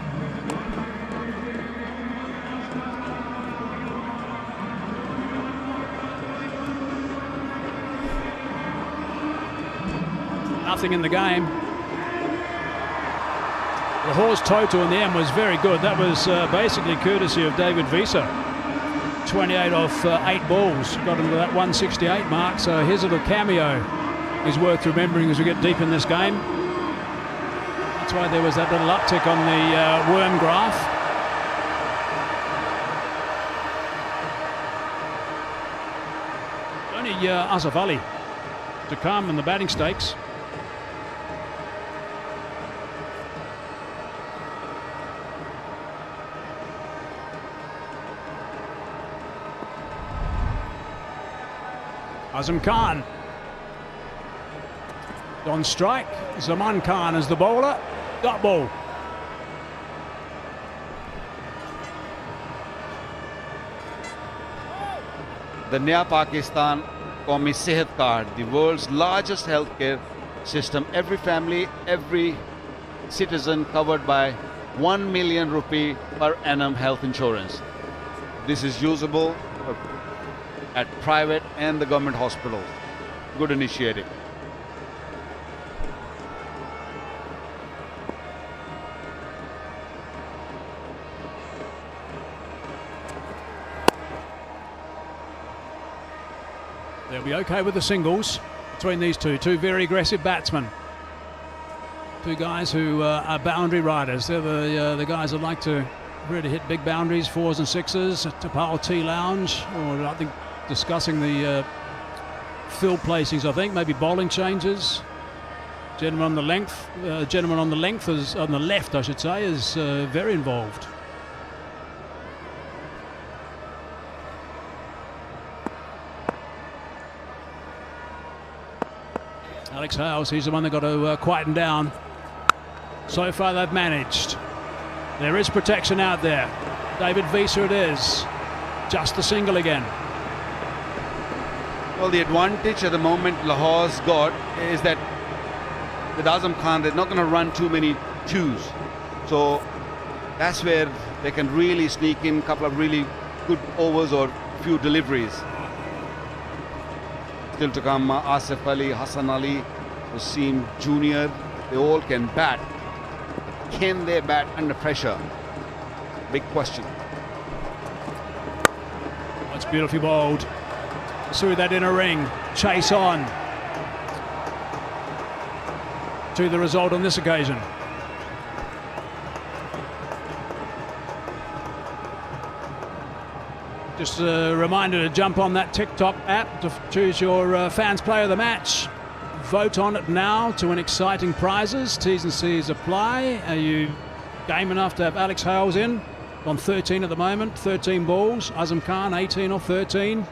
Nothing in the game. Lahore's total in the end was very good. That was basically courtesy of David Visa. 28 off 8 balls. Got him to that 168 mark. So his little cameo is worth remembering as we get deep in this game. That's why there was that little uptick on the worm graph. Only Asif Ali to come in the batting stakes. Azam Khan on strike. Zaman Khan as the bowler. Dot ball. The Naya Pakistan Qawmi Sehat Card, the world's largest healthcare system. Every family, every citizen covered by 1 million rupee per annum health insurance. This is usable at private and the government hospitals. Good initiative. They'll be okay with the singles between these two very aggressive batsmen. Two guys who are boundary riders. They're the guys that like to really hit big boundaries, 4s and 6s at Tapal Tea Lounge, or I think discussing the field placings, I think, maybe bowling changes. Gentleman on the length, is on the left, I should say, is very involved. Alex Hales, he's the one that got to quieten down. So far they've managed. There is protection out there. David Visa it is. Just the single again. Well, the advantage at the moment Lahore's got is that with Azam Khan, they're not going to run too many twos. So that's where they can really sneak in a couple of really good overs or few deliveries. Still to come, Asif Ali, Hassan Ali, Wasim Jr., they all can bat. Can they bat under pressure? Big question. That's beautifully bowled. Through that inner ring. Chase on. To the result on this occasion. Just a reminder to jump on that TikTok app to choose your fans player of the match. Vote on it now to win exciting prizes. T's and C's apply. Are you game enough to have Alex Hales in? On 13 at the moment, 13 balls. Azam Khan 18 or 13.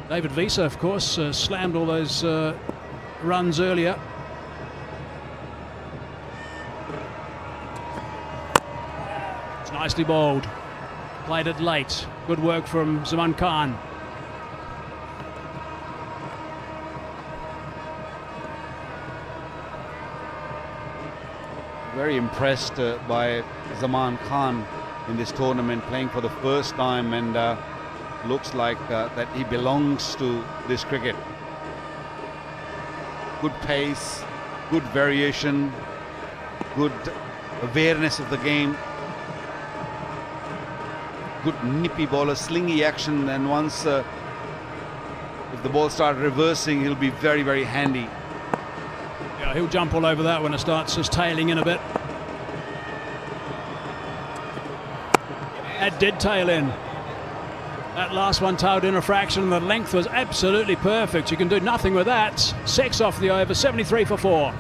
David Visa, of course, slammed all those runs earlier. It's nicely bowled. Played it late. Good work from Zaman Khan. Very impressed by Zaman Khan in this tournament, playing for the first time, and looks like that he belongs to this cricket. Good pace, good variation, good awareness of the game, good nippy bowler, slingy action, and once if the ball starts reversing, he'll be very, very handy. Yeah, he'll jump all over that when it starts just tailing in a bit. That did tail in. That last one tailed in a fraction, and the length was absolutely perfect. You can do nothing with that. 6 off the over, 73 for 4.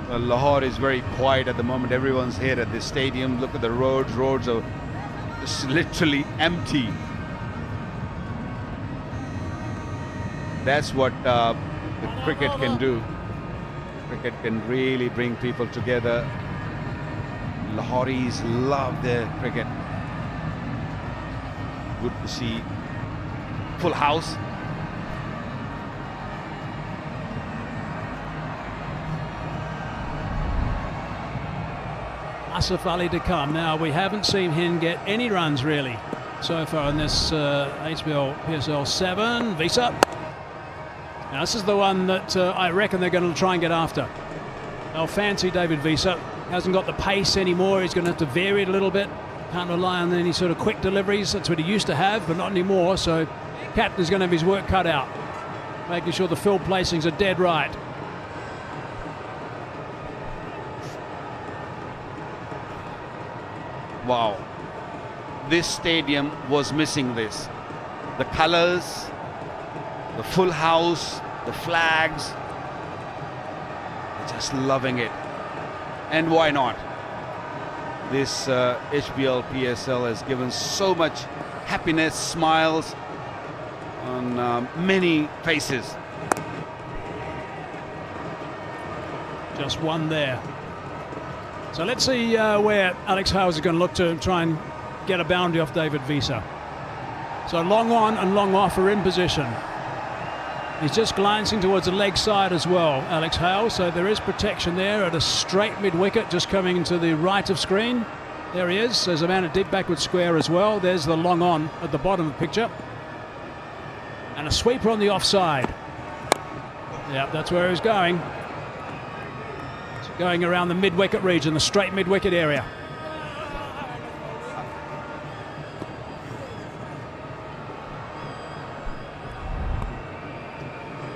Well, Lahore is very quiet at the moment. Everyone's here at this stadium. Look at the roads. Roads are just literally empty. That's what the cricket can do. Cricket can really bring people together. Lahoris love their cricket. Good to see full house. Asif Ali to come. Now, we haven't seen him get any runs really so far in this HBL PSL 7. Visa. Now, this is the one that I reckon they're going to try and get after. They'll fancy David Visa. Hasn't got the pace anymore. He's going to have to vary it a little bit. Can't rely on any sort of quick deliveries. That's what he used to have, but not anymore. So, Captain's going to have his work cut out, making sure the field placings are dead right. Wow, this stadium was missing this. The colors, the full house, the flags, they're just loving it. And why not? This HBL PSL has given so much happiness, smiles on many faces. Just one there. So let's see where Alex Hales is going to look to try and get a boundary off David Visa. So long on and long off are in position. He's just glancing towards the leg side as well, Alex Hales. So there is protection there at a straight mid-wicket, just coming to the right of screen. There he is. There's a man at deep backward square as well. There's the long on at the bottom of the picture. And a sweeper on the offside. Yeah, that's where he's going. going around the mid-wicket region, the straight mid-wicket area.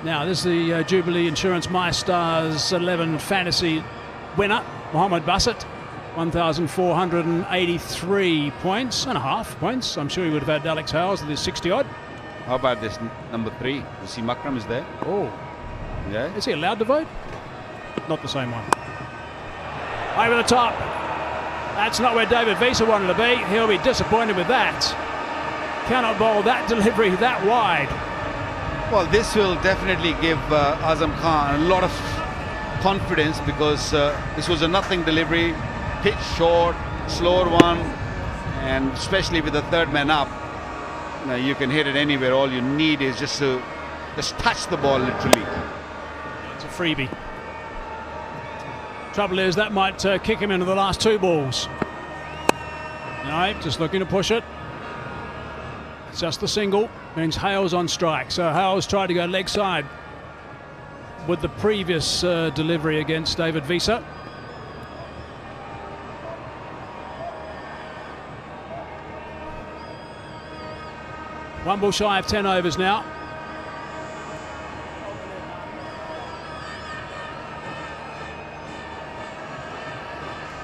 Now, this is the Jubilee Insurance My Stars 11 fantasy winner, Mohammed Bassett, 1,483 points and a half points. I'm sure he would have had Alex Howes with his 60-odd. How about this number 3? You see Makram is there? Oh. Yeah. Is he allowed to vote? Not the same one. Over the top. That's not where David Wiese wanted to be. He'll be disappointed with that. Cannot bowl that delivery that wide. Well, this will definitely give Azam Khan a lot of confidence, because this was a nothing delivery, pitch short, slower one, and especially with the third man up, you can hit it anywhere. All you need is just to touch the ball, literally. It's a freebie. Trouble is that might kick him into the last 2 balls. No, just looking to push it. It's just the single. Means Hales on strike. So Hales tried to go leg side with the previous delivery against David Wiese. One ball shy of 10 overs now.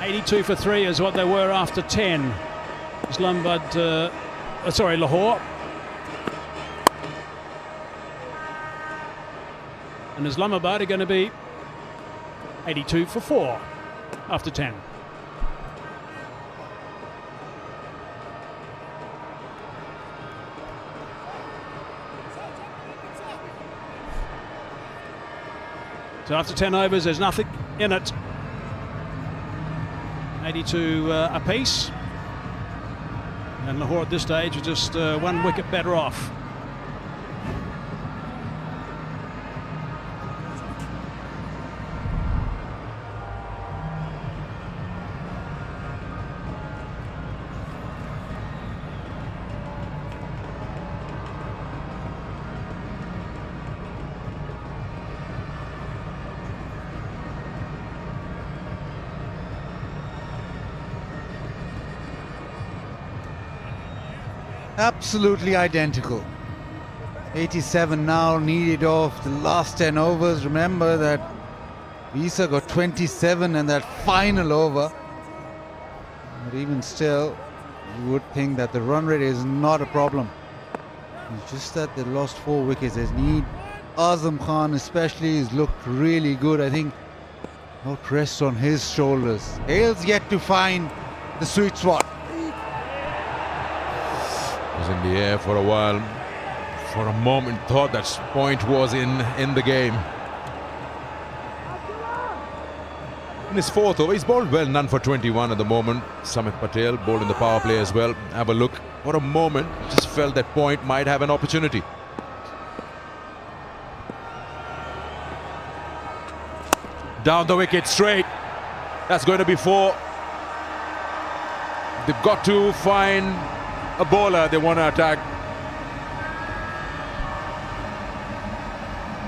$82 for 3 is what they were after 10. Islamabad, Lahore. And Islamabad are going to be 82 for 4 after 10. So after 10 overs, there's nothing in it. 82 apiece. And Lahore at this stage are just 1 wicket better off. Absolutely identical. 87 now needed off the last 10 overs. Remember that Wiese got 27 in that final over. But even still, you would think that the run rate is not a problem. It's just that they lost 4 wickets. They need Azam Khan especially has looked really good. I think not rests on his shoulders. Hale's yet to find the sweet spot. Was in the air for a while. For a moment thought that point was in the game. In his 4th over, he's bowled well, none for 21 at the moment. Samit Patel bowled in the power play as well. Have a look. For a moment, just felt that point might have an opportunity. Down the wicket straight. That's going to be 4. They've got to find a bowler they want to attack.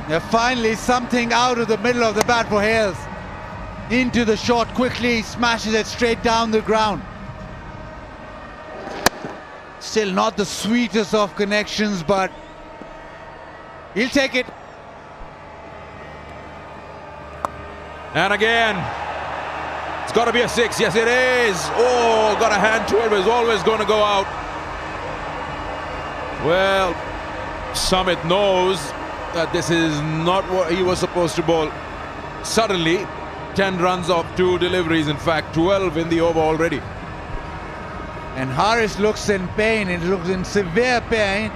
Yeah, finally something out of the middle of the bat for Hales. Into the shot quickly, smashes it straight down the ground. Still not the sweetest of connections, but he'll take it. And again, it's got to be a 6. Yes, it is. Oh, got a hand to it, but it's always going to go out. Well, Samit knows that this is not what he was supposed to bowl. Suddenly, 10 runs off 2 deliveries, in fact 12 in the over already. And Haris looks in pain, and looks in severe pain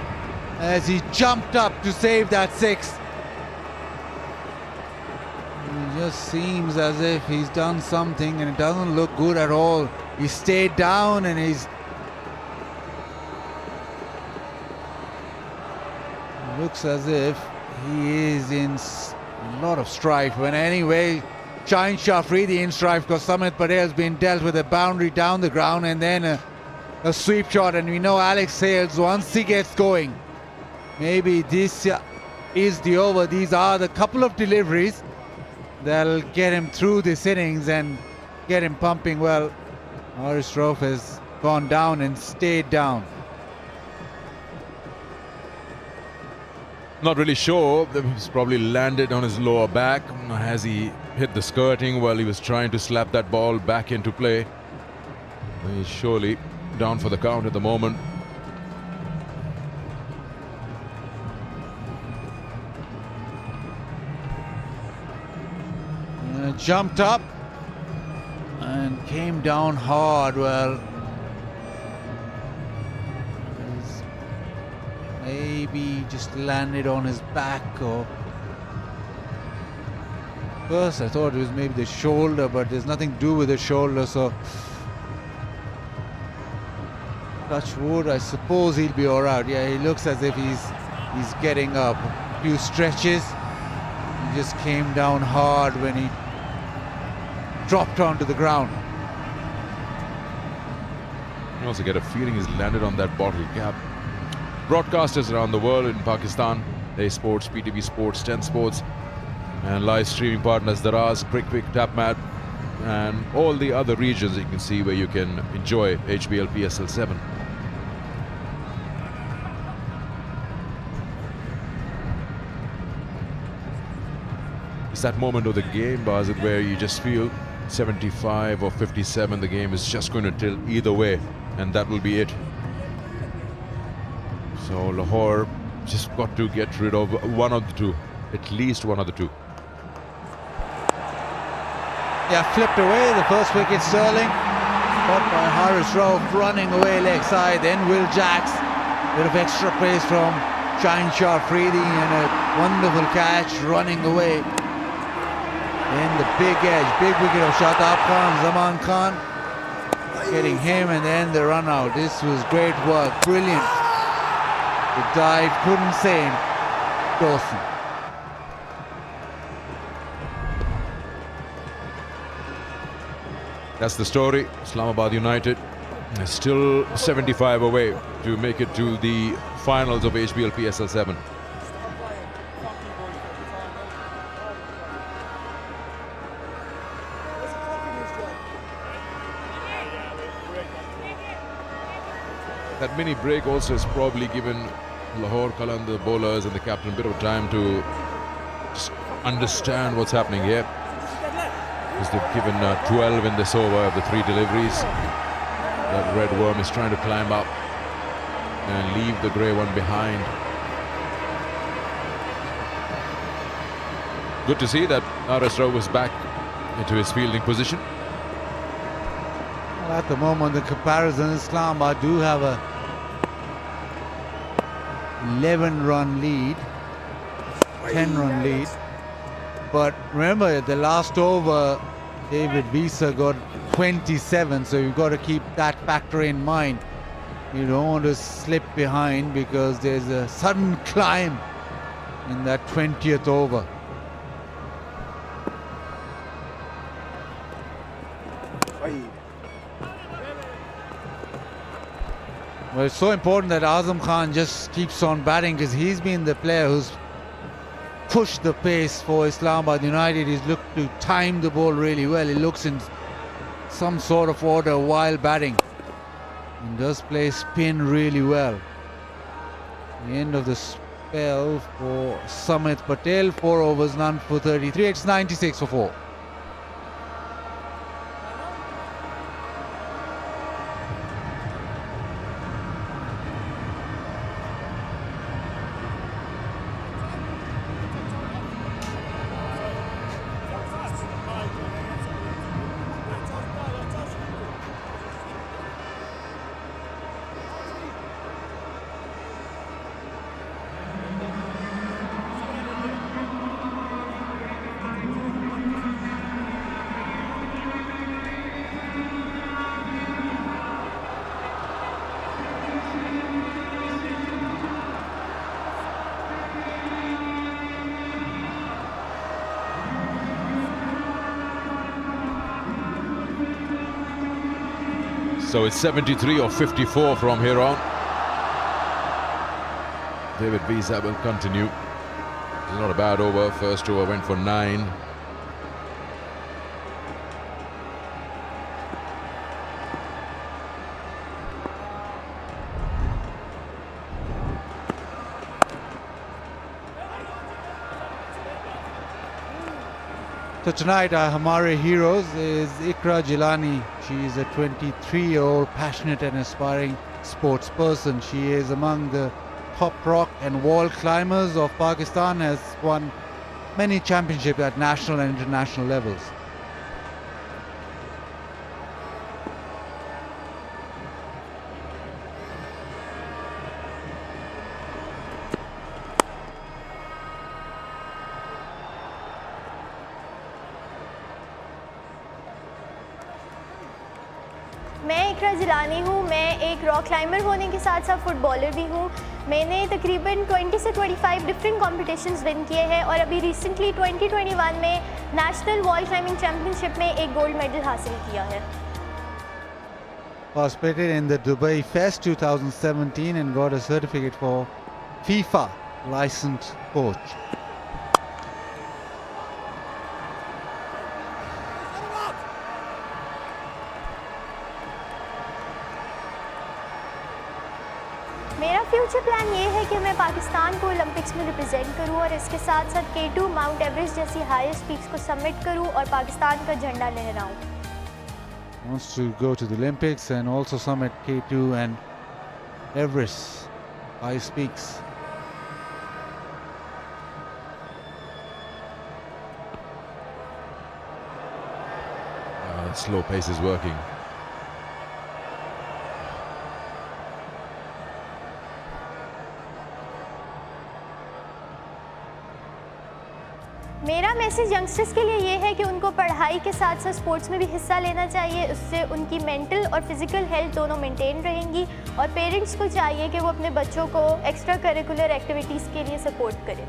as he jumped up to save that 6. It just seems as if he's done something and it doesn't look good at all. He stayed down and he's looks as if he is in a lot of strife. But anyway, Shaheen Shafridi in strife because Samit Patel has been dealt with a boundary down the ground and then a sweep shot. And we know Alex Hales, once he gets going, maybe this is the over. These are the couple of deliveries that'll get him through this innings and get him pumping well. Haris Rauf has gone down and stayed down. Not really sure. He's probably landed on his lower back. Has he hit the skirting while he was trying to slap that ball back into play? He's surely down for the count at the moment. Jumped up and came down hard. Well, maybe just landed on his back, or first I thought it was maybe the shoulder, but there's nothing to do with the shoulder, so touch wood, I suppose he'll be all right. Yeah, he looks as if he's getting up. A few stretches. He just came down hard when he dropped onto the ground. You also get a feeling he's landed on that bottle cap. Broadcasters around the world in Pakistan, A Sports, PTV Sports, 10 Sports, and live streaming partners Daraz, Quick, TapMat, and all the other regions you can see where you can enjoy HBL PSL 7. It's that moment of the game, Bazid, where you just feel 75 or 57, the game is just going to tilt either way, and that will be it. So Lahore just got to get rid of one of the two, at least one of the two. Yeah, flipped away, the first wicket Sterling, caught by Haris Rauf, running away leg side, then Will Jacks, bit of extra pace from Shaheen Shafridi, and a wonderful catch running away. Then the big edge, big wicket of Shadab Khan, Zaman Khan, getting him, and then the run out. This was great work, brilliant. The dive couldn't save Dawson. That's the story. Islamabad United is still 75 away to make it to the finals of HBL PSL 7. That mini break also has probably given Lahore Qalandars bowlers and the captain a bit of time to just understand what's happening here. Because they've given 12 in this over of the 3 deliveries. That red worm is trying to climb up and leave the grey one behind. Good to see that Haris Rauf was back into his fielding position. Well, at the moment, the comparison, Islamabad do have a 11-run lead, 10-run lead. But remember, at the last over, David Visa got 27, so you've got to keep that factor in mind. You don't want to slip behind because there's a sudden climb in that 20th over. Well, it's so important that Azam Khan just keeps on batting, because he's been the player who's pushed the pace for Islamabad United. He's looked to time the ball really well. He looks in some sort of order while batting and does play spin really well. The end of the spell for Samit Patel, 4 overs, none for 33. It's 96 for 4. So it's 73 or 54 from here on. David Visa will continue. It's not a bad over. First over went for 9. So tonight our Hamare heroes is Ikra Jilani. She is a 23-year-old passionate and aspiring sports person. She is among the top rock and wall climbers of Pakistan, has won many championships at national and international levels. मैं इकरा जिलानी हूँ। मैं एक rock climber होने के साथ साथ footballer भी हूँ। मैंने तकरीबन 20 से 25 डिफरेंट कॉम्पिटिशन्स विन किए हैं और अभी रिसेंटली 2021 में नेशनल वॉल क्लाइंबिंग चैम्पियनशिप में एक गोल्ड मेडल हासिल किया है। Participated in the Dubai Fest 2017 and got a certificate for FIFA licensed coach. मेरा फ्यूचर प्लान ये है कि मैं पाकिस्तान को ओलंपिक्स में रिप्रेजेंट करूं और इसके साथ साथ K2 माउंट एवरेस्ट जैसी हाईएस्ट पीक्स को सबमिट करूं और पाकिस्तान का झंडा लहराऊं। Wants to go to the Olympics and also summit K2 and Everest highest peaks. Slow pace is working. मेरा मैसेज यंगस्टर्स के लिए ये है कि उनको पढ़ाई के साथ साथ स्पोर्ट्स में भी हिस्सा लेना चाहिए। उससे उनकी मेंटल और फिजिकल हेल्थ दोनों मेंटेन रहेंगी और पेरेंट्स को चाहिए कि वो अपने बच्चों को एक्स्ट्रा करिकुलर एक्टिविटीज़ के लिए सपोर्ट करें।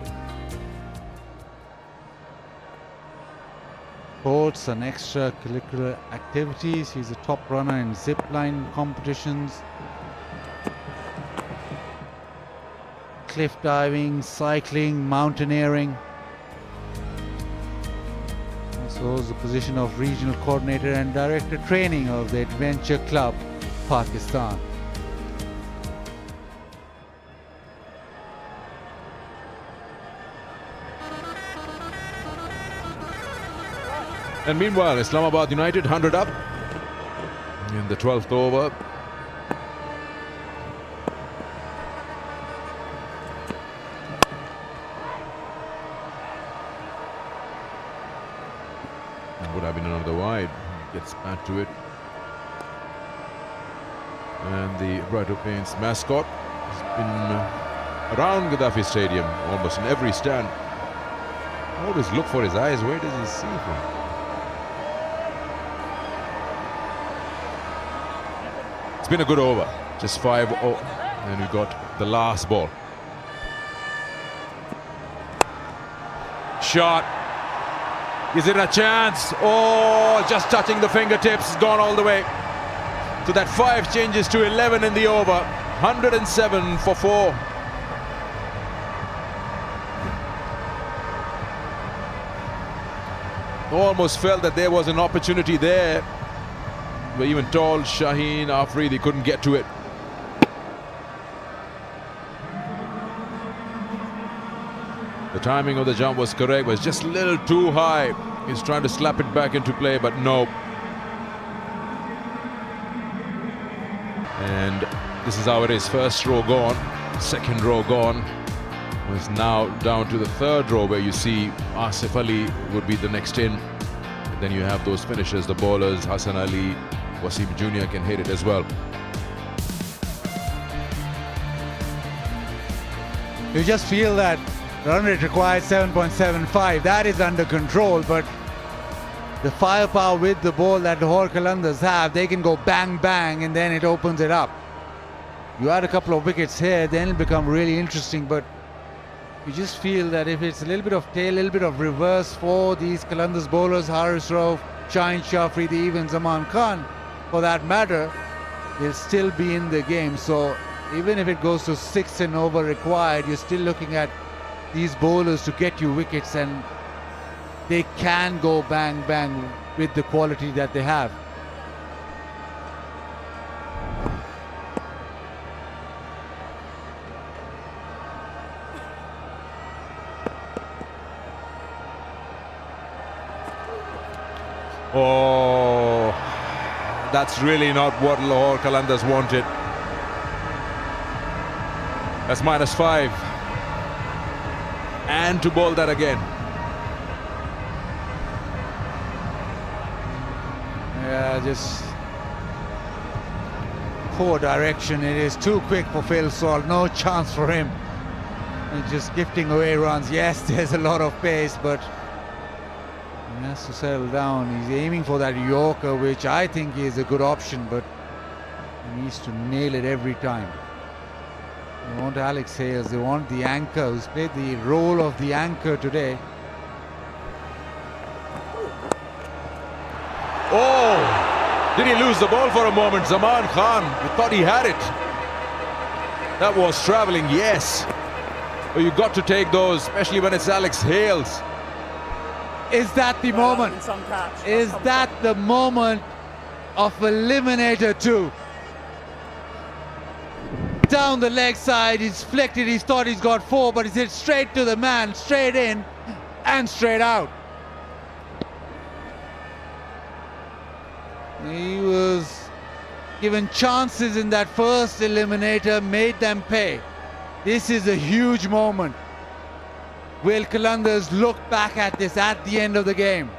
Sports and extracurricular activities. He's a top runner in zip line competitions, cliff diving, cycling, mountaineering. Also holds the position of regional coordinator and director training of the Adventure Club, Pakistan. And meanwhile, Islamabad United 100 up in the 12th over. That would have been another wide. Gets back to it. And the Bright Paints mascot has been around Gaddafi Stadium almost in every stand. I always look for his eyes. Where does he see from? It's been a good over, just 5-0, and we got the last ball. Shot. Is it a chance? Oh, just touching the fingertips, gone all the way. So that 5 changes to 11 in the over. 107 for 4. Almost felt that there was an opportunity there. But even tall Shaheen, Afri, they couldn't get to it. The timing of the jump was correct, but it's just a little too high. He's trying to slap it back into play, but no. And this is how it is. First row gone, second row gone. It's now down to the third row where you see Asif Ali would be the next in. And then you have those finishers, the bowlers, Hassan Ali, Wasim Jr. can hit it as well. You just feel that run rate required 7.75. That is under control, but the firepower with the ball that Lahore Qalandars have, they can go bang bang and then it opens it up. You add a couple of wickets here, then it'll become really interesting, but you just feel that if it's a little bit of tail, a little bit of reverse for these Qalandars bowlers, Haris Rauf, Shaheen Shafri, even Zaman Khan, for that matter, they'll still be in the game. So even if it goes to 6 and over required, you're still looking at these bowlers to get you wickets, and they can go bang bang with the quality that they have. Oh, that's really not what Lahore Qalandars wanted. That's -5. And to bowl that again. Yeah, just poor direction. It is too quick for Phil Salt. No chance for him. He's just gifting away runs. Yes, there's a lot of pace, but he has to settle down. He's aiming for that Yorker, which I think is a good option, but he needs to nail it every time. They want Alex Hales. They want the anchor who's played the role of the anchor today. Oh, did he lose the ball for a moment? Zaman Khan, we thought he had it. That was traveling, yes. But you got to take those, especially when it's Alex Hales. Is that the moment? Is that the moment of Eliminator 2? Down the leg side, he's flicked it, he's thought he's got 4, but he's hit straight to the man, straight in and straight out. He was given chances in that first eliminator, made them pay. This is a huge moment. Will Qalandars look back at this at the end of the game?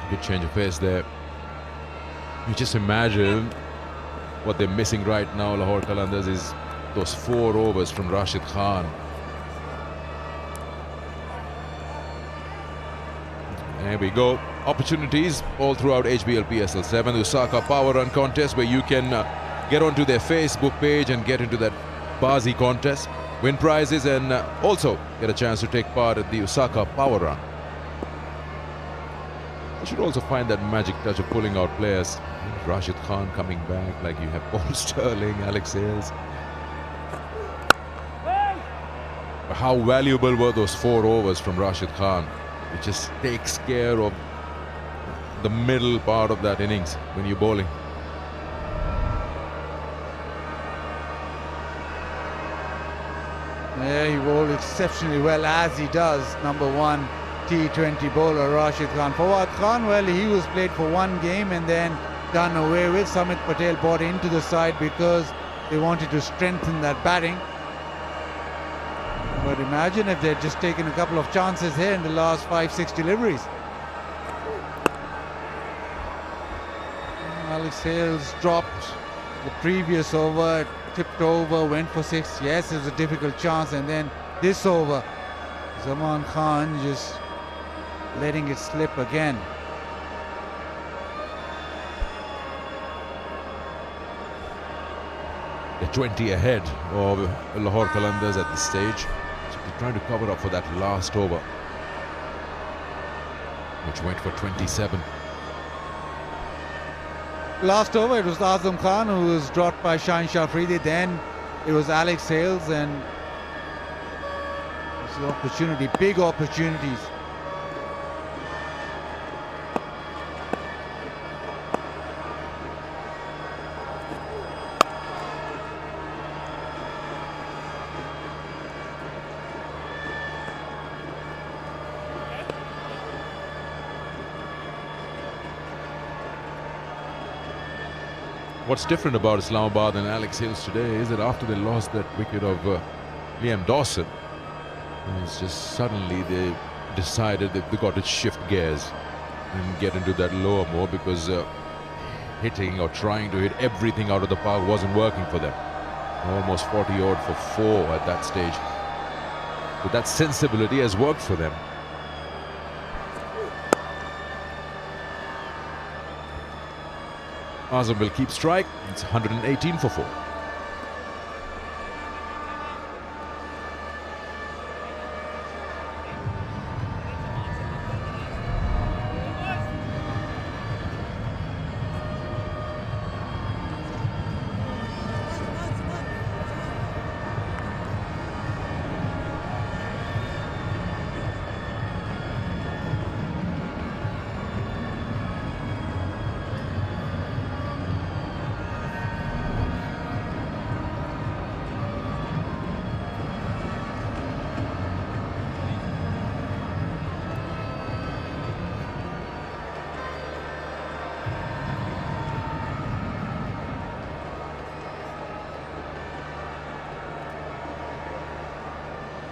Good change of pace there. You just imagine what they're missing right now, Lahore Qalandars, is those 4 overs from Rashid Khan. There we go. Opportunities all throughout HBL PSL 7, the Osaka Power Run contest, where you can get onto their Facebook page and get into that Bazi contest, win prizes, and also get a chance to take part at the Osaka Power Run. You should also find that magic touch of pulling out players. Rashid Khan coming back, like you have Paul Sterling, Alex Hales. How valuable were those 4 overs from Rashid Khan? It just takes care of the middle part of that innings when you're bowling. Yeah, he bowled exceptionally well, as he does, number 1 T20 bowler Rashid Khan. Fawad Khan, well, he was played for 1 game and then done away with. Samit Patel brought into the side because they wanted to strengthen that batting. But imagine if they'd just taken a couple of chances here in the last 5-6 deliveries. Alex Hales dropped the previous over, tipped over, went for 6. Yes, it was a difficult chance, and then this over, Zaman Khan just letting it slip again. They're 20 ahead of Lahore Qalandars at this stage. So they're trying to cover up for that last over, which went for 27. Last over, it was Azam Khan who was dropped by Shaheen Shafridi. Then it was Alex Hales, and it's an opportunity, big opportunities. What's different about Islamabad and Alex Hales today is that after they lost that wicket of Liam Dawson, it's just suddenly they decided that they got to shift gears and get into that lower mode, because hitting or trying to hit everything out of the park wasn't working for them. Almost 40 odd for 4 at that stage. But that sensibility has worked for them. Azam will keep strike. It's 118 for 4.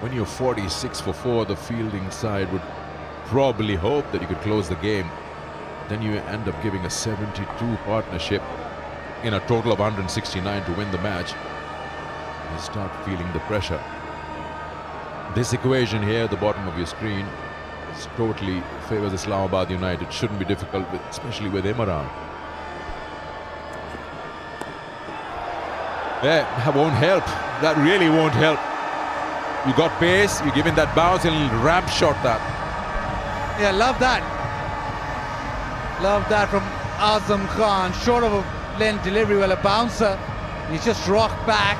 when you're 46 for 4, the fielding side would probably hope that you could close the game. Then you end up giving a 72 partnership in a total of 169 to win the match. You start feeling the pressure. This equation here at the bottom of your screen is totally favors Islamabad United. Shouldn't be difficult, especially with him around. Yeah, that won't help. That really won't help. You got pace, you give him that bounce and ramp shot that. Yeah, love that. Love that from Azam Khan. Short of a length delivery, well, a bouncer. He's just rocked back.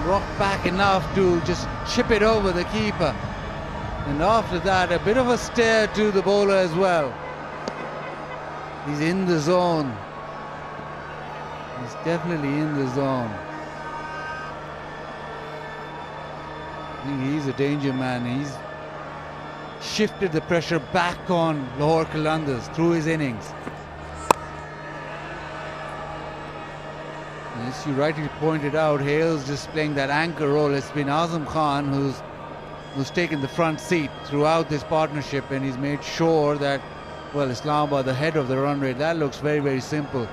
Rocked back enough to just chip it over the keeper. And after that, a bit of a stare to the bowler as well. He's in the zone. He's definitely in the zone. I think he's a danger man. He's shifted the pressure back on Lahore Qalandars through his innings. As you rightly pointed out, Hale's just playing that anchor role. It's been Azam Khan who's taken the front seat throughout this partnership, and he's made sure that, well, Islamabad ahead of the run rate. That looks very, very simple.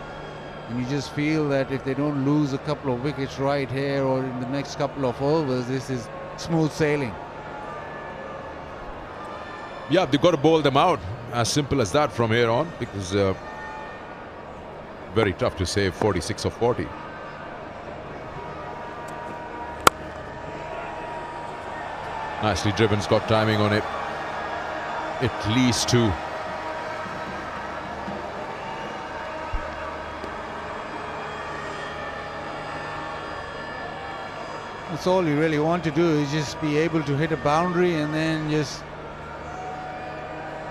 And you just feel that if they don't lose a couple of wickets right here or in the next couple of overs, this is smooth sailing. Yeah, they've got to bowl them out. As simple as that from here on, because very tough to save 46 or 40. Nicely driven, it's got timing on it. At least 2. That's all you really want to do, is just be able to hit a boundary and then just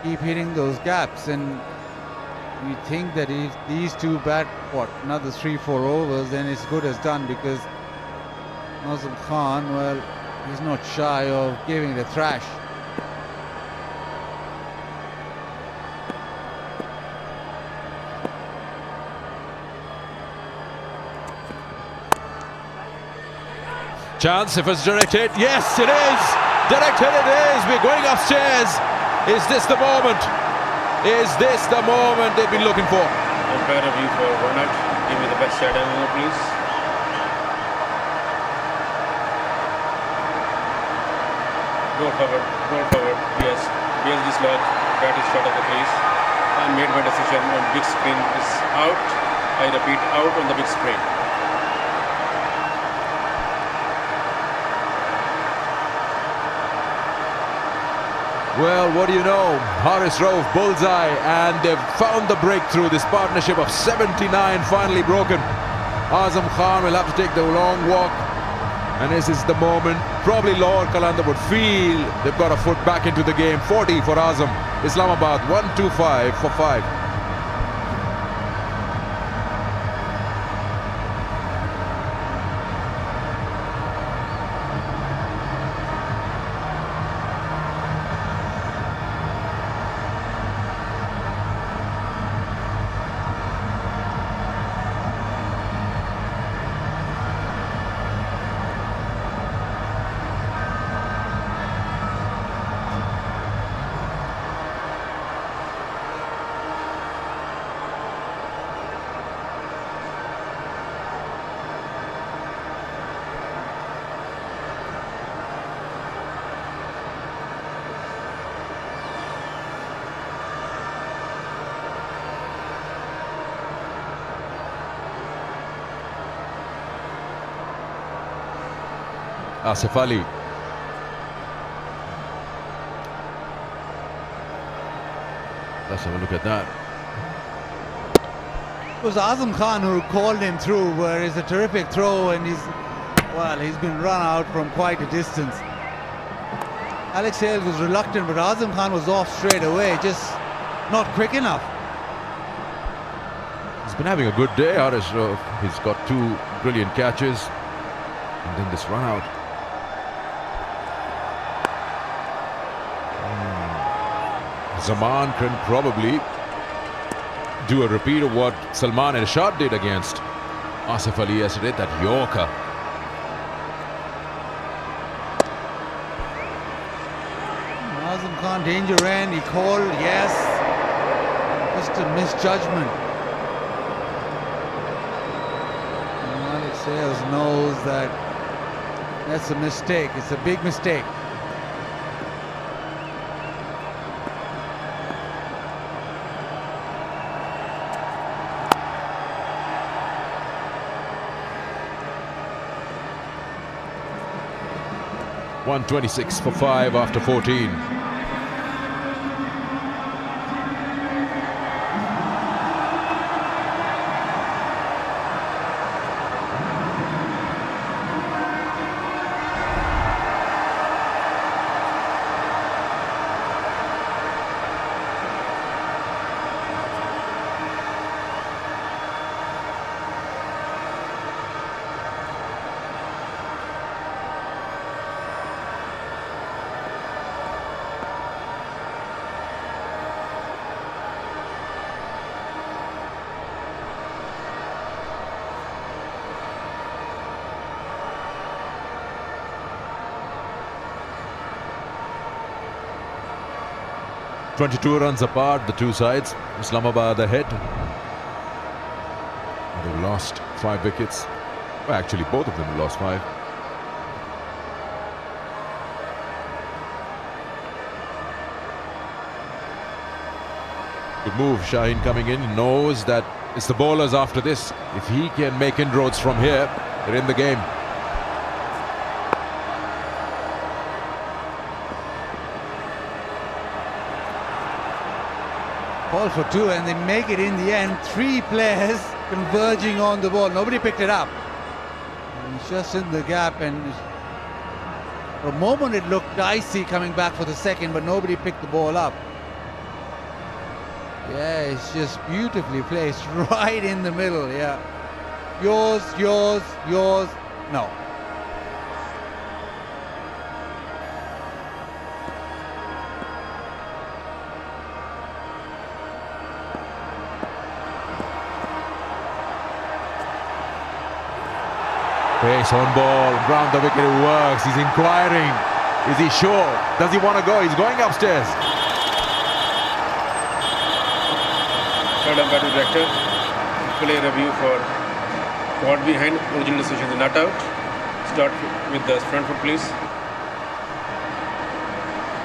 keep hitting those gaps. And you think that if these two bat, another 3-4 overs, then it's good as done, because Azam Khan, well, he's not shy of giving it a thrash. Chance if it's directed. Yes, it is. Directed it is. We're going upstairs. Is this the moment? Is this the moment they've been looking for? Umpire review for 1 out. Give me the best side angle, please. Roll forward. Yes. BSG slot. Bat is short of the crease. I made my decision on big screen is out. I repeat, out on the big screen. Well, what do you know? Haris Rauf, bullseye, and they've found the breakthrough. This partnership of 79 finally broken. Azam Khan will have to take the long walk, and this is the moment. Probably Lahore Qalandars would feel they've got a foot back into the game. 40 for Azam. Islamabad 125 for 5. Asif Ali. Let's have a look at that. It was Azam Khan who called him through, where it's a terrific throw, and he's been run out from quite a distance. Alex Hales was reluctant, but Azam Khan was off straight away, just not quick enough. He's been having a good day, Haris Rauf. He's got 2 brilliant catches, and then this run out. Zaman can probably do a repeat of what Salman Irshad did against Asif Ali yesterday, that Yorker. Azam Khan, danger end, he called, yes. Just a misjudgment. Malik Sayers knows that that's a mistake, it's a big mistake. .126 for 5 after 14. .22 runs apart, the two sides. Islamabad ahead. They've lost 5 wickets. Well, actually, both of them have lost 5. Good move, Shaheen coming in. He knows that it's the bowlers after this. If he can make inroads from here, they're in the game. Ball for 2 and they make it in the end. 3 players converging on the ball. Nobody picked it up. And it's just in the gap, and for a moment it looked dicey coming back for the second, but nobody picked the ball up. Yeah, it's just beautifully placed right in the middle. Yeah. Yours, yours, yours. No. Pace on ball, round the wicket, it works. He's inquiring. Is he sure? Does he want to go? He's going upstairs. Third umpire to director. Play review for caught behind. Original decision is not out. Start with the front foot, please.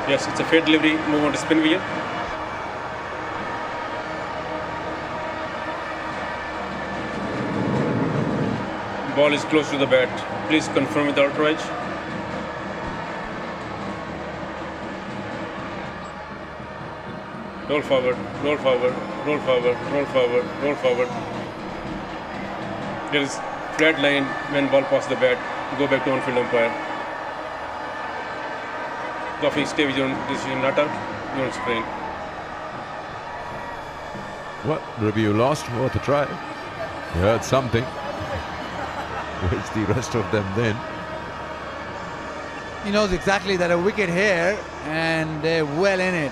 Yes, it's a fair delivery. Move on to spin wheel. Ball is close to the bat. Please confirm with the outrage. Roll forward, roll forward, roll forward, roll forward, roll forward. There is flat line when ball passes the bat. Go back to on-field umpire. Coffee, stay with your decision, not out. You don't sprain. What? Review lost? What a try. He heard something. Where's the rest of them then? He knows exactly that a wicket here, and they're well in it.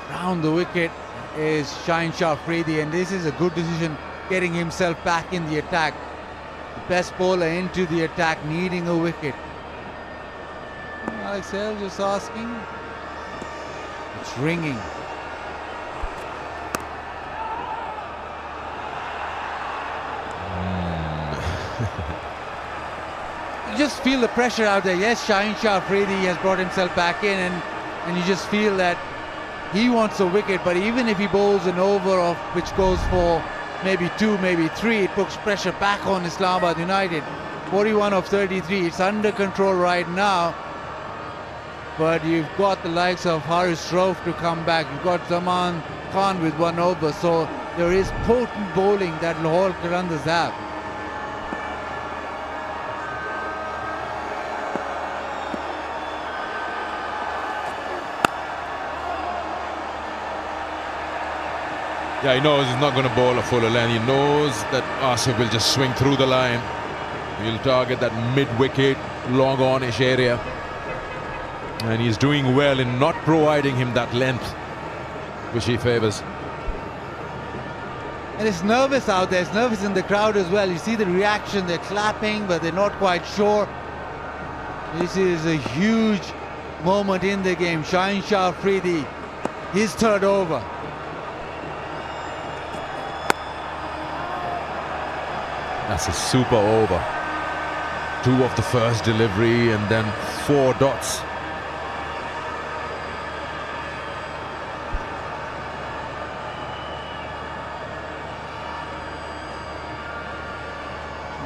Round the wicket is Shaheen Shafridi, and this is a good decision, getting himself back in the attack. The best bowler into the attack, needing a wicket. Alex Hale just asking. It's ringing. You just feel the pressure out there. Yes, Shaheen Shafridi has brought himself back in, and you just feel that he wants a wicket, but even if he bowls an over of which goes for maybe 2, maybe 3, it puts pressure back on Islamabad United. 41 of 33, it's under control right now, but you've got the likes of Haris Rauf to come back. You've got Zaman Khan with 1 over, so there is potent bowling that Lahore Qalandars have. Yeah, he knows he's not going to bowl a fuller length. He knows that Asif will just swing through the line. He'll target that mid-wicket, long on-ish area. And he's doing well in not providing him that length, which he favours. And it's nervous out there. It's nervous in the crowd as well. You see the reaction. They're clapping, but they're not quite sure. This is a huge moment in the game. Shaheen Shafridi, his third over. That's a super over. 2 of the first delivery and then 4 dots.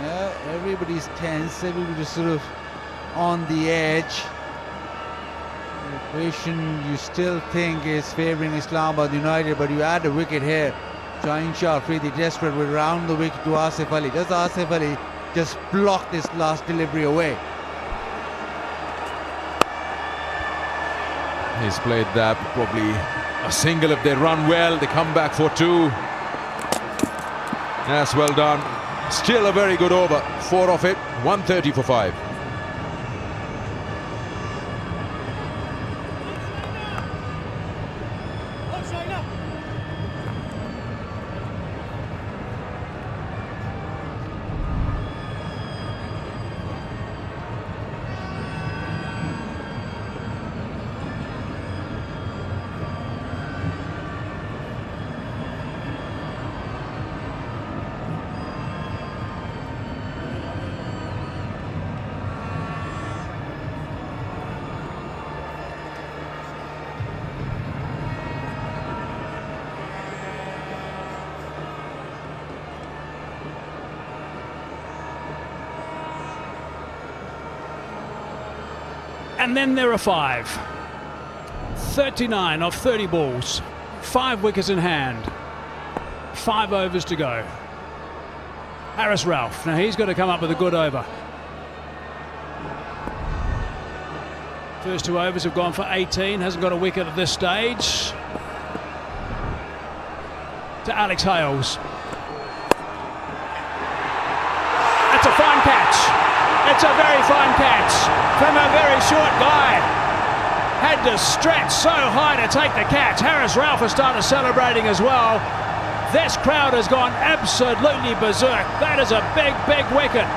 Yeah, everybody's tense, everybody's sort of on the edge. The equation you still think is favouring Islamabad United, but you add a wicket here. Shaheen Shafridi desperate will round the wicket to Asif Ali. Does Asif Ali just block this last delivery away? He's played that, probably a single if they run well. They come back for 2. That's well done. Still a very good over. 4 of it, 130 for 5. And then there are 5. 39 of 30 balls. 5 wickets in hand. 5 overs to go. Haris Ralph. Now he's got to come up with a good over. First 2 overs have gone for 18. Hasn't got a wicket at this stage. To Alex Hales. That's a fine catch. It's a very fine catch from a very short guy. Had to stretch so high to take the catch. Haris Ralph has started celebrating as well. This crowd has gone absolutely berserk. That is a big, big wicket.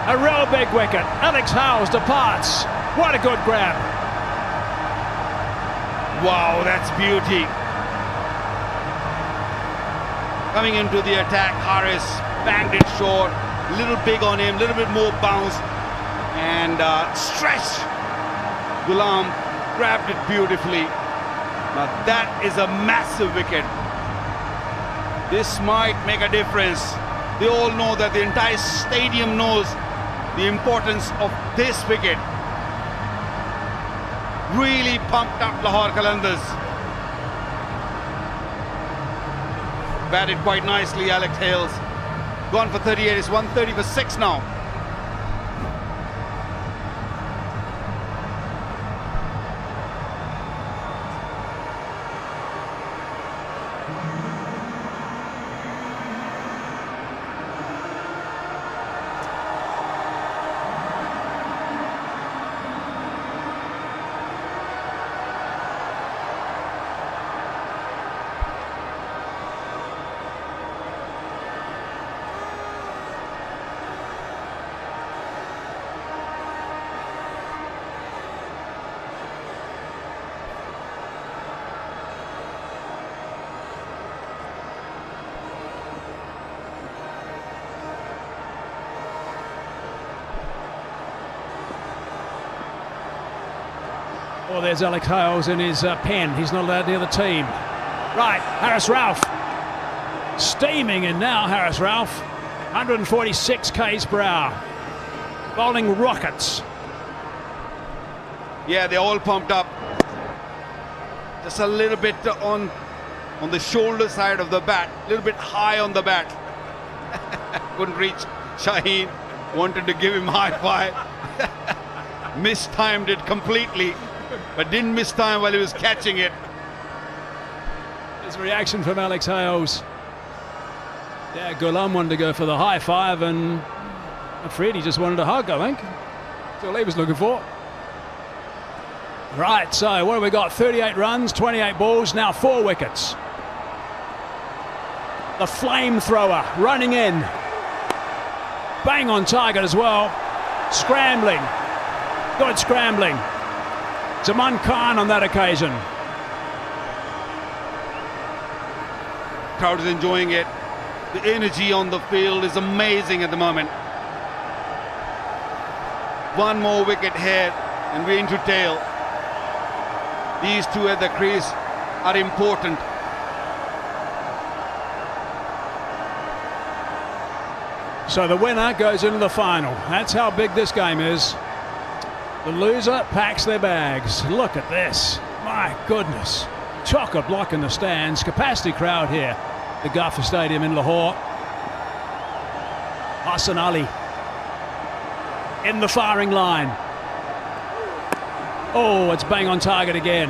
A real big wicket. Alex Hales departs. What a good grab. Wow, that's beauty. Coming into the attack, Haris banged it short. Little big on him, little bit more bounce, and stretch. Ghulam grabbed it beautifully. Now that is a massive wicket. This might make a difference. They all know that, the entire stadium knows the importance of this wicket. Really pumped up Lahore Qalandars. Batted quite nicely, Alex Hales. Gone for 38, it's 130 for 6 now. Oh, there's Alex Hales in his pen. He's not allowed near the team. Right, Haris Ralph. Steaming in now, Haris Ralph. 146 k's per hour. Bowling rockets. Yeah, they're all pumped up. Just a little bit on the shoulder side of the bat. A little bit high on the bat. Couldn't reach Shaheen. Wanted to give him high five. Mistimed it completely. But didn't miss time while he was catching it. There's a reaction from Alex Hales. Yeah, Ghulam wanted to go for the high five, and Afridi just wanted a hug, I think. That's all he was looking for. Right, so what have we got? 38 runs, 28 balls, now 4 wickets. The flamethrower running in. Bang on target as well. Scrambling. Good scrambling. Zaman Khan on that occasion. Crowd is enjoying it. The energy on the field is amazing at the moment. One more wicket here and we're into tail. These two at the crease are important. So the winner goes into the final. That's how big this game is. The loser packs their bags. Look at this. My goodness. Chock-a-block in the stands. Capacity crowd here. The Gaffer Stadium in Lahore. Hassan Ali in the firing line. Oh, it's bang on target again.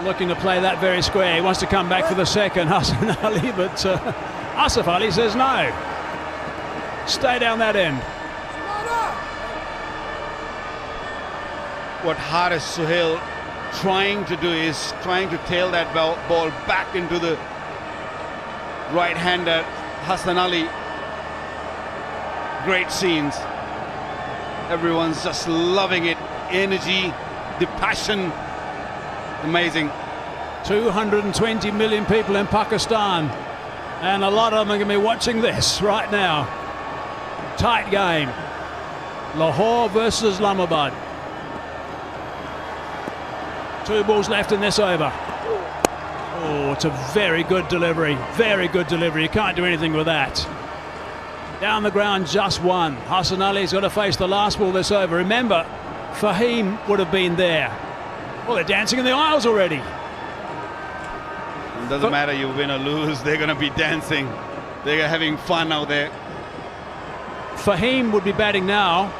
Looking to play that very square. He wants to come back for the second, Hassan Ali, but Asif Ali says no. Stay down that end. What Haris Suhail trying to do is trying to tail that ball back into the right-hander Hassan Ali. Great scenes. Everyone's just loving it. Energy, the passion. Amazing. 220 million people in Pakistan, and a lot of them are going to be watching this right now. Tight game. Lahore versus Islamabad. 2 balls left in this over. Oh, it's a very good delivery. Very good delivery. You can't do anything with that. Down the ground, just one. Hassan Ali's got to face the last ball this over. Remember, Fahim would have been there. Well, they're dancing in the aisles already. It doesn't matter you win or lose, they're going to be dancing. They're having fun out there. Fahim would be batting now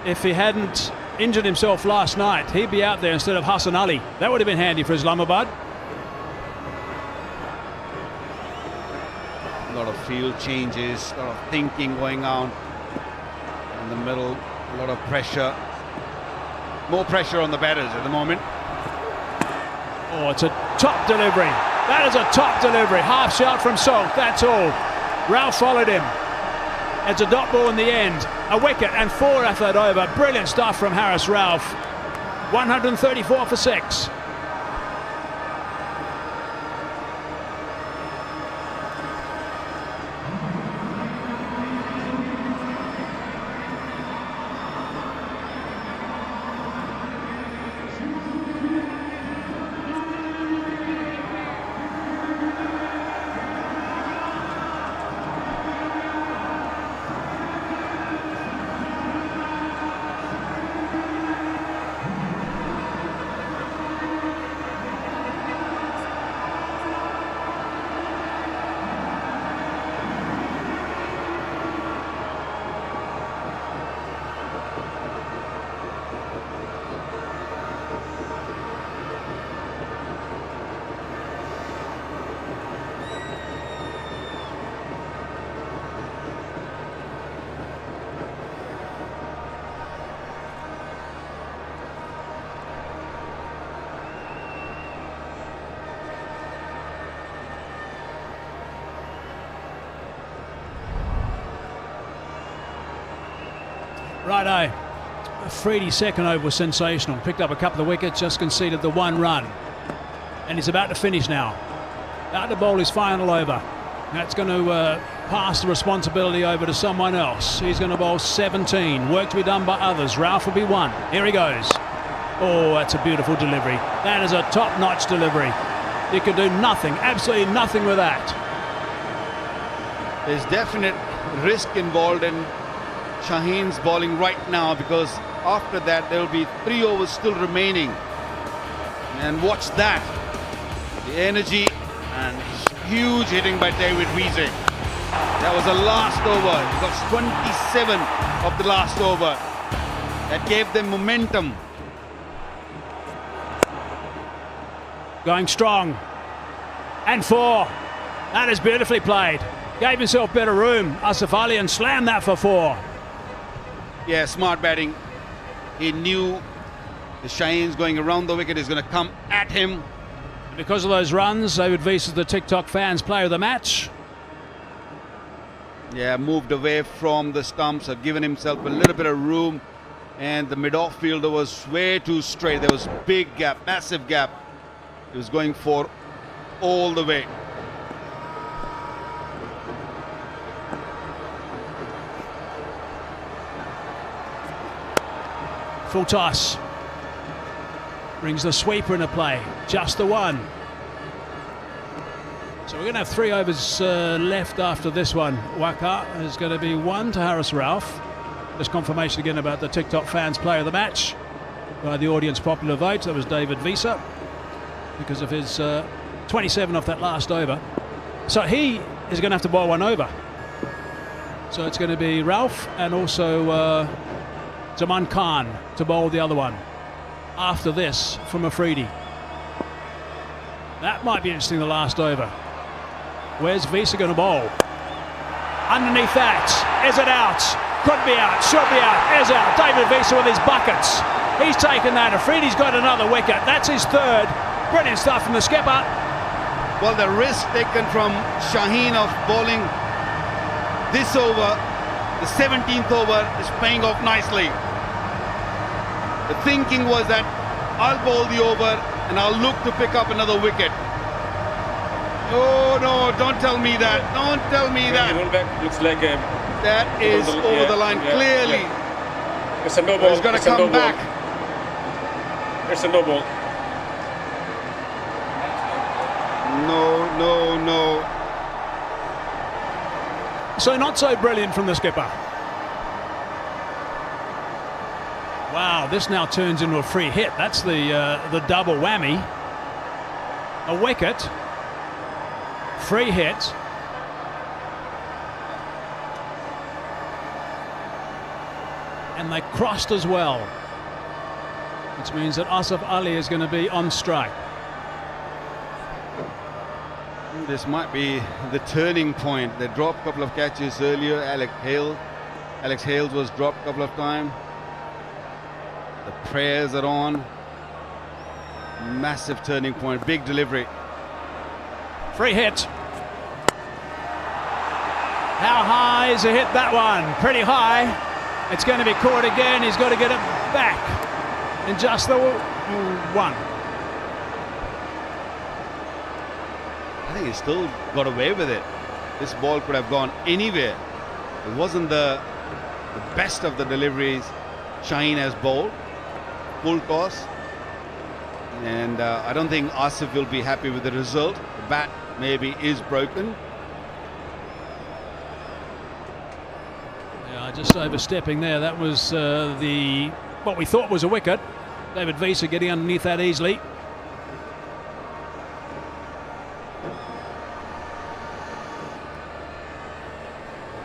if he hadn't injured himself last night. He'd be out there instead of Hassan Ali. That would have been handy for Islamabad. A lot of field changes, a lot of thinking going on in the middle, a lot of pressure. More pressure on the batters at the moment. Oh, it's a top delivery. That is a top delivery. Half shot from Salt, that's all. Ralph followed him. It's a dot ball in the end. A wicket and 4 at that over. Brilliant stuff from Haris Ralph. 134 for 6. Righto. Freedy's second over was sensational. Picked up a couple of wickets, just conceded the 1 run. And he's about to finish now. About to bowl his final over. That's going to pass the responsibility over to someone else. He's going to bowl 17. Work to be done by others. Ralph will be 1. Here he goes. Oh, that's a beautiful delivery. That is a top-notch delivery. You could do nothing, absolutely nothing with that. There's definite risk involved in Shaheen's bowling right now, because after that there will be 3 overs still remaining. And watch that. The energy and huge hitting by David Wiese. That was the last over. He got 27 of the last over. That gave them momentum. Going strong. And 4. That is beautifully played. Gave himself better room, Asif Ali, and slammed that for 4. Yeah, smart batting. He knew the Shaheen's going around the wicket is going to come at him. Because of those runs, David Wiese is the TikTok fans' player of the match. Yeah, moved away from the stumps, have given himself a little bit of room and the mid-off fielder was way too straight. There was big gap, massive gap. He was going for all the way. Full toss. Brings the sweeper into play. Just the one. So we're going to have 3 overs left after this one. Waka is going to be 1 to Haris Rauf. Just confirmation again about the TikTok fans player of the match by the audience popular vote. That was David Visa because of his 27 off that last over. So he is going to have to bowl 1 over. So it's going to be Rauf and also Zaman Khan to bowl the other one after this from Afridi. That might be interesting, the last over. Where's Visa going to bowl? Underneath that, is it out? Could be out, should be out, is out. David Visa with his buckets. He's taken that. Afridi's got another wicket. That's his 3rd. Brilliant stuff from the skipper. Well, the risk taken from Shaheen of bowling this over, the 17th over, is paying off nicely. The thinking was that I'll bowl the over and I'll look to pick up another wicket. Oh no, don't tell me that. Don't tell me that. The rollback looks like a... That is over the line, clearly. Yeah. It's a no ball. He's going to come back. It's a no ball. No, no, no. So not so brilliant from the skipper. Wow, this now turns into a free hit. That's the double whammy. A wicket, free hit. And they crossed as well, which means that Asif Ali is going to be on strike. This might be the turning point. They dropped a couple of catches earlier. Alex Hales was dropped a couple of times. The prayers are on. Massive turning point, big delivery. Free hit. How high is a hit that one? Pretty high. It's going to be caught again. He's got to get it back in just the 1. I think he still got away with it. This ball could have gone anywhere. It wasn't the best of the deliveries Shaheen has bowled. Full toss. And I don't think Asif will be happy with the result. The bat maybe is broken. Yeah, just overstepping there. That was what we thought was a wicket. David Visa getting underneath that easily.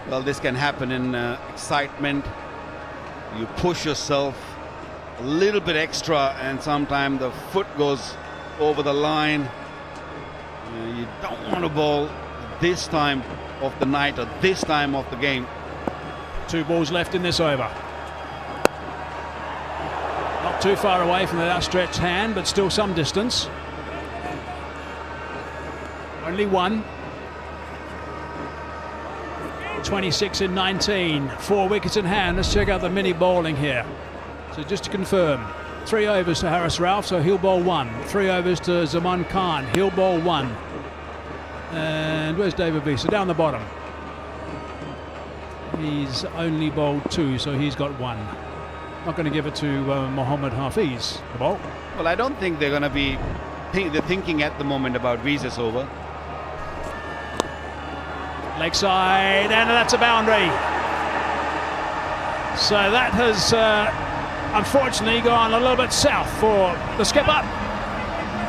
Well, this can happen in excitement. You push yourself a little bit extra and sometimes the foot goes over the line. You don't want to bowl this time of the night or this time of the game. 2 balls left in this over. Not too far away from that outstretched hand, but still some distance. Only 1. 26 in 19, 4 wickets in hand. Let's check out the mini bowling here. So just to confirm, 3 overs to Haris Rauf, so he'll bowl 1. 3 overs to Zaman Khan, he'll bowl 1. And where's David Visa? Down the bottom. He's only bowled 2, so he's got 1. Not going to give it to Mohammad Hafiz, the bowl. Well, I don't think they're going to be they're thinking at the moment about Visa's over. Leg side, and that's a boundary. So that has unfortunately gone a little bit south for the skipper.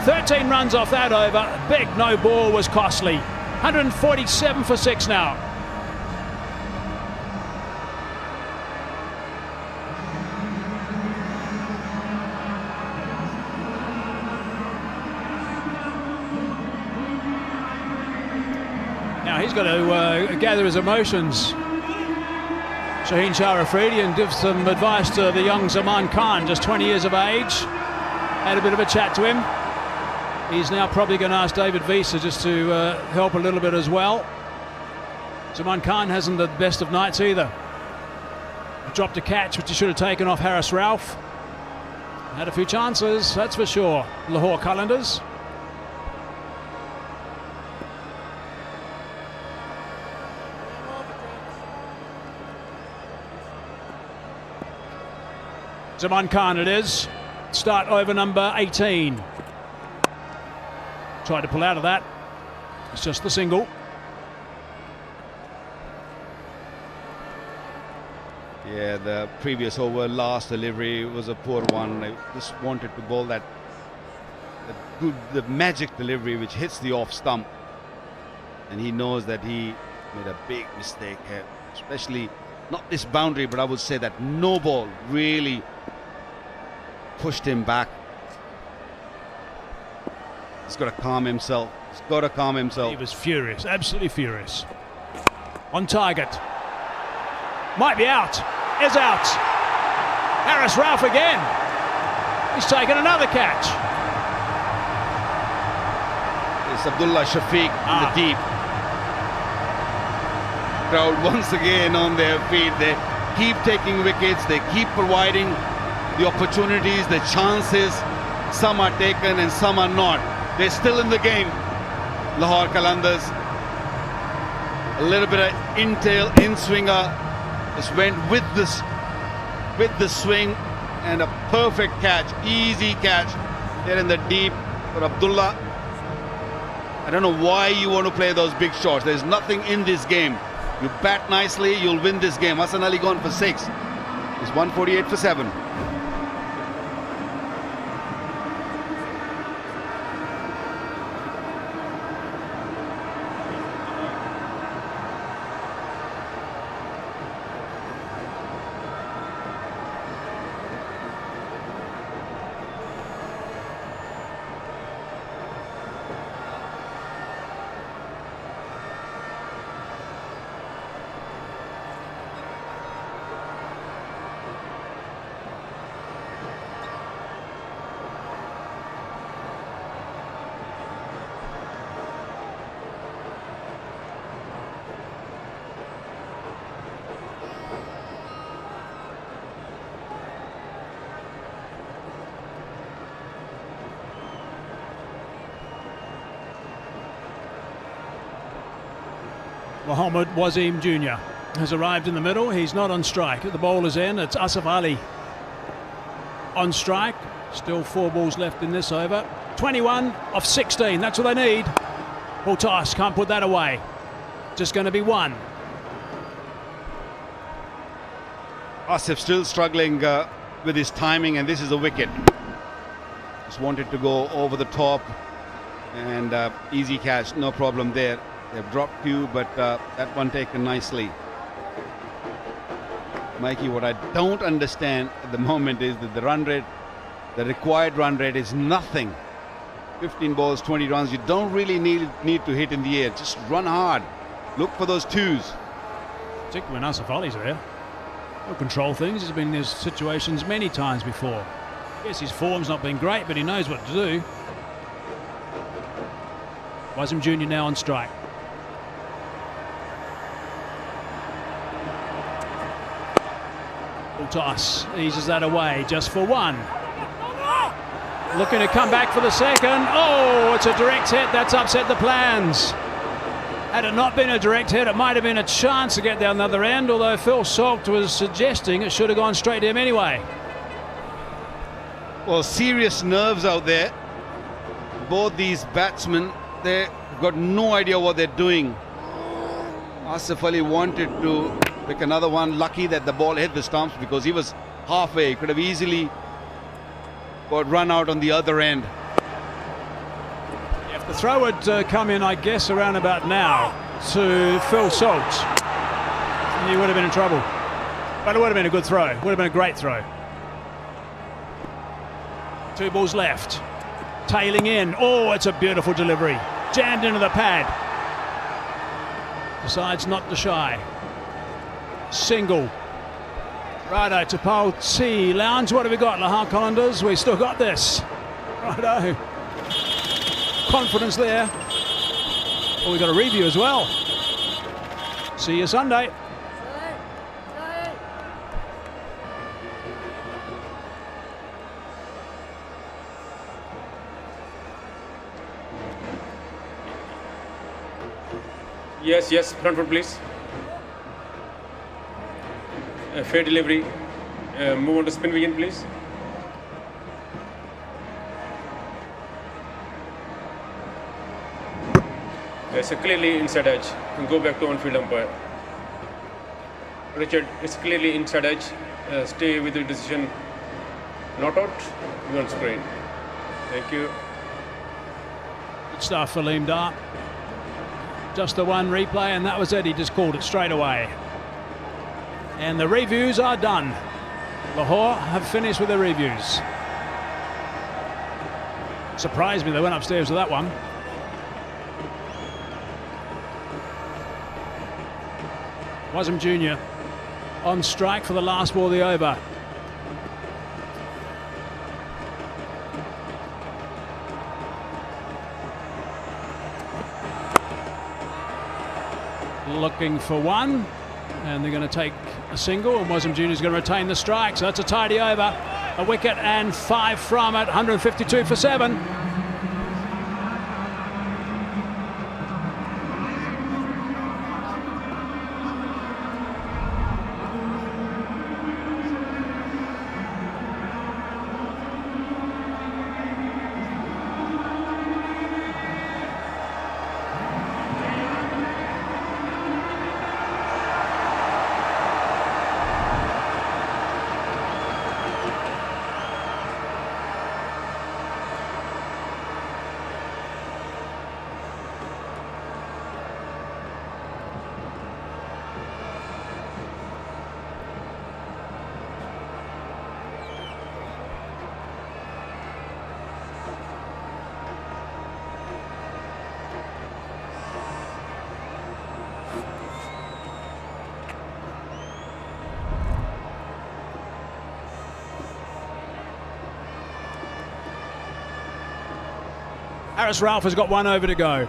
13 runs off that over. Big no ball was costly. 147 for 6 now. Now he's got to gather his emotions, Shaheen Afridi, and give some advice to the young Zaman Khan, just 20 years of age. Had a bit of a chat to him. He's now probably going to ask David Visa just to help a little bit as well. Zaman Khan hasn't the best of nights either. Dropped a catch which he should have taken off Harris Ralph. Had a few chances, that's for sure. Lahore Qalandars. Zaman Khan it is. Start over number 18. Tried to pull out of that. It's just the single. Yeah, the previous over, last delivery was a poor one. I just wanted to bowl the magic delivery which hits the off stump. And he knows that he made a big mistake here. Especially, not this boundary, but I would say that no ball really pushed him back. He's got to calm himself. He's got to calm himself. He was furious, absolutely furious. On target. Might be out. Is out. Harris Ralph again. He's taken another catch. It's Abdullah Shafique in the deep. Crowd once again on their feet. They keep taking wickets. They keep providing the opportunities, the chances. Some are taken and some are not. They're still in the game. Lahore Qalandars. A little bit of in-swinger. Just went with the swing and a perfect catch, easy catch there in the deep for Abdullah. I don't know why you want to play those big shots. There's nothing in this game. You bat nicely, you'll win this game. Hassan Ali gone for 6. It's 148 for 7. Mohammad Wasim Jr. has arrived in the middle. He's not on strike. The ball is in. It's Asif Ali on strike. Still 4 balls left in this over. 21 off 16. That's what they need. Full toss. Can't put that away. Just going to be 1. Asif still struggling with his timing, and this is a wicket. Just wanted to go over the top, and easy catch, no problem there. They've dropped few, but that one taken nicely. Mikey, what I don't understand at the moment is that the run rate, the required run rate is nothing. 15 balls, 20 runs. You don't really need to hit in the air. Just run hard. Look for those 2s. Particularly when Asif Ali's there. He'll control things. He's been in these situations many times before. Yes, his form's not been great, but he knows what to do. Wasim Jr. now on strike. Full toss. Eases that away just for 1. Looking to come back for the second. Oh, it's a direct hit. That's upset the plans. Had it not been a direct hit, it might have been a chance to get down the other end, although Phil Salt was suggesting it should have gone straight to him anyway. Well, serious nerves out there. Both these batsmen, they've got no idea what they're doing. Asif Ali wanted to pick another one. Lucky that the ball hit the stumps because he was halfway. He could have easily got run out on the other end. If the throw had come in, I guess, around about now to Phil Salt, he would have been in trouble. But it would have been a good throw. It would have been a great throw. 2 balls left. Tailing in. Oh, it's a beautiful delivery. Jammed into the pad. Decides not to shy. Single. Righto to Pole T Lounge. What have we got, Lahore Qalandars? We still got this. Righto. Confidence there. Oh, we got a review as well. See you Sunday. Yes, front foot please. Fair delivery. Move on to spin begin please. It's clearly inside edge. And go back to on-field umpire. Richard, it's clearly inside edge. Stay with the decision. Not out. You want screen. Thank you. Good stuff for Liam Dar. Just the one replay, and that was it. He just called it straight away. And the reviews are done. Lahore have finished with the reviews. Surprised me they went upstairs with that one. Wasm Jr. on strike for the last ball of the over. Looking for one, and they're going to take a single, and Wasm Jr. is going to retain the strike, so that's a tidy over. A wicket and 5 from it, 152 for 7. Harris Ralph has got 1 over to go.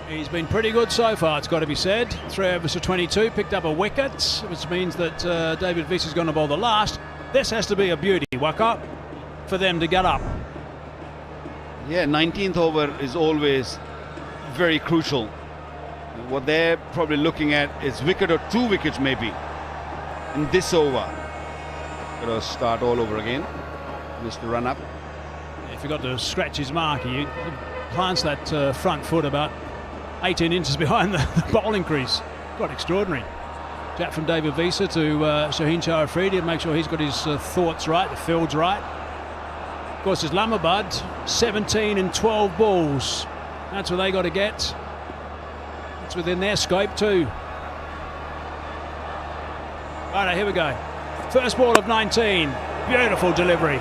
He's been pretty good so far, it's got to be said. 3 overs for 22, picked up a wicket, which means that David Wiese is going to bowl the last. This has to be a beauty, Waka, for them to get up. Yeah, 19th over is always very crucial. What they're probably looking at is wicket or 2 wickets maybe in this over. Got to start all over again. Just to run up. If he got to scratch his mark, he plants that front foot about 18 inches behind the bowling crease. Quite extraordinary. Chat from David Wiese to Shaheen Shah-Afridi to make sure he's got his thoughts right, the fields right. Of course, Islamabad, 17 and 12 balls. That's what they got to get. It's within their scope too. Right, here we go. First ball of 19. Beautiful delivery.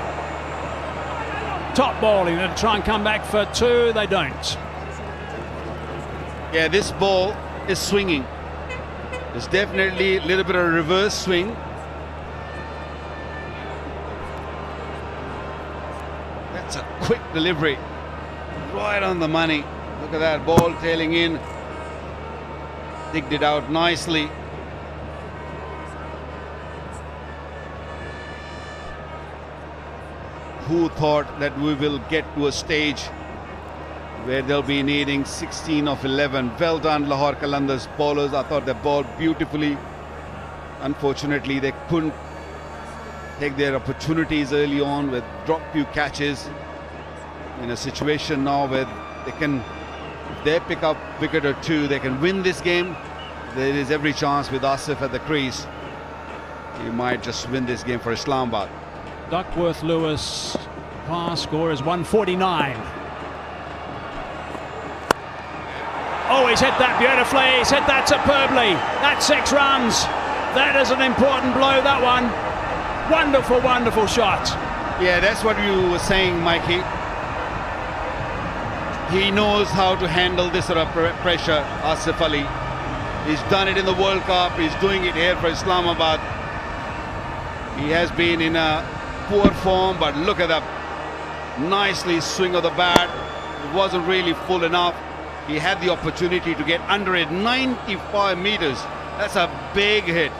Top bowling. They'll try and come back for 2. They don't. Yeah, this ball is swinging. There's definitely a little bit of reverse swing. That's a quick delivery. Right on the money. Look at that ball tailing in. Digged it out nicely. Who thought that we will get to a stage where they'll be needing 16 of 11. Well done, Lahore Qalandars bowlers. I thought they bowled beautifully. Unfortunately, they couldn't take their opportunities early on with drop few catches. In a situation now where they can, if they pick up wicket or 2, they can win this game. There is every chance with Asif at the crease. He might just win this game for Islamabad. Duckworth Lewis pass score is 149. Oh, he's hit that beautifully. He's hit that superbly. That's 6 runs. That is an important blow, that one. Wonderful, wonderful shot. Yeah, that's what you were saying, Mikey. He knows how to handle this sort of pressure, Asif Ali. He's done it in the World Cup. He's doing it here for Islamabad. He has been in a poor form, but look at that nicely swing of the bat. It wasn't really full enough. He had the opportunity to get under it. 95 meters. That's a big hit.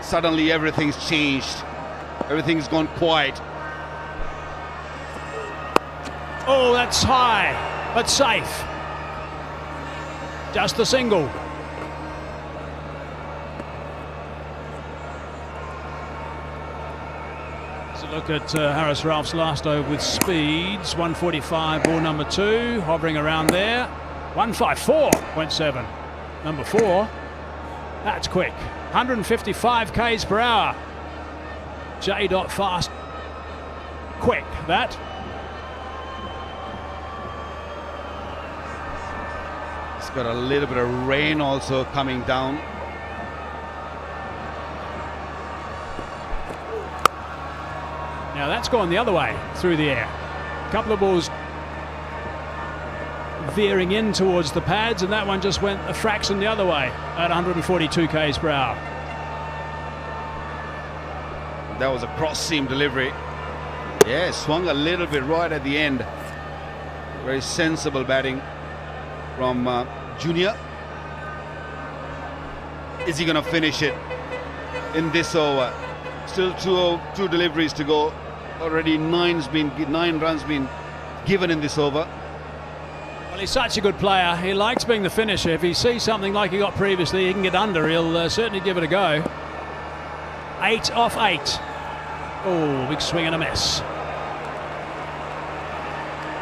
Suddenly everything's changed. Everything's gone quiet. Oh, that's high, but safe. Just the single. Let's look at Harris Ralph's last over with speeds. 145, ball number 2, hovering around there. 154.7. Number 4. That's quick. 155 k's per hour. J. Fast. Quick, that. It's got a little bit of rain also coming down. Now that's gone the other way through the air. A couple of balls veering in towards the pads, and that one just went a fraction the other way at 142 k's per hour. That was a cross seam delivery. Yeah, swung a little bit right at the end. Very sensible batting from Junior. Is he going to finish it in this over? Still two deliveries to go. Already 9 runs been given in this over. Well, he's such a good player. He likes being the finisher. If he sees something like he got previously, he can get under. He'll certainly give it a go. 8 off 8. Oh, big swing and a miss.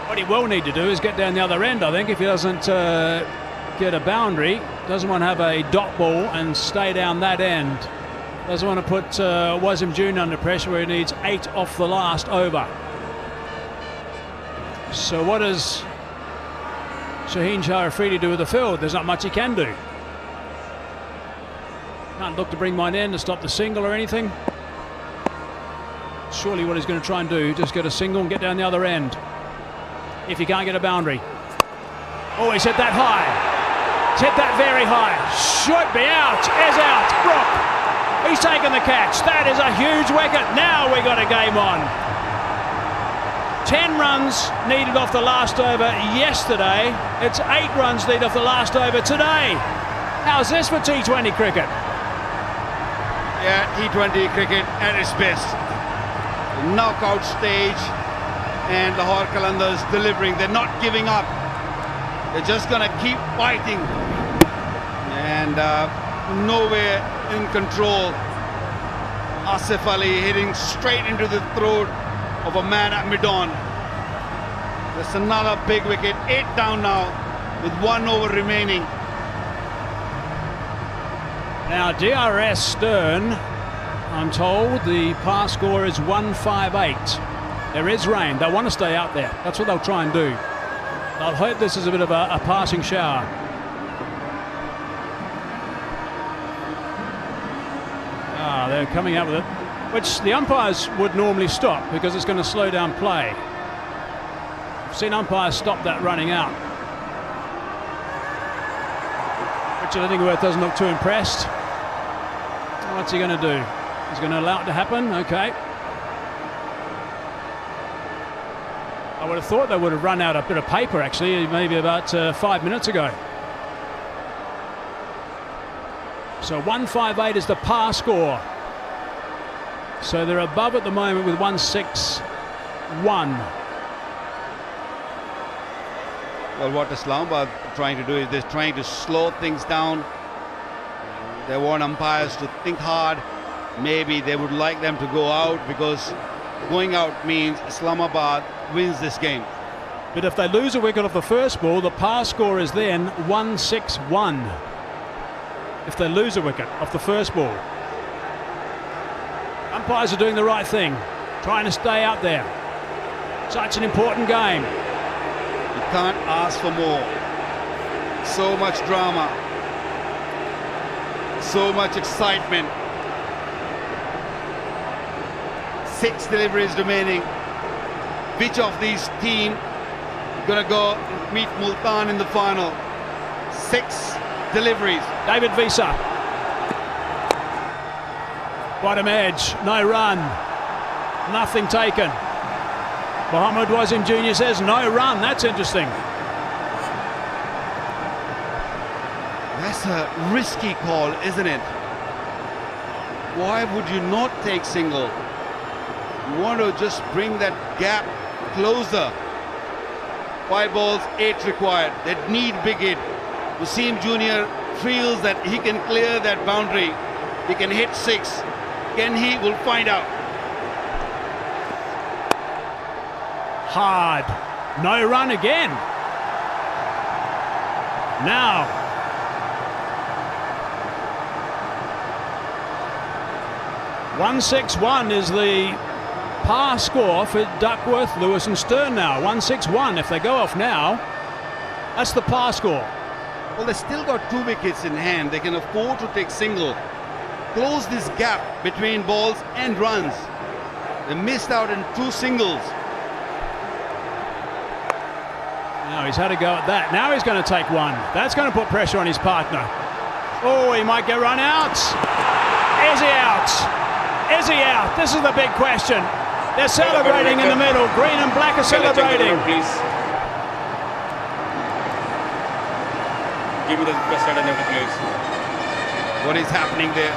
What he will need to do is get down the other end, I think, if he doesn't get a boundary. Doesn't want to have a dot ball and stay down that end. Doesn't want to put Wasim June under pressure where he needs 8 off the last over. So what does Shaheen Sharafidi do with the field? There's not much he can do. Can't look to bring mine in to stop the single or anything. Surely what he's going to try and do, just get a single and get down the other end. If he can't get a boundary. Oh, he's hit that high. He's hit that very high. Should be out. Is out. Brook. He's taken the catch. That is a huge wicket. Now we got a game on. 10 runs needed off the last over yesterday. It's 8 runs needed off the last over today. How's this for T20 cricket? Yeah, T20 cricket at its best. Knockout stage, and Lahore Qalandars delivering. They're not giving up. They're just going to keep fighting. And nowhere in control. Asif Ali hitting straight into the throat of a man at mid-on. There's another big wicket. 8 down now with 1 over remaining. Now DRS Stern, I'm told the par score is 158. There is rain. They'll want to stay out there. That's what they'll try and do. They'll hope this is a bit of a passing shower. They're coming out with it, which the umpires would normally stop because it's going to slow down play. I've seen umpires stop that running out. Richard Illingworth doesn't look too impressed. What's he going to do? He's going to allow it to happen? Okay. I would have thought they would have run out a bit of paper actually, maybe about 5 minutes ago. So 158 is the par score. So they're above at the moment with 161. Well, what Islamabad are trying to do is they're trying to slow things down. They want umpires to think hard. Maybe they would like them to go out because going out means Islamabad wins this game. But if they lose a wicket off the first ball, the par score is then 161. If they lose a wicket off the first ball. Umpires are doing the right thing, trying to stay out there. Such an important game. You can't ask for more. So much drama. So much excitement. 6 deliveries remaining. Which of these teams gonna go meet Multan in the final? 6 deliveries. David Visa. Bottom edge, no run. Nothing taken. Mohammad Wasim Jr. says no run. That's interesting. That's a risky call, isn't it? Why would you not take single? You want to just bring that gap closer. 5 balls, 8 required. They need big hit. Wasim Jr. feels that he can clear that boundary. He can hit 6. Can he? We'll find out. Hard. No run again. Now. (161) is the par score for Duckworth, Lewis and Stern now. 161. If they go off now, that's the par score. Well, they still got 2 wickets in hand. They can afford to take single. Close this gap between balls and runs. They missed out in 2 singles. Now he's had a go at that. Now he's going to take one. That's going to put pressure on his partner. Oh, he might get run out. Is he out? Is he out? This is the big question. They're celebrating in the middle. Green and black are celebrating. Please. Give me the best side of the please. What is happening there?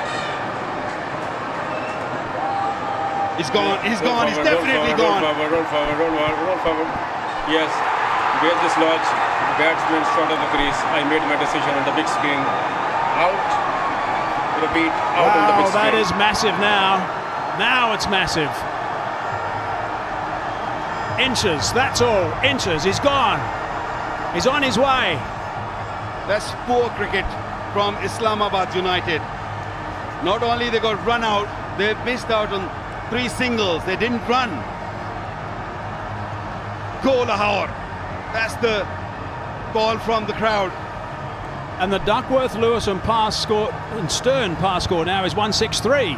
He's gone. He's gone. He's definitely gone. Roll forward. Yes. Where this lodge, batsman short of the crease. I made my decision on the big screen. Out. Repeat. Out on the big screen. That is massive now. Now it's massive. Inches. That's all. Inches. He's gone. He's on his way. That's poor cricket from Islamabad United. Not only they got run out, they missed out on 3 singles. They didn't run. Go Lahore. That's the call from the crowd. And the Duckworth, Lewis and Stern pass score now is 163.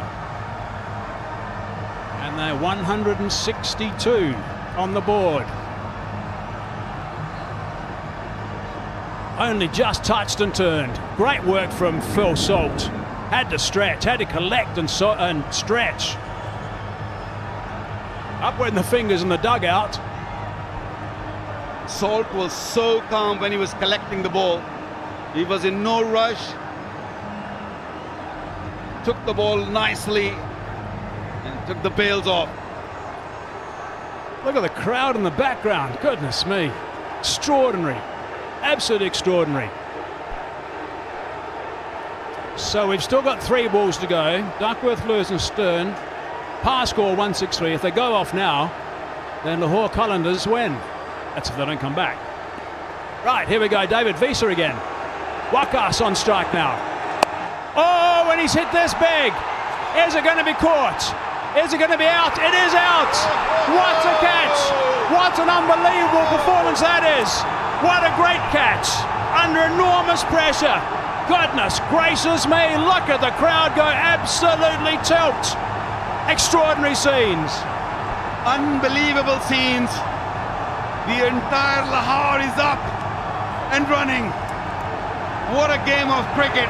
And they're 162 on the board. Only just touched and turned. Great work from Phil Salt. Had to stretch, had to collect and stretch. Up went the fingers in the dugout. Salt was so calm when he was collecting the ball. He was in no rush. Took the ball nicely and took the bails off. Look at the crowd in the background. Goodness me. Extraordinary. Absolutely extraordinary. So we've still got 3 balls to go. Duckworth, Lewis and Stern. Par score 163. If they go off now, then Lahore Qalandars win. That's if they don't come back. Right, here we go. David Wiese again. Wakas on strike now. Oh, and he's hit this big. Is it going to be caught? Is it going to be out? It is out. What a catch. What an unbelievable performance that is. What a great catch. Under enormous pressure. Goodness gracious me. Look at the crowd go absolutely tilt. Extraordinary scenes. Unbelievable scenes. The entire Lahore is up and running. What a game of cricket.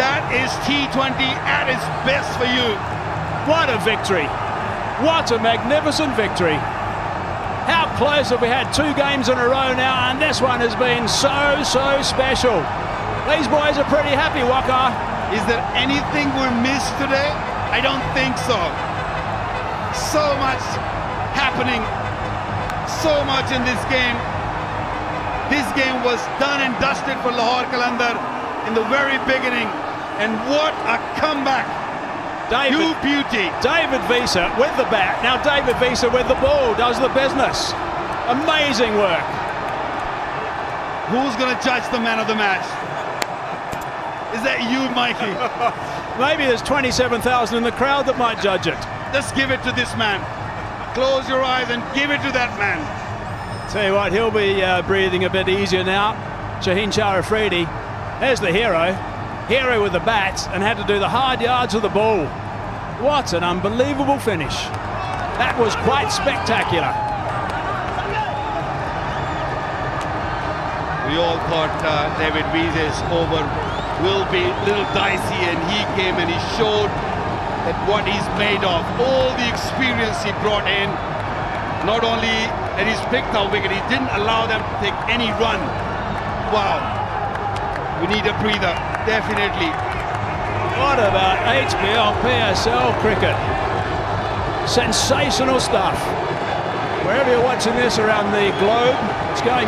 That is T20 at its best for you. What a victory. What a magnificent victory. How close have we had 2 games in a row now, and this one has been so special. These boys are pretty happy, Waka. Is there anything we missed today? I don't think so. So much happening, so much in this game. This game was done and dusted for Lahore Qalandars in the very beginning, and what a comeback. You beauty. David Wiese with the bat. Now David Wiese with the ball does the business. Amazing work. Who's going to judge the man of the match? Is that you, Mikey? Maybe there's 27,000 in the crowd that might judge it. Just give it to this man. Close your eyes and give it to that man. Tell you what, he'll be breathing a bit easier now. Shaheen Afridi, there's the hero. Hero with the bat and had to do the hard yards with the ball. What an unbelievable finish. That was quite spectacular. We all thought David Wiese's over will be a little dicey, and he came and he showed that what he's made of. All the experience he brought in, not only that he's picked our wicket, he didn't allow them to take any run. Wow, we need a breather, definitely. What about HBL PSL cricket? Sensational stuff. Wherever you're watching this around the globe, it's going